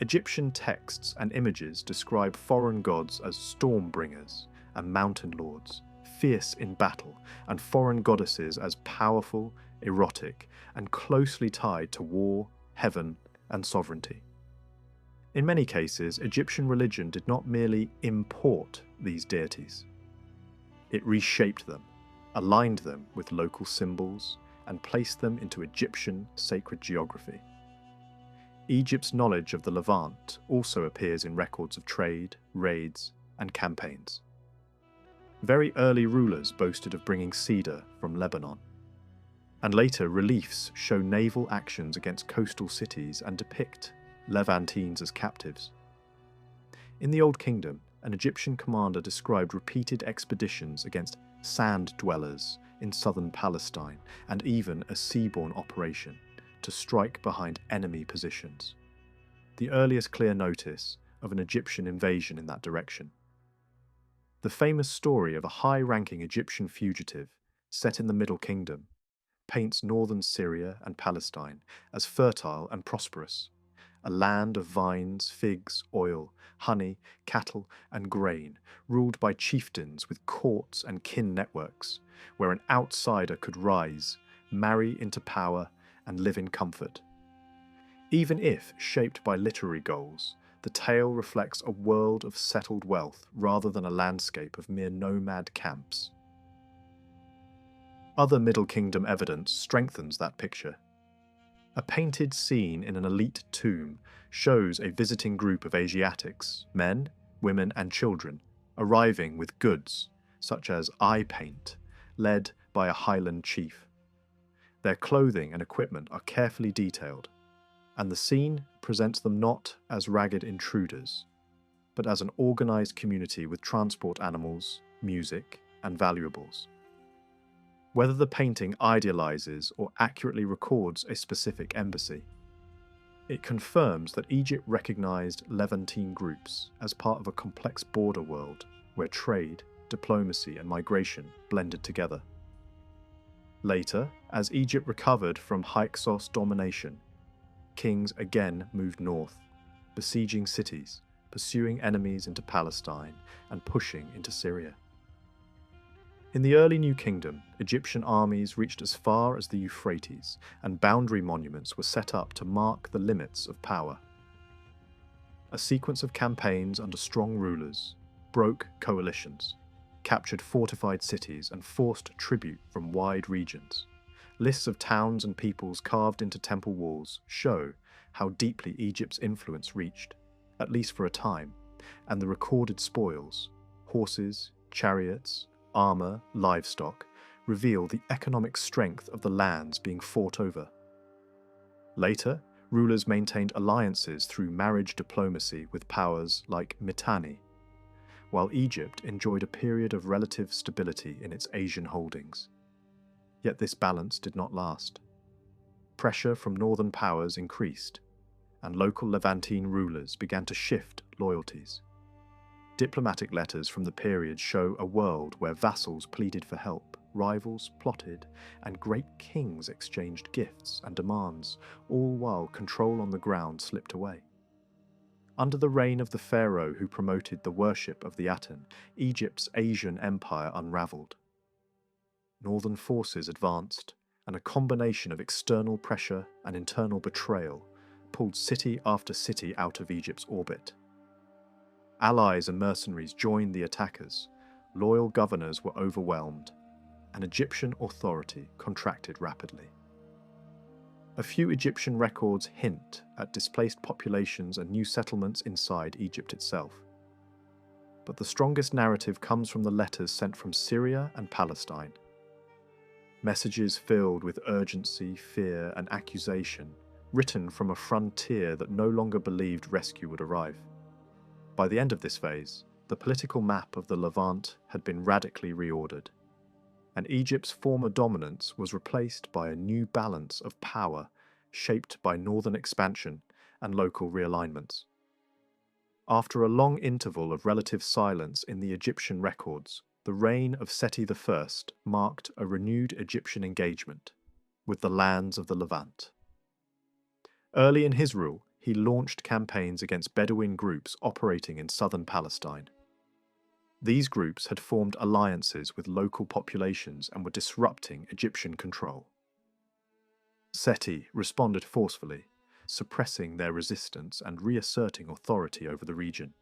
Egyptian texts and images describe foreign gods as storm bringers and mountain lords, fierce in battle, and foreign goddesses as powerful, erotic, and closely tied to war, heaven, and sovereignty. In many cases, Egyptian religion did not merely import these deities. It reshaped them, aligned them with local symbols, and placed them into Egyptian sacred geography. Egypt's knowledge of the Levant also appears in records of trade, raids, and campaigns. Very early rulers boasted of bringing cedar from Lebanon, and later reliefs show naval actions against coastal cities and depict Levantines as captives. In the Old Kingdom, an Egyptian commander described repeated expeditions against sand dwellers in southern Palestine, and even a seaborne operation to strike behind enemy positions, the earliest clear notice of an Egyptian invasion in that direction. The famous story of a high-ranking Egyptian fugitive set in the Middle Kingdom paints northern Syria and Palestine as fertile and prosperous, a land of vines, figs, oil, honey, cattle, and grain, ruled by chieftains with courts and kin networks, where an outsider could rise, marry into power, and live in comfort. Even if shaped by literary goals, the tale reflects a world of settled wealth rather than a landscape of mere nomad camps. Other Middle Kingdom evidence strengthens that picture. A painted scene in an elite tomb shows a visiting group of Asiatics, men, women, and children, arriving with goods, such as eye paint, led by a highland chief. Their clothing and equipment are carefully detailed, and the scene presents them not as ragged intruders, but as an organized community with transport animals, music, and valuables. Whether the painting idealizes or accurately records a specific embassy, it confirms that Egypt recognized Levantine groups as part of a complex border world where trade, diplomacy, and migration blended together. Later, as Egypt recovered from Hyksos domination, kings again moved north, besieging cities, pursuing enemies into Palestine, and pushing into Syria. In the early New Kingdom, Egyptian armies reached as far as the Euphrates, and boundary monuments were set up to mark the limits of power. A sequence of campaigns under strong rulers broke coalitions, captured fortified cities, and forced tribute from wide regions. Lists of towns and peoples carved into temple walls show how deeply Egypt's influence reached, at least for a time, and the recorded spoils, horses, chariots, armour, livestock, reveal the economic strength of the lands being fought over. Later, rulers maintained alliances through marriage diplomacy with powers like Mitanni, while Egypt enjoyed a period of relative stability in its Asian holdings. Yet this balance did not last. Pressure from northern powers increased, and local Levantine rulers began to shift loyalties. Diplomatic letters from the period show a world where vassals pleaded for help, rivals plotted, and great kings exchanged gifts and demands, all while control on the ground slipped away. Under the reign of the pharaoh who promoted the worship of the Aten, Egypt's Asian empire unravelled. Northern forces advanced, and a combination of external pressure and internal betrayal pulled city after city out of Egypt's orbit. Allies and mercenaries joined the attackers, loyal governors were overwhelmed, and Egyptian authority contracted rapidly. A few Egyptian records hint at displaced populations and new settlements inside Egypt itself. But the strongest narrative comes from the letters sent from Syria and Palestine. Messages filled with urgency, fear, and accusation, written from a frontier that no longer believed rescue would arrive. By the end of this phase, the political map of the Levant had been radically reordered, and Egypt's former dominance was replaced by a new balance of power shaped by northern expansion and local realignments. After a long interval of relative silence in the Egyptian records, the reign of Seti I marked a renewed Egyptian engagement with the lands of the Levant. Early in his rule, he launched campaigns against Bedouin groups operating in southern Palestine. These groups had formed alliances with local populations and were disrupting Egyptian control. Seti responded forcefully, suppressing their resistance and reasserting authority over the region.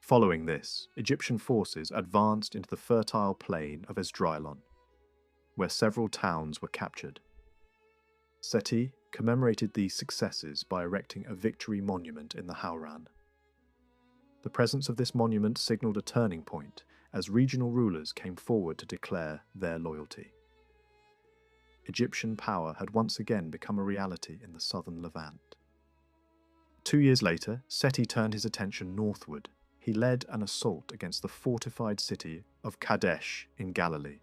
Following this, Egyptian forces advanced into the fertile plain of Esdraelon, where several towns were captured. Seti commemorated these successes by erecting a victory monument in the Hauran. The presence of this monument signaled a turning point as regional rulers came forward to declare their loyalty. Egyptian power had once again become a reality in the southern Levant. 2 years later, Seti turned his attention northward. He led an assault against the fortified city of Kadesh in Galilee,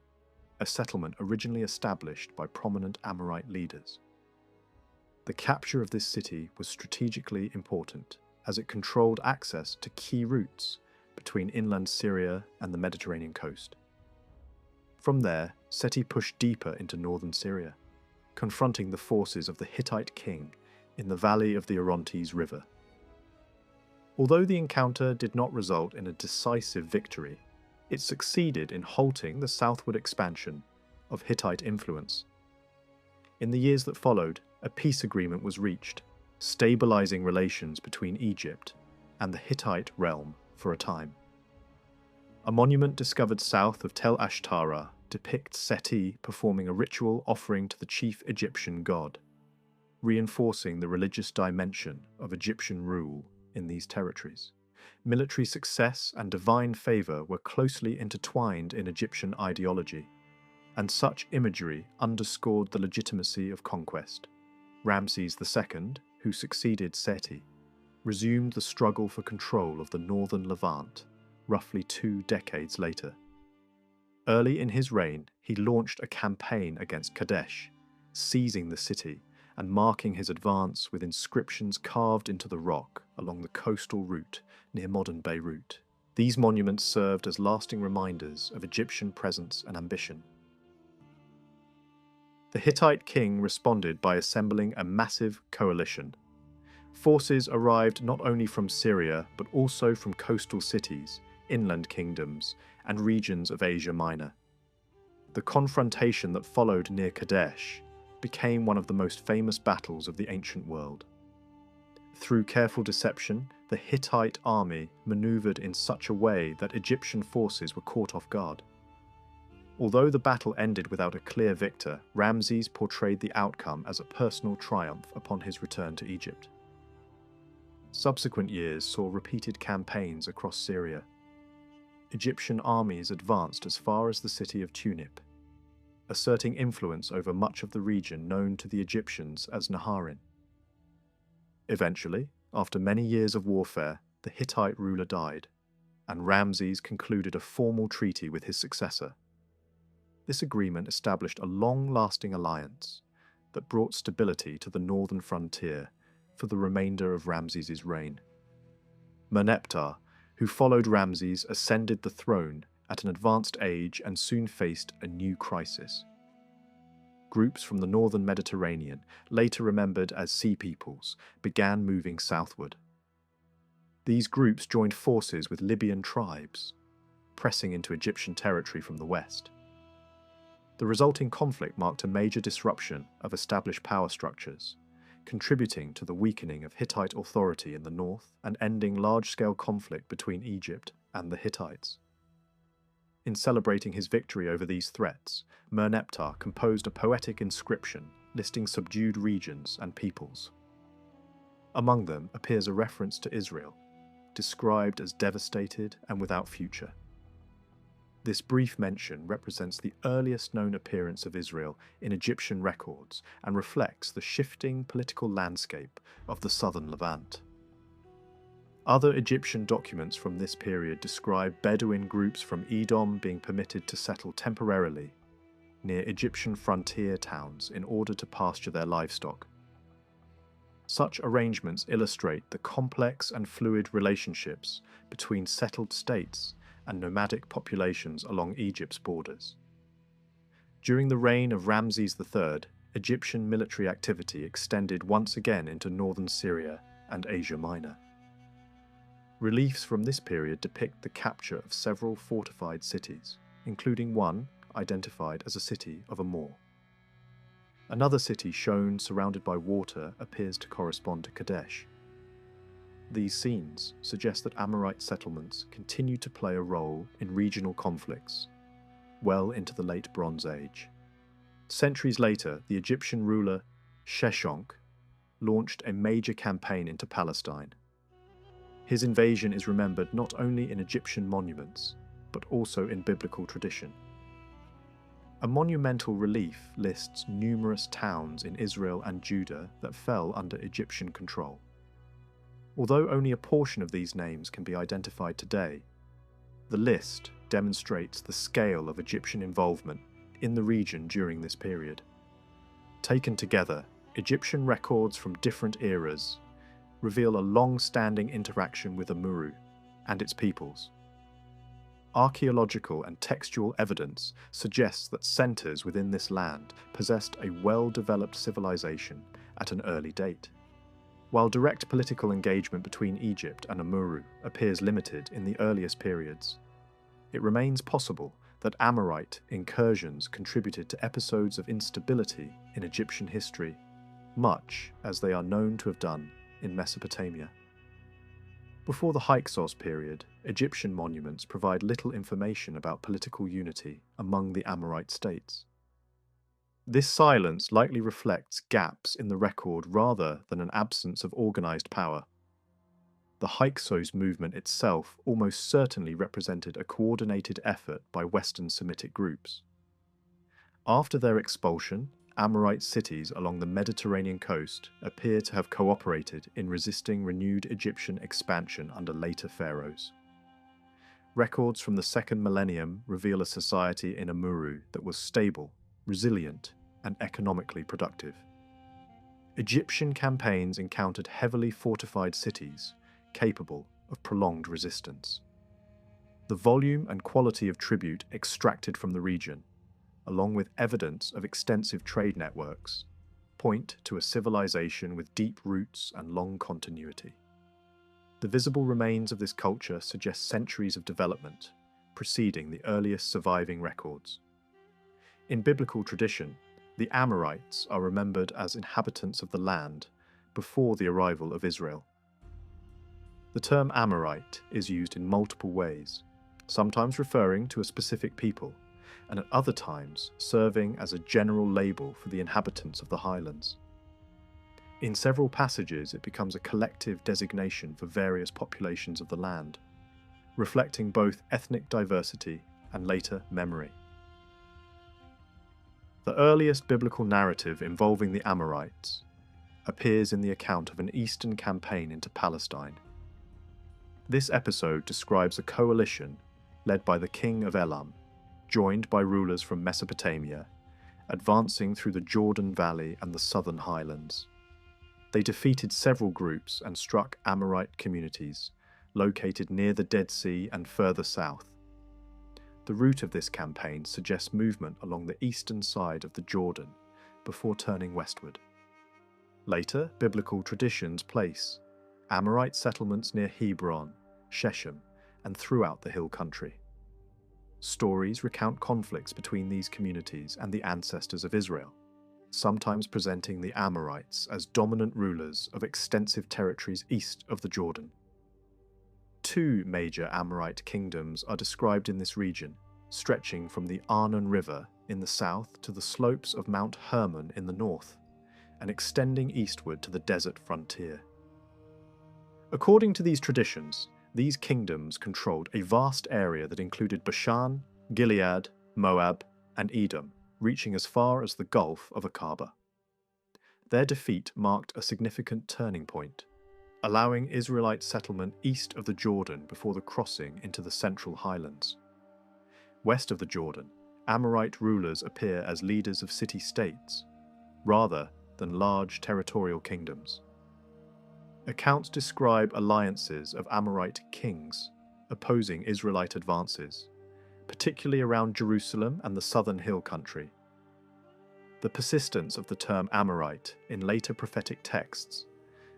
a settlement originally established by prominent Amorite leaders. The capture of this city was strategically important, as it controlled access to key routes between inland Syria and the Mediterranean coast. From there, Seti pushed deeper into northern Syria, confronting the forces of the Hittite king in the valley of the Orontes River. Although the encounter did not result in a decisive victory, it succeeded in halting the southward expansion of Hittite influence. In the years that followed, a peace agreement was reached, stabilizing relations between Egypt and the Hittite realm for a time. A monument discovered south of Tel Ashtara depicts Seti performing a ritual offering to the chief Egyptian god, reinforcing the religious dimension of Egyptian rule in these territories. Military success and divine favor were closely intertwined in Egyptian ideology, and such imagery underscored the legitimacy of conquest. Ramses II, who succeeded Seti, resumed the struggle for control of the northern Levant roughly 2 decades later. Early in his reign, he launched a campaign against Kadesh, seizing the city and marking his advance with inscriptions carved into the rock along the coastal route near modern Beirut. These monuments served as lasting reminders of Egyptian presence and ambition. The Hittite king responded by assembling a massive coalition. Forces arrived not only from Syria, but also from coastal cities, inland kingdoms, and regions of Asia Minor. The confrontation that followed near Kadesh became one of the most famous battles of the ancient world. Through careful deception, the Hittite army maneuvered in such a way that Egyptian forces were caught off guard. Although the battle ended without a clear victor, Ramses portrayed the outcome as a personal triumph upon his return to Egypt. Subsequent years saw repeated campaigns across Syria. Egyptian armies advanced as far as the city of Tunip, asserting influence over much of the region known to the Egyptians as Naharin. Eventually, after many years of warfare, the Hittite ruler died, and Ramses concluded a formal treaty with his successor. This agreement established a long-lasting alliance that brought stability to the northern frontier for the remainder of Ramses's reign. Merneptah, who followed Ramses, ascended the throne at an advanced age and soon faced a new crisis. Groups from the northern Mediterranean, later remembered as Sea Peoples, began moving southward. These groups joined forces with Libyan tribes, pressing into Egyptian territory from the west. The resulting conflict marked a major disruption of established power structures, contributing to the weakening of Hittite authority in the north and ending large-scale conflict between Egypt and the Hittites. In celebrating his victory over these threats, Merneptah composed a poetic inscription listing subdued regions and peoples. Among them appears a reference to Israel, described as devastated and without future. This brief mention represents the earliest known appearance of Israel in Egyptian records and reflects the shifting political landscape of the southern Levant. Other Egyptian documents from this period describe Bedouin groups from Edom being permitted to settle temporarily near Egyptian frontier towns in order to pasture their livestock. Such arrangements illustrate the complex and fluid relationships between settled states and nomadic populations along Egypt's borders. During the reign of Ramses III, Egyptian military activity extended once again into northern Syria and Asia Minor. Reliefs from this period depict the capture of several fortified cities, including one identified as a city of Amur. Another city shown surrounded by water appears to correspond to Kadesh. These scenes suggest that Amorite settlements continued to play a role in regional conflicts well into the late Bronze Age. Centuries later, the Egyptian ruler Sheshonq launched a major campaign into Palestine. His invasion is remembered not only in Egyptian monuments, but also in biblical tradition. A monumental relief lists numerous towns in Israel and Judah that fell under Egyptian control. Although only a portion of these names can be identified today, the list demonstrates the scale of Egyptian involvement in the region during this period. Taken together, Egyptian records from different eras reveal a long-standing interaction with Amuru and its peoples. Archaeological and textual evidence suggests that centres within this land possessed a well-developed civilization at an early date. While direct political engagement between Egypt and Amuru appears limited in the earliest periods, it remains possible that Amorite incursions contributed to episodes of instability in Egyptian history, much as they are known to have done in Mesopotamia. Before the Hyksos period, Egyptian monuments provide little information about political unity among the Amorite states. This silence likely reflects gaps in the record rather than an absence of organised power. The Hyksos movement itself almost certainly represented a coordinated effort by Western Semitic groups. After their expulsion, Amorite cities along the Mediterranean coast appear to have cooperated in resisting renewed Egyptian expansion under later pharaohs. Records from the second millennium reveal a society in Amuru that was stable, resilient, and economically productive. Egyptian campaigns encountered heavily fortified cities capable of prolonged resistance. The volume and quality of tribute extracted from the region, along with evidence of extensive trade networks, point to a civilization with deep roots and long continuity. The visible remains of this culture suggest centuries of development, preceding the earliest surviving records. In biblical tradition, the Amorites are remembered as inhabitants of the land before the arrival of Israel. The term Amorite is used in multiple ways, sometimes referring to a specific people, and at other times serving as a general label for the inhabitants of the highlands. In several passages, it becomes a collective designation for various populations of the land, reflecting both ethnic diversity and later memory. The earliest biblical narrative involving the Amorites appears in the account of an eastern campaign into Palestine. This episode describes a coalition led by the king of Elam, joined by rulers from Mesopotamia, advancing through the Jordan Valley and the southern highlands. They defeated several groups and struck Amorite communities, located near the Dead Sea and further south. The route of this campaign suggests movement along the eastern side of the Jordan before turning westward. Later, biblical traditions place Amorite settlements near Hebron, Shechem, and throughout the hill country. Stories recount conflicts between these communities and the ancestors of Israel, sometimes presenting the Amorites as dominant rulers of extensive territories east of the Jordan. Two major Amorite kingdoms are described in this region, stretching from the Arnon River in the south to the slopes of Mount Hermon in the north, and extending eastward to the desert frontier. According to these traditions, these kingdoms controlled a vast area that included Bashan, Gilead, Moab, and Edom, reaching as far as the Gulf of Aqaba. Their defeat marked a significant turning point, allowing Israelite settlement east of the Jordan before the crossing into the central highlands. West of the Jordan, Amorite rulers appear as leaders of city-states, rather than large territorial kingdoms. Accounts describe alliances of Amorite kings opposing Israelite advances, particularly around Jerusalem and the southern hill country. The persistence of the term Amorite in later prophetic texts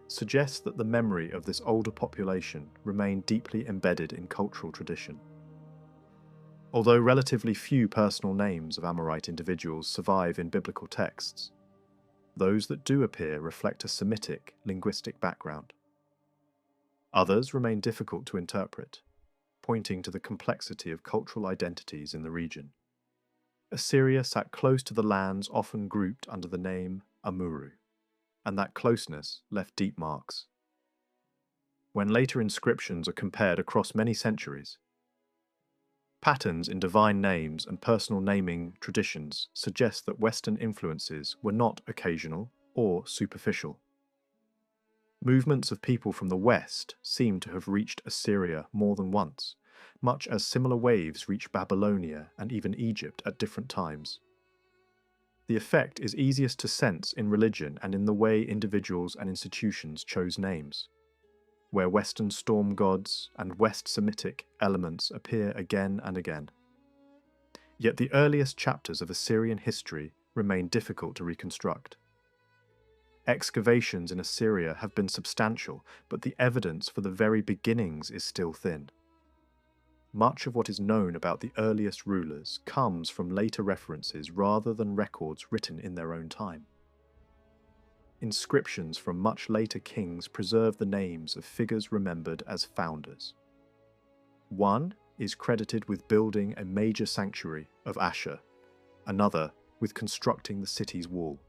suggests that the memory of this older population remained deeply embedded in cultural tradition. Although relatively few personal names of Amorite individuals survive in biblical texts, those that do appear reflect a Semitic linguistic background. Others remain difficult to interpret, pointing to the complexity of cultural identities in the region. Assyria sat close to the lands often grouped under the name Amuru, and that closeness left deep marks. When later inscriptions are compared across many centuries, patterns in divine names and personal naming traditions suggest that Western influences were not occasional or superficial. Movements of people from the West seem to have reached Assyria more than once, much as similar waves reached Babylonia and even Egypt at different times. The effect is easiest to sense in religion and in the way individuals and institutions chose names, where Western storm gods and West Semitic elements appear again and again. Yet the earliest chapters of Assyrian history remain difficult to reconstruct. Excavations in Assyria have been substantial, but the evidence for the very beginnings is still thin. Much of what is known about the earliest rulers comes from later references rather than records written in their own time. Inscriptions from much later kings preserve the names of figures remembered as founders. One is credited with building a major sanctuary of Ashur, another with constructing the city's wall.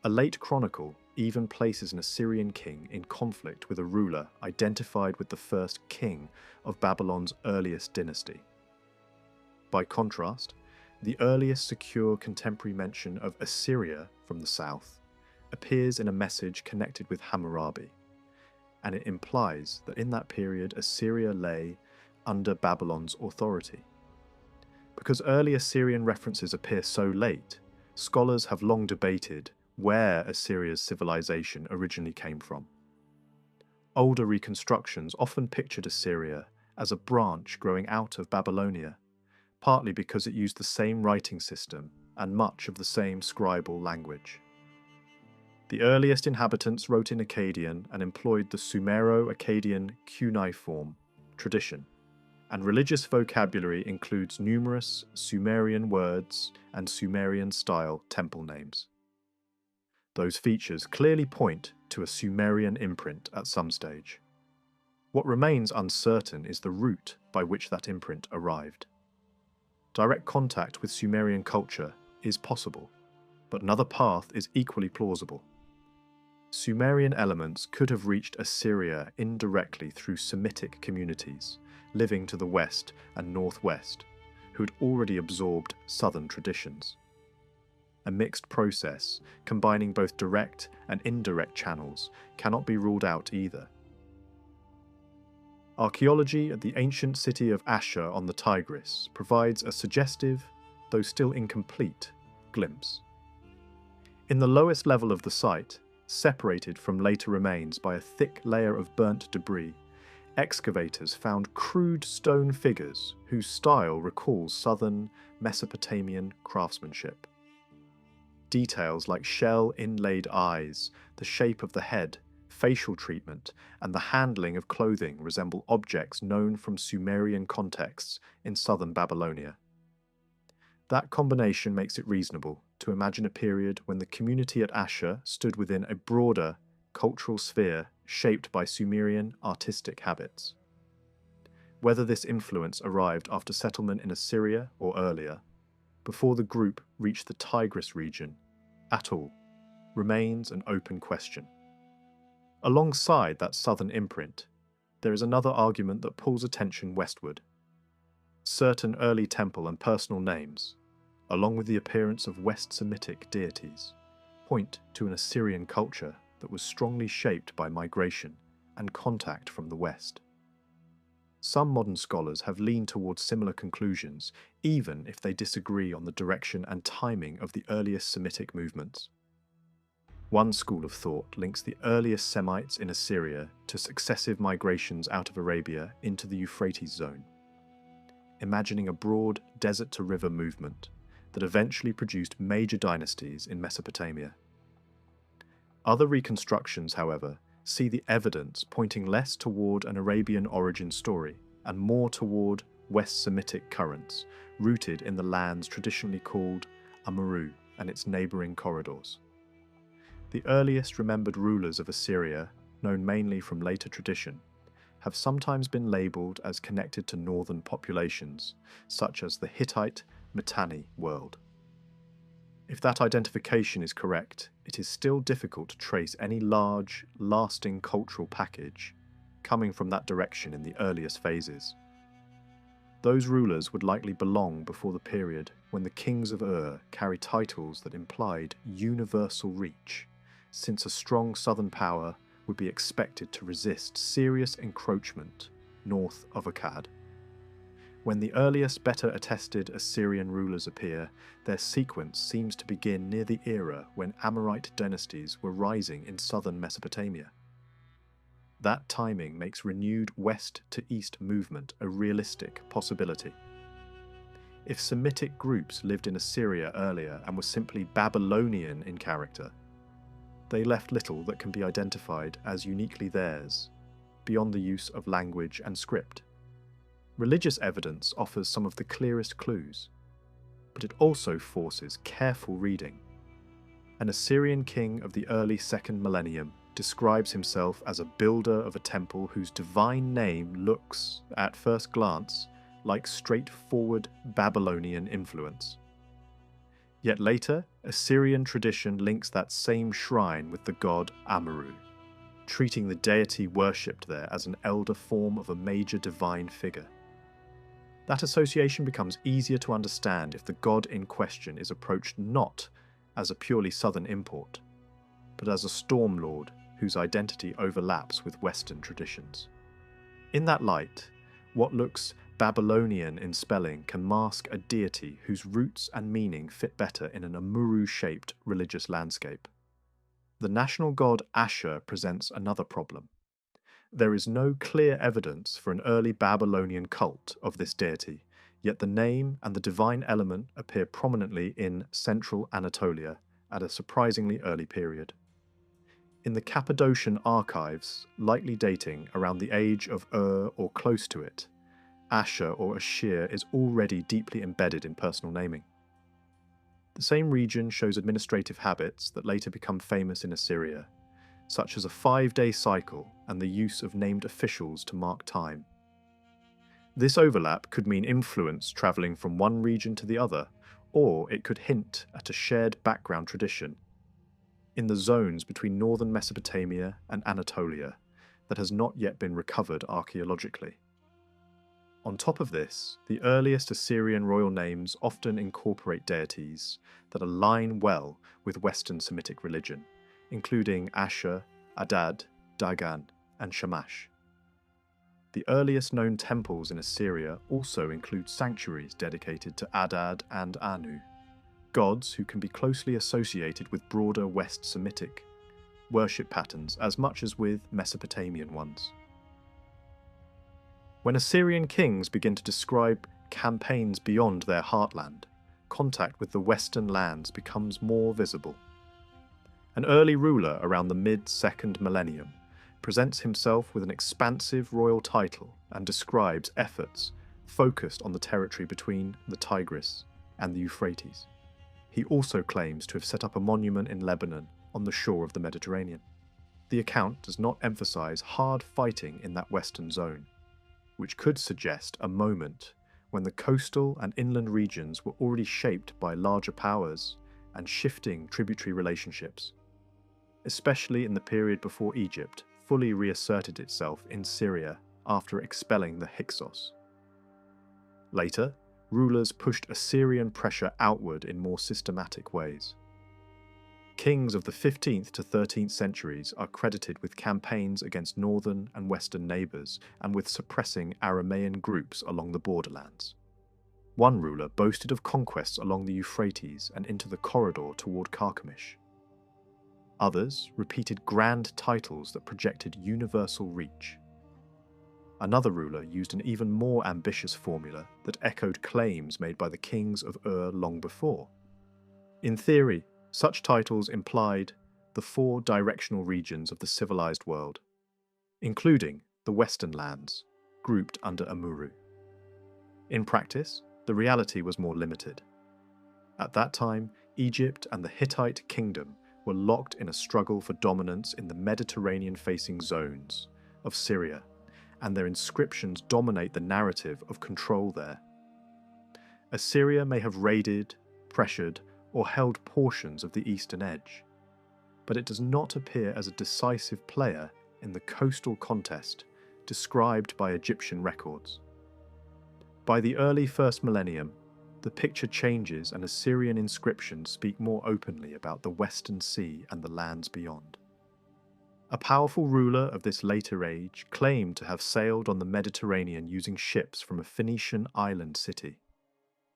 A late chronicle even places an Assyrian king in conflict with a ruler identified with the first king of Babylon's earliest dynasty. By contrast, the earliest secure contemporary mention of Assyria from the south appears in a message connected with Hammurabi, and it implies that in that period Assyria lay under Babylon's authority. Because early Assyrian references appear so late, scholars have long debated where Assyria's civilization originally came from. Older reconstructions often pictured Assyria as a branch growing out of Babylonia, partly because it used the same writing system and much of the same scribal language. The earliest inhabitants wrote in Akkadian and employed the Sumero-Akkadian cuneiform tradition, and religious vocabulary includes numerous Sumerian words and Sumerian-style temple names. Those features clearly point to a Sumerian imprint at some stage. What remains uncertain is the route by which that imprint arrived. Direct contact with Sumerian culture is possible, but another path is equally plausible. Sumerian elements could have reached Assyria indirectly through Semitic communities living to the west and northwest, who had already absorbed southern traditions. a mixed process combining both direct and indirect channels, cannot be ruled out either. Archaeology at the ancient city of Ashur on the Tigris provides a suggestive, though still incomplete, glimpse. In the lowest level of the site, separated from later remains by a thick layer of burnt debris, excavators found crude stone figures whose style recalls southern Mesopotamian craftsmanship. Details like shell-inlaid eyes, the shape of the head, facial treatment, and the handling of clothing resemble objects known from Sumerian contexts in southern Babylonia. That combination makes it reasonable to imagine a period when the community at Ashur stood within a broader cultural sphere shaped by Sumerian artistic habits. Whether this influence arrived after settlement in Assyria or earlier, before the group reached the Tigris region at all, remains an open question. Alongside that southern imprint, there is another argument that pulls attention westward. Certain early temple and personal names, along with the appearance of West Semitic deities, point to an Assyrian culture that was strongly shaped by migration and contact from the West. Some modern scholars have leaned towards similar conclusions, even if they disagree on the direction and timing of the earliest Semitic movements. One school of thought links the earliest Semites in Assyria to successive migrations out of Arabia into the Euphrates zone, imagining a broad desert-to-river movement that eventually produced major dynasties in Mesopotamia. Other reconstructions, however, see the evidence pointing less toward an Arabian origin story and more toward West Semitic currents, rooted in the lands traditionally called Amuru and its neighbouring corridors. The earliest remembered rulers of Assyria, known mainly from later tradition, have sometimes been labelled as connected to northern populations, such as the Hittite Mitanni world. If that identification is correct, it is still difficult to trace any large, lasting cultural package coming from that direction in the earliest phases. Those rulers would likely belong before the period when the kings of Ur carried titles that implied universal reach, since a strong southern power would be expected to resist serious encroachment north of Akkad. When the earliest better attested Assyrian rulers appear, their sequence seems to begin near the era when Amorite dynasties were rising in southern Mesopotamia. That timing makes renewed west to east movement a realistic possibility. If Semitic groups lived in Assyria earlier and were simply Babylonian in character, they left little that can be identified as uniquely theirs, beyond the use of language and script. Religious evidence offers some of the clearest clues, but it also forces careful reading. An Assyrian king of the early 2nd millennium describes himself as a builder of a temple whose divine name looks, at first glance, like straightforward Babylonian influence. Yet later, Assyrian tradition links that same shrine with the god Amuru, treating the deity worshipped there as an elder form of a major divine figure. That association becomes easier to understand if the god in question is approached not as a purely southern import, but as a storm lord whose identity overlaps with Western traditions. In that light, what looks Babylonian in spelling can mask a deity whose roots and meaning fit better in an Amuru-shaped religious landscape. The national god Ashur presents another problem. There is no clear evidence for an early Babylonian cult of this deity, yet the name and the divine element appear prominently in central Anatolia at a surprisingly early period. In the Cappadocian archives, likely dating around the age of Ur or close to it, Ashur or Ashir is already deeply embedded in personal naming. The same region shows administrative habits that later become famous in Assyria, such as a 5-day cycle and the use of named officials to mark time. This overlap could mean influence travelling from one region to the other, or it could hint at a shared background tradition in the zones between northern Mesopotamia and Anatolia that has not yet been recovered archaeologically. On top of this, the earliest Assyrian royal names often incorporate deities that align well with Western Semitic religion, including Ashur, Adad, Dargan, and Shamash. The earliest known temples in Assyria also include sanctuaries dedicated to Adad and Anu, gods who can be closely associated with broader West Semitic worship patterns as much as with Mesopotamian ones. When Assyrian kings begin to describe campaigns beyond their heartland, contact with the Western lands becomes more visible. An early ruler around the mid-2nd millennium presents himself with an expansive royal title and describes efforts focused on the territory between the Tigris and the Euphrates. He also claims to have set up a monument in Lebanon on the shore of the Mediterranean. The account does not emphasize hard fighting in that western zone, which could suggest a moment when the coastal and inland regions were already shaped by larger powers and shifting tributary relationships, especially in the period before Egypt fully reasserted itself in Syria after expelling the Hyksos. Later, rulers pushed Assyrian pressure outward in more systematic ways. Kings of the 15th to 13th centuries are credited with campaigns against northern and western neighbours and with suppressing Aramean groups along the borderlands. One ruler boasted of conquests along the Euphrates and into the corridor toward Carchemish. Others repeated grand titles that projected universal reach. Another ruler used an even more ambitious formula that echoed claims made by the kings of Ur long before. In theory, such titles implied the 4 directional regions of the civilized world, including the western lands, grouped under Amuru. In practice, the reality was more limited. At that time, Egypt and the Hittite kingdom were locked in a struggle for dominance in the Mediterranean-facing zones of Syria, and their inscriptions dominate the narrative of control there. Assyria may have raided, pressured, or held portions of the eastern edge, but it does not appear as a decisive player in the coastal contest described by Egyptian records. By the early 1st millennium, the picture changes and Assyrian inscriptions speak more openly about the Western Sea and the lands beyond. A powerful ruler of this later age claimed to have sailed on the Mediterranean using ships from a Phoenician island city,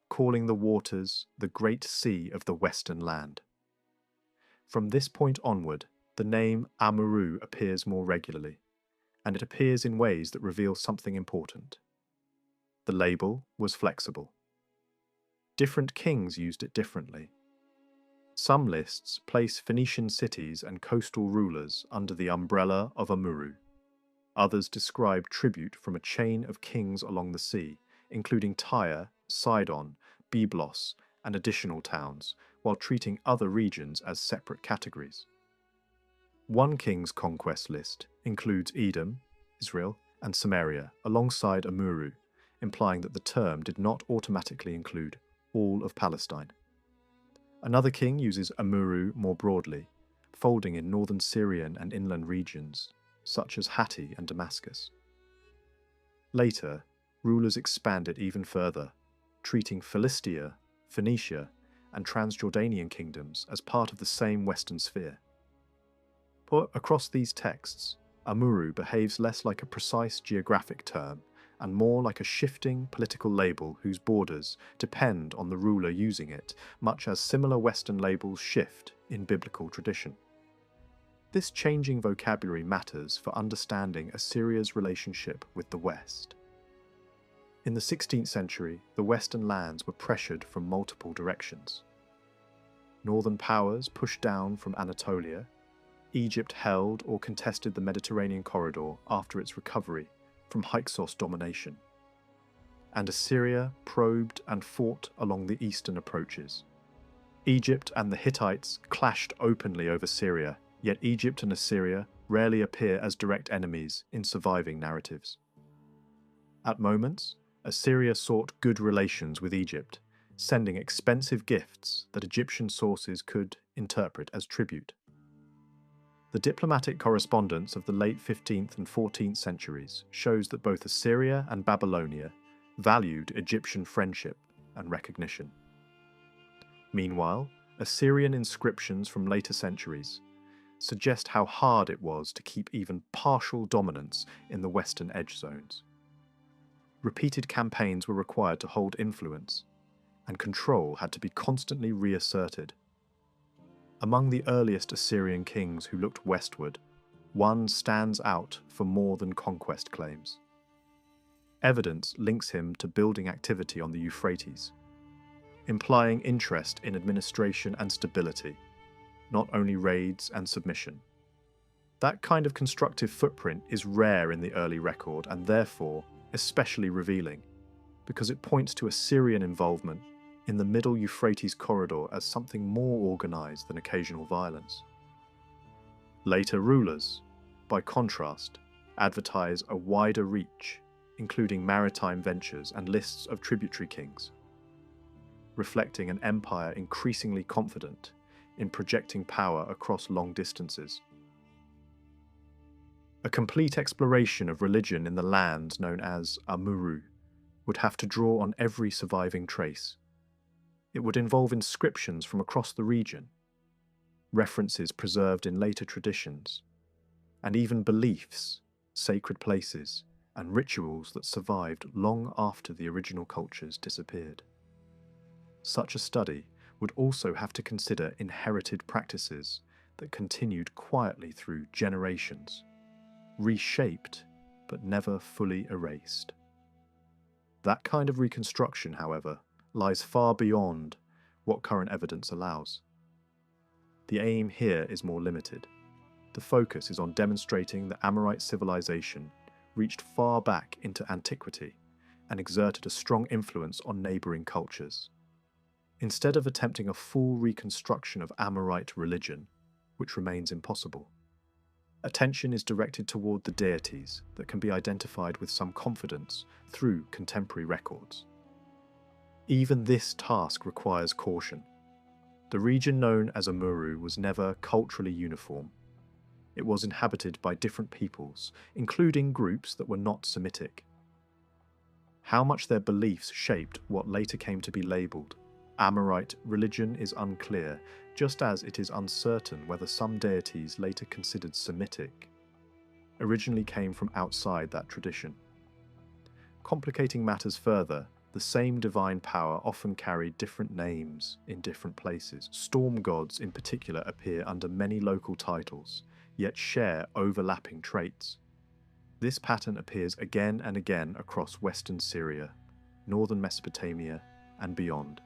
calling the waters the Great Sea of the Western Land. From this point onward, the name Amuru appears more regularly, and it appears in ways that reveal something important. The label was flexible. Different kings used it differently. Some lists place Phoenician cities and coastal rulers under the umbrella of Amuru. Others describe tribute from a chain of kings along the sea, including Tyre, Sidon, Byblos, and additional towns, while treating other regions as separate categories. One king's conquest list includes Edom, Israel, and Samaria alongside Amuru, implying that the term did not automatically include all of Palestine. Another king uses Amuru more broadly, folding in northern Syrian and inland regions, such as Hatti and Damascus. Later, rulers expand it even further, treating Philistia, Phoenicia, and Transjordanian kingdoms as part of the same Western sphere. But across these texts, Amuru behaves less like a precise geographic term and more like a shifting political label whose borders depend on the ruler using it, much as similar Western labels shift in biblical tradition. This changing vocabulary matters for understanding Assyria's relationship with the West. In the 16th century, the Western lands were pressured from multiple directions. Northern powers pushed down from Anatolia. Egypt held or contested the Mediterranean corridor after its recovery from Hyksos domination. And Assyria probed and fought along the eastern approaches. Egypt and the Hittites clashed openly over Syria, yet Egypt and Assyria rarely appear as direct enemies in surviving narratives. At moments, Assyria sought good relations with Egypt, sending expensive gifts that Egyptian sources could interpret as tribute. The diplomatic correspondence of the late 15th and 14th centuries shows that both Assyria and Babylonia valued Egyptian friendship and recognition. Meanwhile, Assyrian inscriptions from later centuries suggest how hard it was to keep even partial dominance in the western edge zones. Repeated campaigns were required to hold influence, and control had to be constantly reasserted. Among the earliest Assyrian kings who looked westward, one stands out for more than conquest claims. Evidence links him to building activity on the Euphrates, implying interest in administration and stability, not only raids and submission. That kind of constructive footprint is rare in the early record and therefore especially revealing, because it points to Assyrian involvement in the Middle Euphrates corridor as something more organised than occasional violence. Later rulers, by contrast, advertise a wider reach, including maritime ventures and lists of tributary kings, reflecting an empire increasingly confident in projecting power across long distances. A complete exploration of religion in the land known as Amuru would have to draw on every surviving trace. It would involve inscriptions from across the region, references preserved in later traditions, and even beliefs, sacred places, and rituals that survived long after the original cultures disappeared. Such a study would also have to consider inherited practices that continued quietly through generations, reshaped but never fully erased. That kind of reconstruction, however, lies far beyond what current evidence allows. The aim here is more limited. The focus is on demonstrating that Amorite civilization reached far back into antiquity and exerted a strong influence on neighbouring cultures. Instead of attempting a full reconstruction of Amorite religion, which remains impossible, attention is directed toward the deities that can be identified with some confidence through contemporary records. Even this task requires caution. The region known as Amuru was never culturally uniform. It was inhabited by different peoples, including groups that were not Semitic. How much their beliefs shaped what later came to be labelled Amorite religion is unclear, just as it is uncertain whether some deities later considered Semitic originally came from outside that tradition. Complicating matters further, the same divine power often carried different names in different places. Storm gods in particular appear under many local titles, yet share overlapping traits. This pattern appears again and again across western Syria, northern Mesopotamia, and beyond.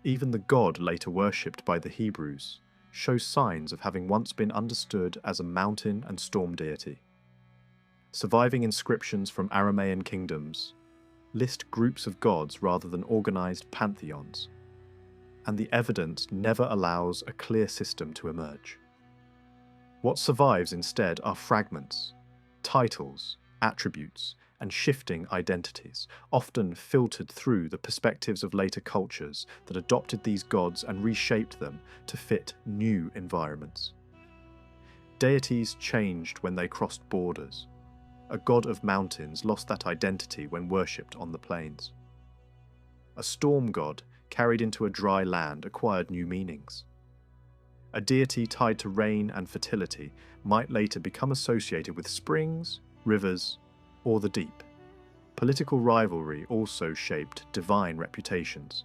Even the god later worshipped by the Hebrews shows signs of having once been understood as a mountain and storm deity. Surviving inscriptions from Aramean kingdoms list groups of gods rather than organised pantheons, and the evidence never allows a clear system to emerge. What survives instead are fragments, titles, attributes, and shifting identities, often filtered through the perspectives of later cultures that adopted these gods and reshaped them to fit new environments. Deities changed when they crossed borders. A god of mountains lost that identity when worshipped on the plains. A storm god carried into a dry land acquired new meanings. A deity tied to rain and fertility might later become associated with springs, rivers, or the deep. Political rivalry also shaped divine reputations.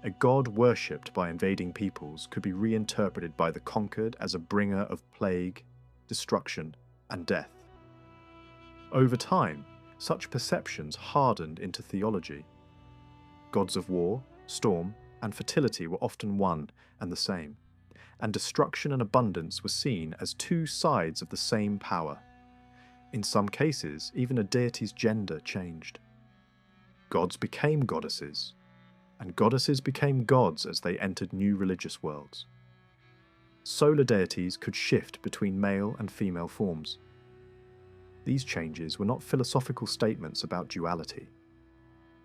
A god worshipped by invading peoples could be reinterpreted by the conquered as a bringer of plague, destruction, and death. Over time, such perceptions hardened into theology. Gods of war, storm, and fertility were often one and the same, and destruction and abundance were seen as two sides of the same power. In some cases, even a deity's gender changed. Gods became goddesses, and goddesses became gods as they entered new religious worlds. Solar deities could shift between male and female forms. These changes were not philosophical statements about duality,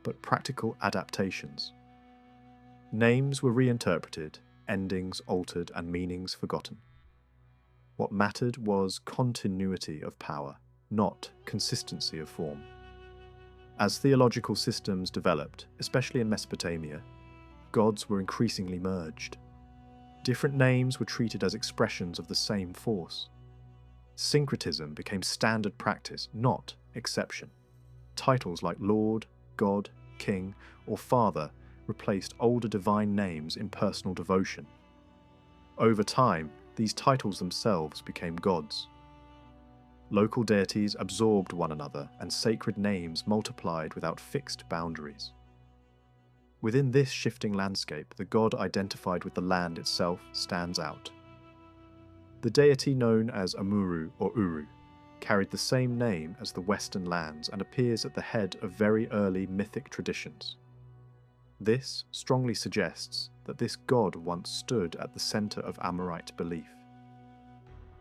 but practical adaptations. Names were reinterpreted, endings altered, and meanings forgotten. What mattered was continuity of power, not consistency of form. As theological systems developed, especially in Mesopotamia, gods were increasingly merged. Different names were treated as expressions of the same force. Syncretism became standard practice, not exception. Titles like Lord, God, King, or Father replaced older divine names in personal devotion. Over time, these titles themselves became gods. Local deities absorbed one another, and sacred names multiplied without fixed boundaries. Within this shifting landscape, the god identified with the land itself stands out. The deity known as Amuru or Uru carried the same name as the Western lands and appears at the head of very early mythic traditions. This strongly suggests that this god once stood at the centre of Amorite belief.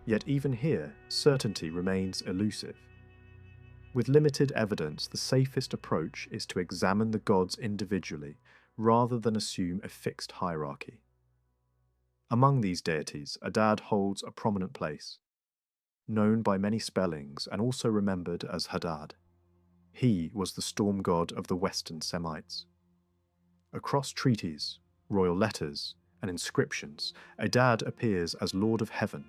Yet even here, certainty remains elusive. With limited evidence, the safest approach is to examine the gods individually rather than assume a fixed hierarchy. Among these deities, Adad holds a prominent place. Known by many spellings and also remembered as Hadad, he was the storm god of the Western Semites. Across treaties, royal letters, and inscriptions, Adad appears as Lord of Heaven,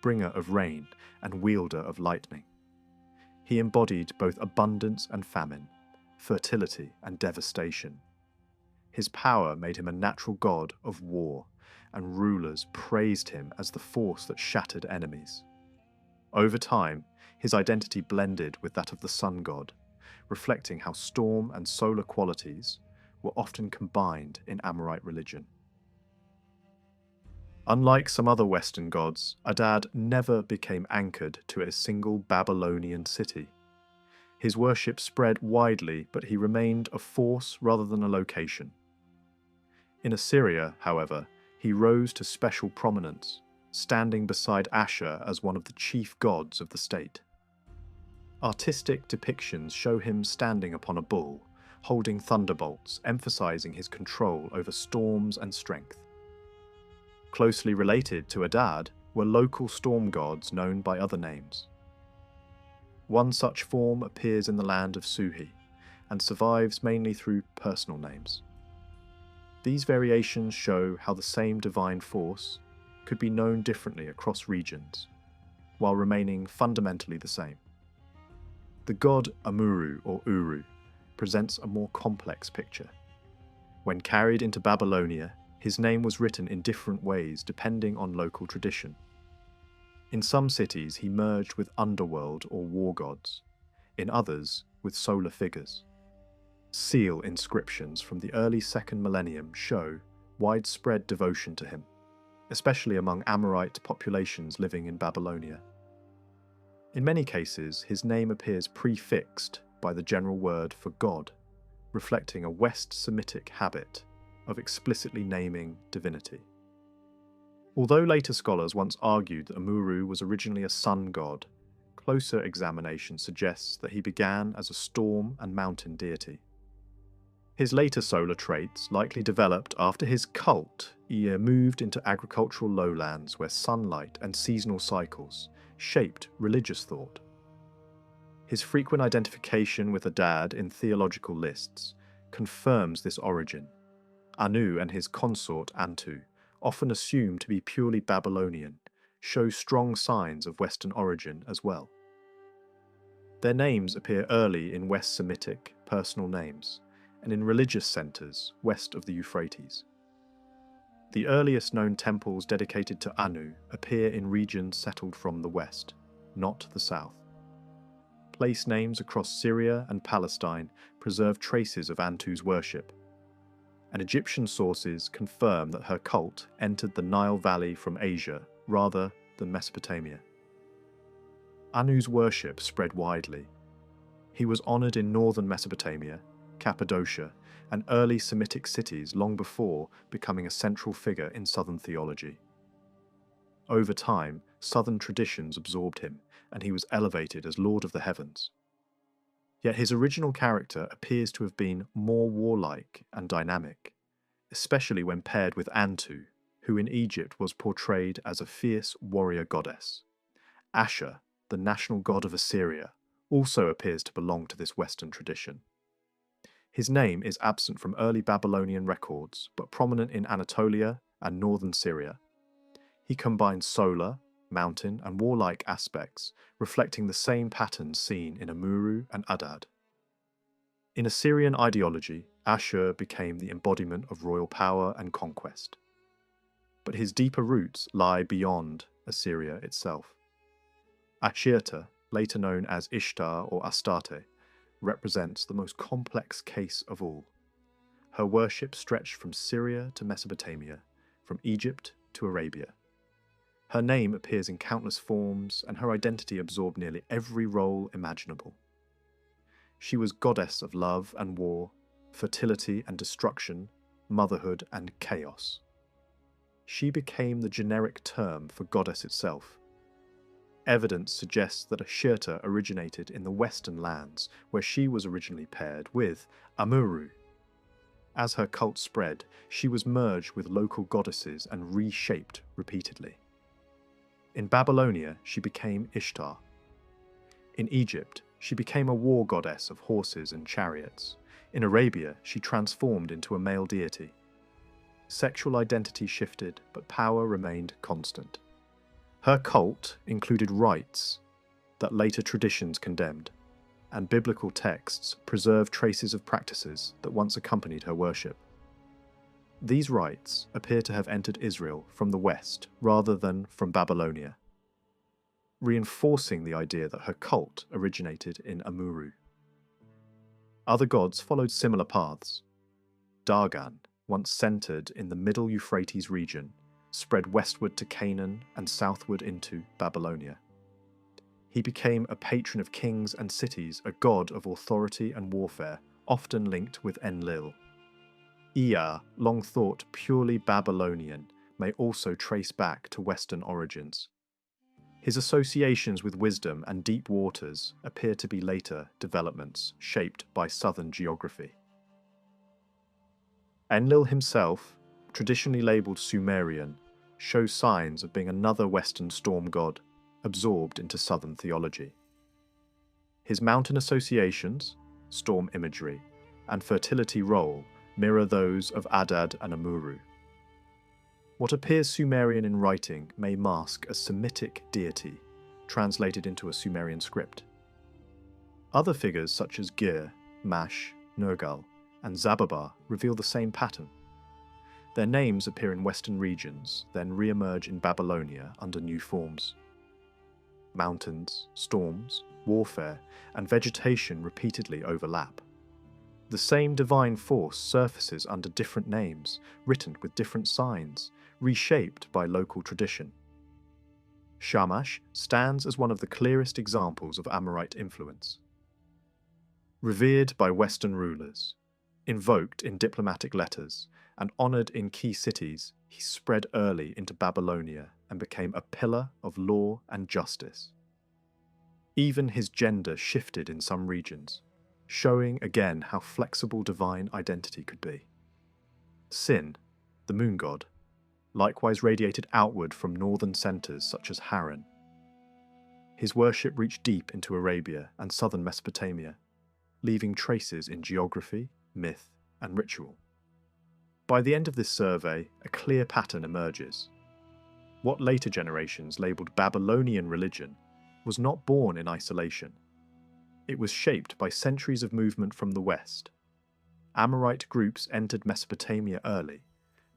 bringer of rain, and wielder of lightning. He embodied both abundance and famine, fertility and devastation. His power made him a natural god of war, and rulers praised him as the force that shattered enemies. Over time, his identity blended with that of the sun god, reflecting how storm and solar qualities were often combined in Amorite religion. Unlike some other Western gods, Adad never became anchored to a single Babylonian city. His worship spread widely, but he remained a force rather than a location. In Assyria, however, he rose to special prominence, standing beside Ashur as one of the chief gods of the state. Artistic depictions show him standing upon a bull, holding thunderbolts, emphasizing his control over storms and strength. Closely related to Adad were local storm gods known by other names. One such form appears in the land of Suhi, and survives mainly through personal names. These variations show how the same divine force could be known differently across regions, while remaining fundamentally the same. The god Amuru or Uru presents a more complex picture. When carried into Babylonia, his name was written in different ways depending on local tradition. In some cities he merged with underworld or war gods, in others with solar figures. Seal inscriptions from the early 2nd millennium show widespread devotion to him, especially among Amorite populations living in Babylonia. In many cases, his name appears prefixed by the general word for God, reflecting a West Semitic habit of explicitly naming divinity. Although later scholars once argued that Amuru was originally a sun god, closer examination suggests that he began as a storm and mountain deity. His later solar traits likely developed after his cult year moved into agricultural lowlands where sunlight and seasonal cycles shaped religious thought. His frequent identification with Adad in theological lists confirms this origin. Anu and his consort Antu, often assumed to be purely Babylonian, show strong signs of Western origin as well. Their names appear early in West Semitic personal names, and in religious centres west of the Euphrates. The earliest known temples dedicated to Anu appear in regions settled from the west, not the south. Place names across Syria and Palestine preserve traces of Antu's worship, and Egyptian sources confirm that her cult entered the Nile Valley from Asia rather than Mesopotamia. Anu's worship spread widely. He was honoured in northern Mesopotamia, Cappadocia, and early Semitic cities long before becoming a central figure in southern theology. Over time, southern traditions absorbed him, and he was elevated as Lord of the Heavens. Yet his original character appears to have been more warlike and dynamic, especially when paired with Antu, who in Egypt was portrayed as a fierce warrior goddess. Ashur, the national god of Assyria, also appears to belong to this Western tradition. His name is absent from early Babylonian records, but prominent in Anatolia and northern Syria. He combines solar, mountain, and warlike aspects, reflecting the same patterns seen in Amuru and Adad. In Assyrian ideology, Ashur became the embodiment of royal power and conquest. But his deeper roots lie beyond Assyria itself. Ashetta, later known as Ishtar or Astarte, represents the most complex case of all. Her worship stretched from Syria to Mesopotamia, from Egypt to Arabia. Her name appears in countless forms, and her identity absorbed nearly every role imaginable. She was goddess of love and war, fertility and destruction, motherhood and chaos. She became the generic term for goddess itself. Evidence suggests that Ashetta originated in the western lands, where she was originally paired with Amuru. As her cult spread, she was merged with local goddesses and reshaped repeatedly. In Babylonia, she became Ishtar. In Egypt, she became a war goddess of horses and chariots. In Arabia, she transformed into a male deity. Sexual identity shifted, but power remained constant. Her cult included rites that later traditions condemned, and biblical texts preserve traces of practices that once accompanied her worship. These rites appear to have entered Israel from the west rather than from Babylonia, reinforcing the idea that her cult originated in Amuru. Other gods followed similar paths. Dargan, once centered in the Middle Euphrates region, spread westward to Canaan and southward into Babylonia. He became a patron of kings and cities, a god of authority and warfare, often linked with Enlil. Ea, long thought purely Babylonian, may also trace back to Western origins. His associations with wisdom and deep waters appear to be later developments shaped by southern geography. Enlil himself, traditionally labelled Sumerian, shows signs of being another Western storm god, absorbed into southern theology. His mountain associations, storm imagery, and fertility role mirror those of Adad and Amuru. What appears Sumerian in writing may mask a Semitic deity, translated into a Sumerian script. Other figures such as Gir, Mash, Nergal, and Zababa reveal the same pattern. Their names appear in Western regions, then re-emerge in Babylonia under new forms. Mountains, storms, warfare, and vegetation repeatedly overlap. The same divine force surfaces under different names, written with different signs, reshaped by local tradition. Shamash stands as one of the clearest examples of Amorite influence. Revered by Western rulers, invoked in diplomatic letters, and honoured in key cities, he spread early into Babylonia and became a pillar of law and justice. Even his gender shifted in some regions, showing again how flexible divine identity could be. Sin, the moon god, likewise radiated outward from northern centres such as Haran. His worship reached deep into Arabia and southern Mesopotamia, leaving traces in geography, myth, and ritual. By the end of this survey, a clear pattern emerges. What later generations labelled Babylonian religion was not born in isolation. It was shaped by centuries of movement from the west. Amorite groups entered Mesopotamia early,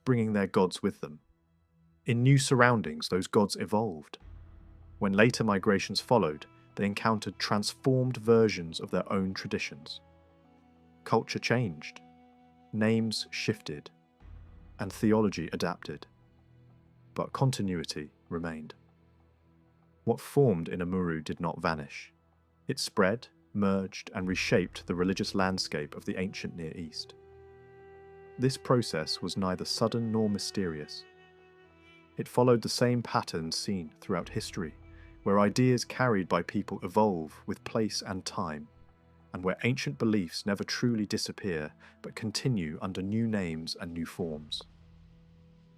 bringing their gods with them. In new surroundings, those gods evolved. When later migrations followed, they encountered transformed versions of their own traditions. Culture changed, names shifted, and theology adapted. But continuity remained. What formed in Amuru did not vanish. It spread, merged, and reshaped the religious landscape of the ancient Near East. This process was neither sudden nor mysterious. It followed the same patterns seen throughout history, where ideas carried by people evolve with place and time, and where ancient beliefs never truly disappear but continue under new names and new forms.